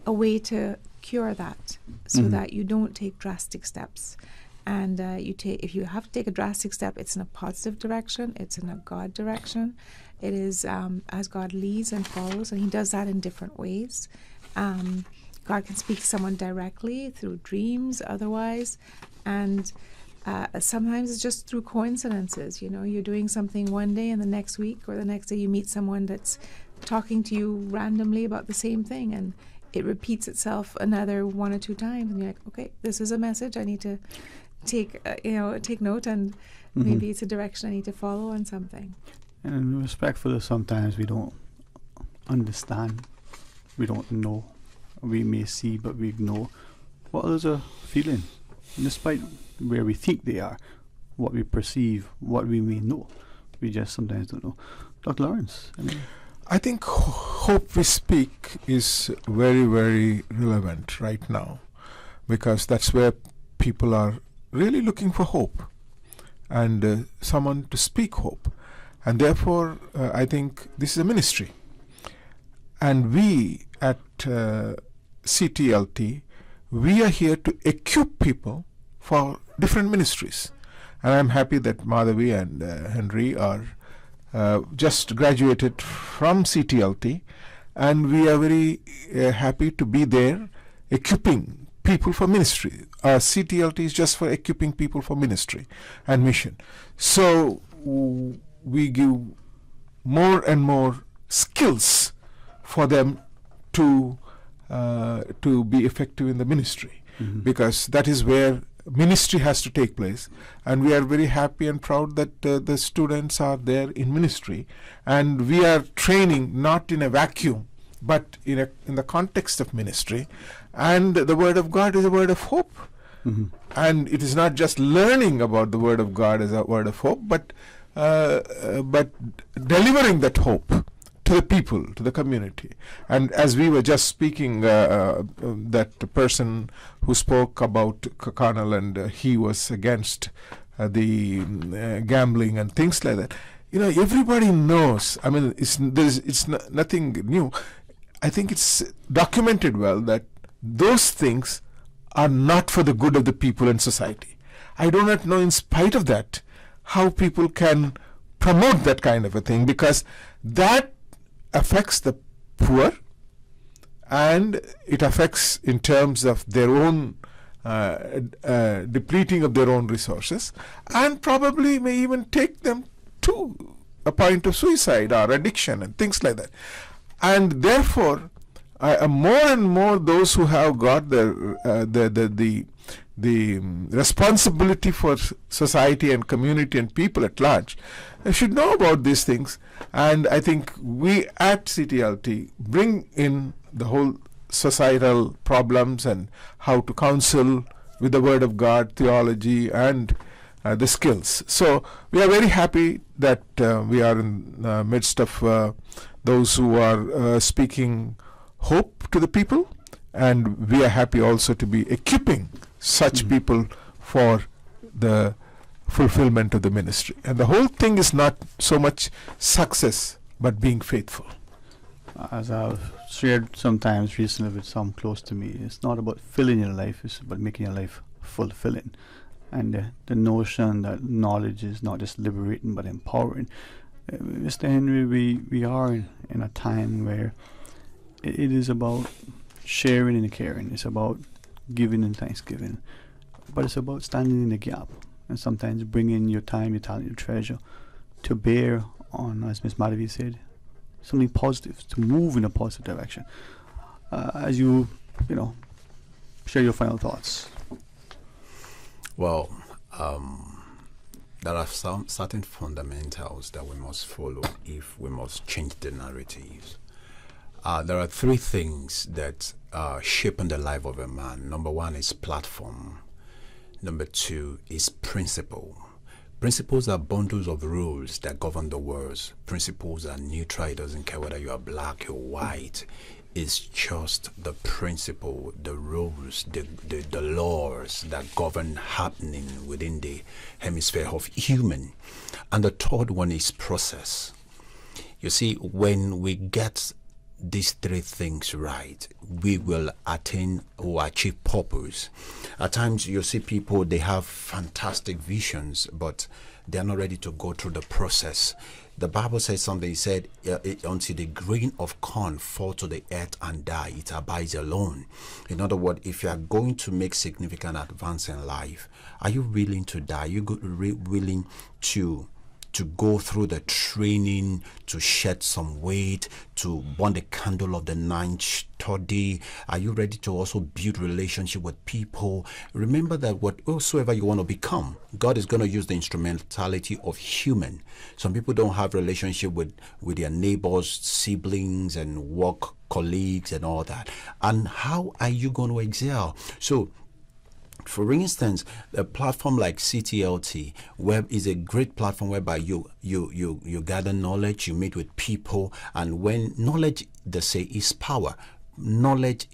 a way to cure that, so that you don't take drastic steps. And if you have to take a drastic step, it's in a positive direction, it's in a God direction. It is as God leads and follows, and He does that in different ways. God can speak to someone directly through dreams, otherwise, and sometimes it's just through coincidences. You're doing something one day, and the next week or the next day you meet someone that's talking to you randomly about the same thing, and it repeats itself another 1 or 2 times, and you're like, okay, this is a message I need to take note, and maybe it's a direction I need to follow on something. And respectfully, sometimes we don't understand, we don't know. We may see, but we ignore what others are feeling, despite where we think they are, what we perceive, what we may know. We just sometimes don't know. Dr. Lawrence, I think Hope We Speak is very, very relevant right now, because that's where people are really looking for hope and someone to speak hope. And therefore, I think this is a ministry. And we at CTLT, we are here to equip people for different ministries. And I'm happy that Madhavi and Henry are just graduated from CTLT, and we are very happy to be there equipping people for ministry. CTLT is just for equipping people for ministry and mission. So we give more and more skills for them to be effective in the ministry, because that is where ministry has to take place. And we are very happy and proud that the students are there in ministry, and we are training not in a vacuum but in the context of ministry. And the Word of God is a word of hope. And it is not just learning about the Word of God as a word of hope, but delivering that hope to the people, to the community. And as we were just speaking, that person who spoke about Colonel, and he was against the gambling and things like that. Everybody knows. I mean, it's nothing new. I think it's documented well that those things are not for the good of the people and society. I do not know, in spite of that, how people can promote that kind of a thing, because that affects the poor, and it affects in terms of their own depleting of their own resources, and probably may even take them to a point of suicide or addiction and things like that. And therefore, more and more those who have got the responsibility for society and community and people at large should know about these things. And I think we at CTLT bring in the whole societal problems and how to counsel with the Word of God, theology, and the skills. So we are very happy that we are in the midst of those who are speaking hope to the people, and we are happy also to be equipping such people for the fulfillment of the ministry. And the whole thing is not so much success, but being faithful. As I've shared sometimes recently with some close to me, it's not about filling your life, it's about making your life fulfilling. And the notion that knowledge is not just liberating but empowering. Mr. Henry, we are in a time where it is about sharing and caring. It's about giving and thanksgiving. But it's about standing in the gap and sometimes bringing your time, your talent, your treasure to bear on, as Ms. Madhavi said, something positive, to move in a positive direction. As you share your final thoughts. Well, there are some certain fundamentals that we must follow if we must change the narratives. There are three things that shape the life of a man. Number one is platform. Number two is principle. Principles are bundles of rules that govern the world. Principles are neutral. It doesn't care whether you are black or white. It's just the principle, the rules, the laws that govern happening within the hemisphere of human. And the third one is process. You see, when we get these three things right, we will attain or achieve purpose. At times you see people, they have fantastic visions, but they're not ready to go through the process. The Bible says something. It said, until the grain of corn fall to the earth and die, it abides alone. In other words, if you are going to make significant advance in life, are you willing to die? Are you willing to go through the training, to shed some weight, to burn the candle of the ninth study? Are you ready to also build relationship with people? Remember that whatsoever you want to become, God is going to use the instrumentality of human. Some people don't have relationship with their neighbors, siblings, and work colleagues and all that. And how are you going to excel? So, for instance, a platform like CTLT Web is a great platform whereby you gather knowledge, you meet with people, and when knowledge, they say, is power. Knowledge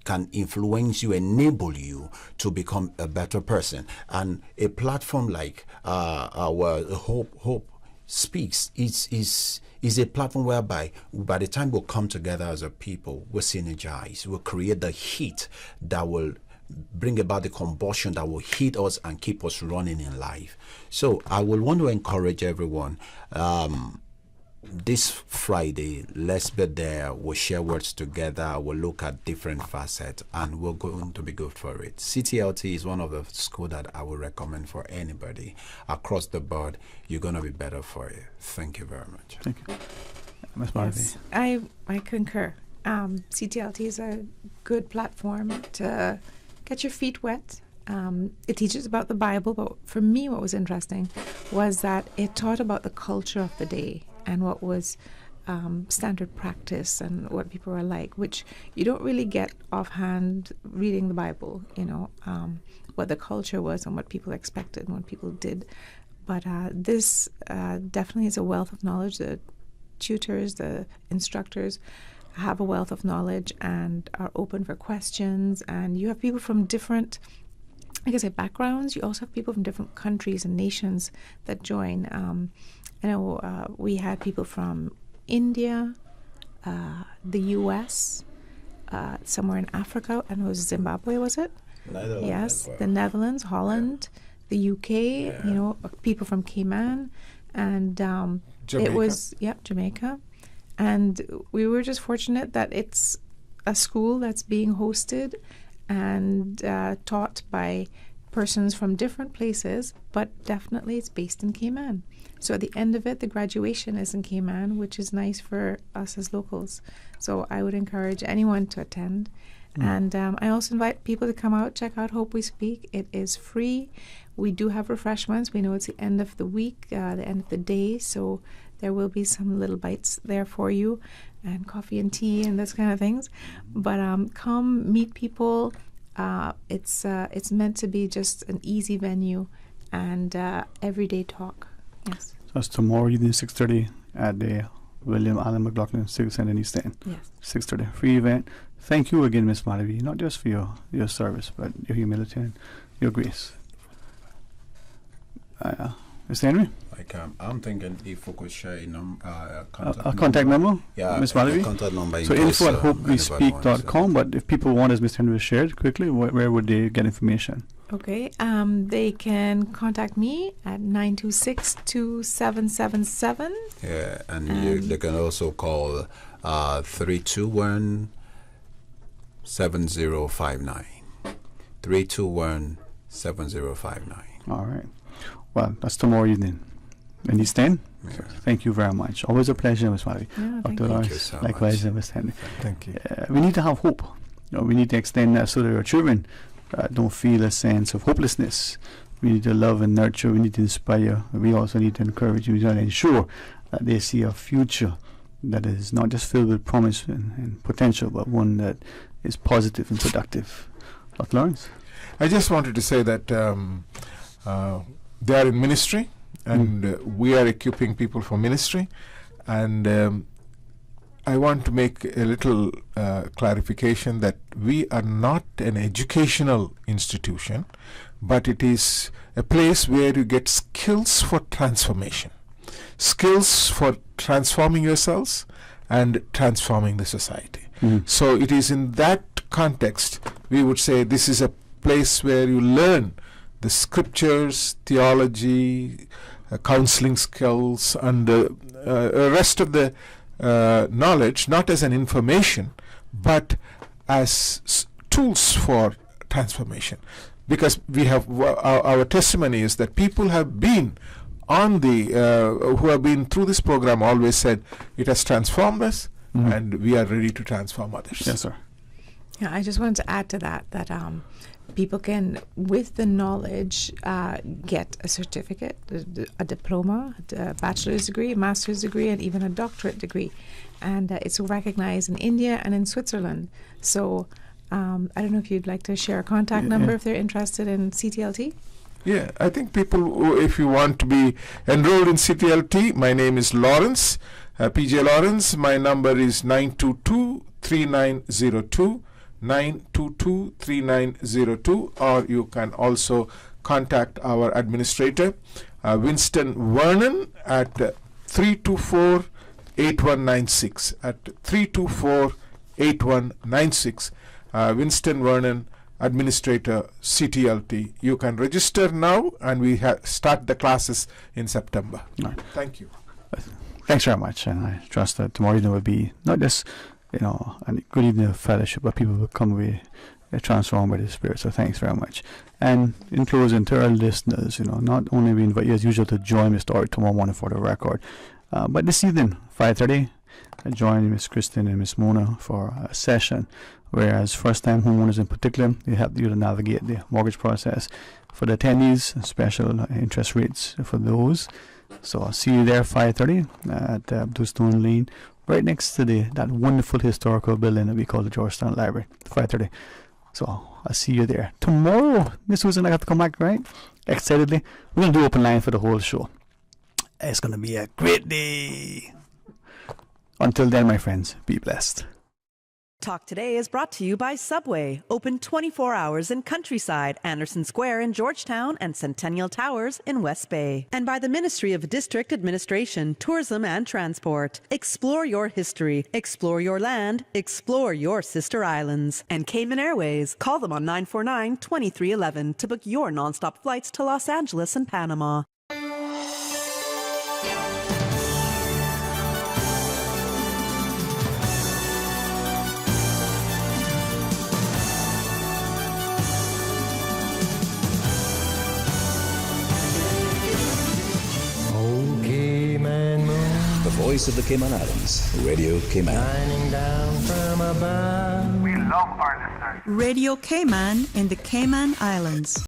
can influence you, enable you to become a better person. And a platform like our Hope Speaks is a platform whereby by the time we'll come together as a people, we'll synergize, we'll create the heat that will bring about the combustion that will heat us and keep us running in life. So I will want to encourage everyone. this Friday, let's be there. We'll share words together. We'll look at different facets, and we're going to be good for it. CTLT is one of the schools that I would recommend for anybody across the board. You're going to be better for it. Thank you very much. Thank you. Ms. Marley. Yes, I concur. CTLT is a good platform to get your feet wet. It teaches about the Bible, but for me what was interesting was that it taught about the culture of the day and what was standard practice and what people were like, which you don't really get offhand reading the Bible, what the culture was and what people expected and what people did. But this definitely is a wealth of knowledge. The tutors, the instructors have a wealth of knowledge and are open for questions, and you have people from different backgrounds. You also have people from different countries and nations that join. I know we had people from India, the U.S., somewhere in Africa, and it was Zimbabwe, was it? Netherlands. Yes, the Netherlands, Holland, the U.K., people from Cayman, and Jamaica. It was, Jamaica. And we were just fortunate that it's a school that's being hosted and taught by persons from different places, but definitely it's based in Cayman. So at the end of it, the graduation is in Cayman, which is nice for us as locals. So I would encourage anyone to attend. And I also invite people to come out, check out Hope We Speak. It is free. We do have refreshments. We know it's the end of the week, the end of the day, so there will be some little bites there for you, and coffee and tea and those kind of things. But come meet people. It's meant to be just an easy venue and everyday talk. Yes. So that's tomorrow evening, 6:30 at the William Allen McLaughlin Civic Center in East End. Yes. 6:30, free event. Thank you again, Ms. Malavi, not just for your service, but your humility and your grace. Mr. Henry? I'm thinking if we could share a contact number? Yeah, Ms. Malavi? contact number. So info at hopewespeak.com, but if people want, as Mr. Henry shared quickly, where would they get information? Okay, they can contact me at 926-2777. Yeah, and they can also call 321-7059. 321-7059. All right. Well, that's tomorrow evening. In East End? Yeah. Thank you very much. Always a pleasure, Ms. Malavi. Yeah, thank Dr. you so likewise, much. Ms. Henry. Thank you. We need to have hope. We need to extend that so that our children don't feel a sense of hopelessness. We need to love and nurture. We need to inspire. We also need to encourage. We need to ensure that they see a future that is not just filled with promise and potential, but one that is positive and productive. Dr. Lawrence? I just wanted to say that they are in ministry, and we are equipping people for ministry. And I want to make a little clarification that we are not an educational institution, but it is a place where you get skills for transformation, skills for transforming yourselves and transforming the society. So it is in that context we would say this is a place where you learn the scriptures, theology, counseling skills, and the rest of the knowledge, not as an information, but as tools for transformation. Because we have our testimony is that people have been on the who have been through this program always said it has transformed us, and we are ready to transform others. Yes, sir. Yeah, I just wanted to add to that people can, with the knowledge, get a certificate, a diploma, a bachelor's degree, a master's degree, and even a doctorate degree. And it's recognized in India and in Switzerland. So I don't know if you'd like to share a contact number if they're interested in CTLT. Yeah, I think people, if you want to be enrolled in CTLT, my name is Lawrence, PJ Lawrence. My number is 922-3902. 922-3902, or you can also contact our administrator, Winston Vernon, at 324-8196. At 324-8196, Winston Vernon, Administrator, CTLT. You can register now, and we start the classes in September. Right. Thank you. Thanks very much, and I trust that tomorrow evening will be not just, a good evening of fellowship, but people will come away transformed by the Spirit. So thanks very much. And in closing, to our listeners, not only we invite you as usual to join Miss Dory tomorrow morning for the record, but this evening, 5:30, join Miss Kristen and Miss Mona for a session, whereas first-time homeowners in particular, they help you to navigate the mortgage process. For the attendees, special interest rates for those. So I'll see you there 5:30 at Bluestone Lane, right next to that wonderful historical building that we call the Georgetown Library. 5:30. So I'll see you there. Tomorrow, Miss Susan, I have to come back, right? Excitedly. We're going to do open line for the whole show. It's going to be a great day. Until then, my friends, be blessed. Talk Today is brought to you by Subway, open 24 hours in Countryside, Anderson Square in Georgetown, and Centennial Towers in West Bay. And by the Ministry of District Administration, Tourism and Transport. Explore your history, explore your land, explore your sister islands. And Cayman Airways. Call them on 949-2311 to book your nonstop flights to Los Angeles and Panama. Voice of the Cayman Islands, Radio Cayman. Shining down from above. We love our listeners. Radio Cayman in the Cayman Islands.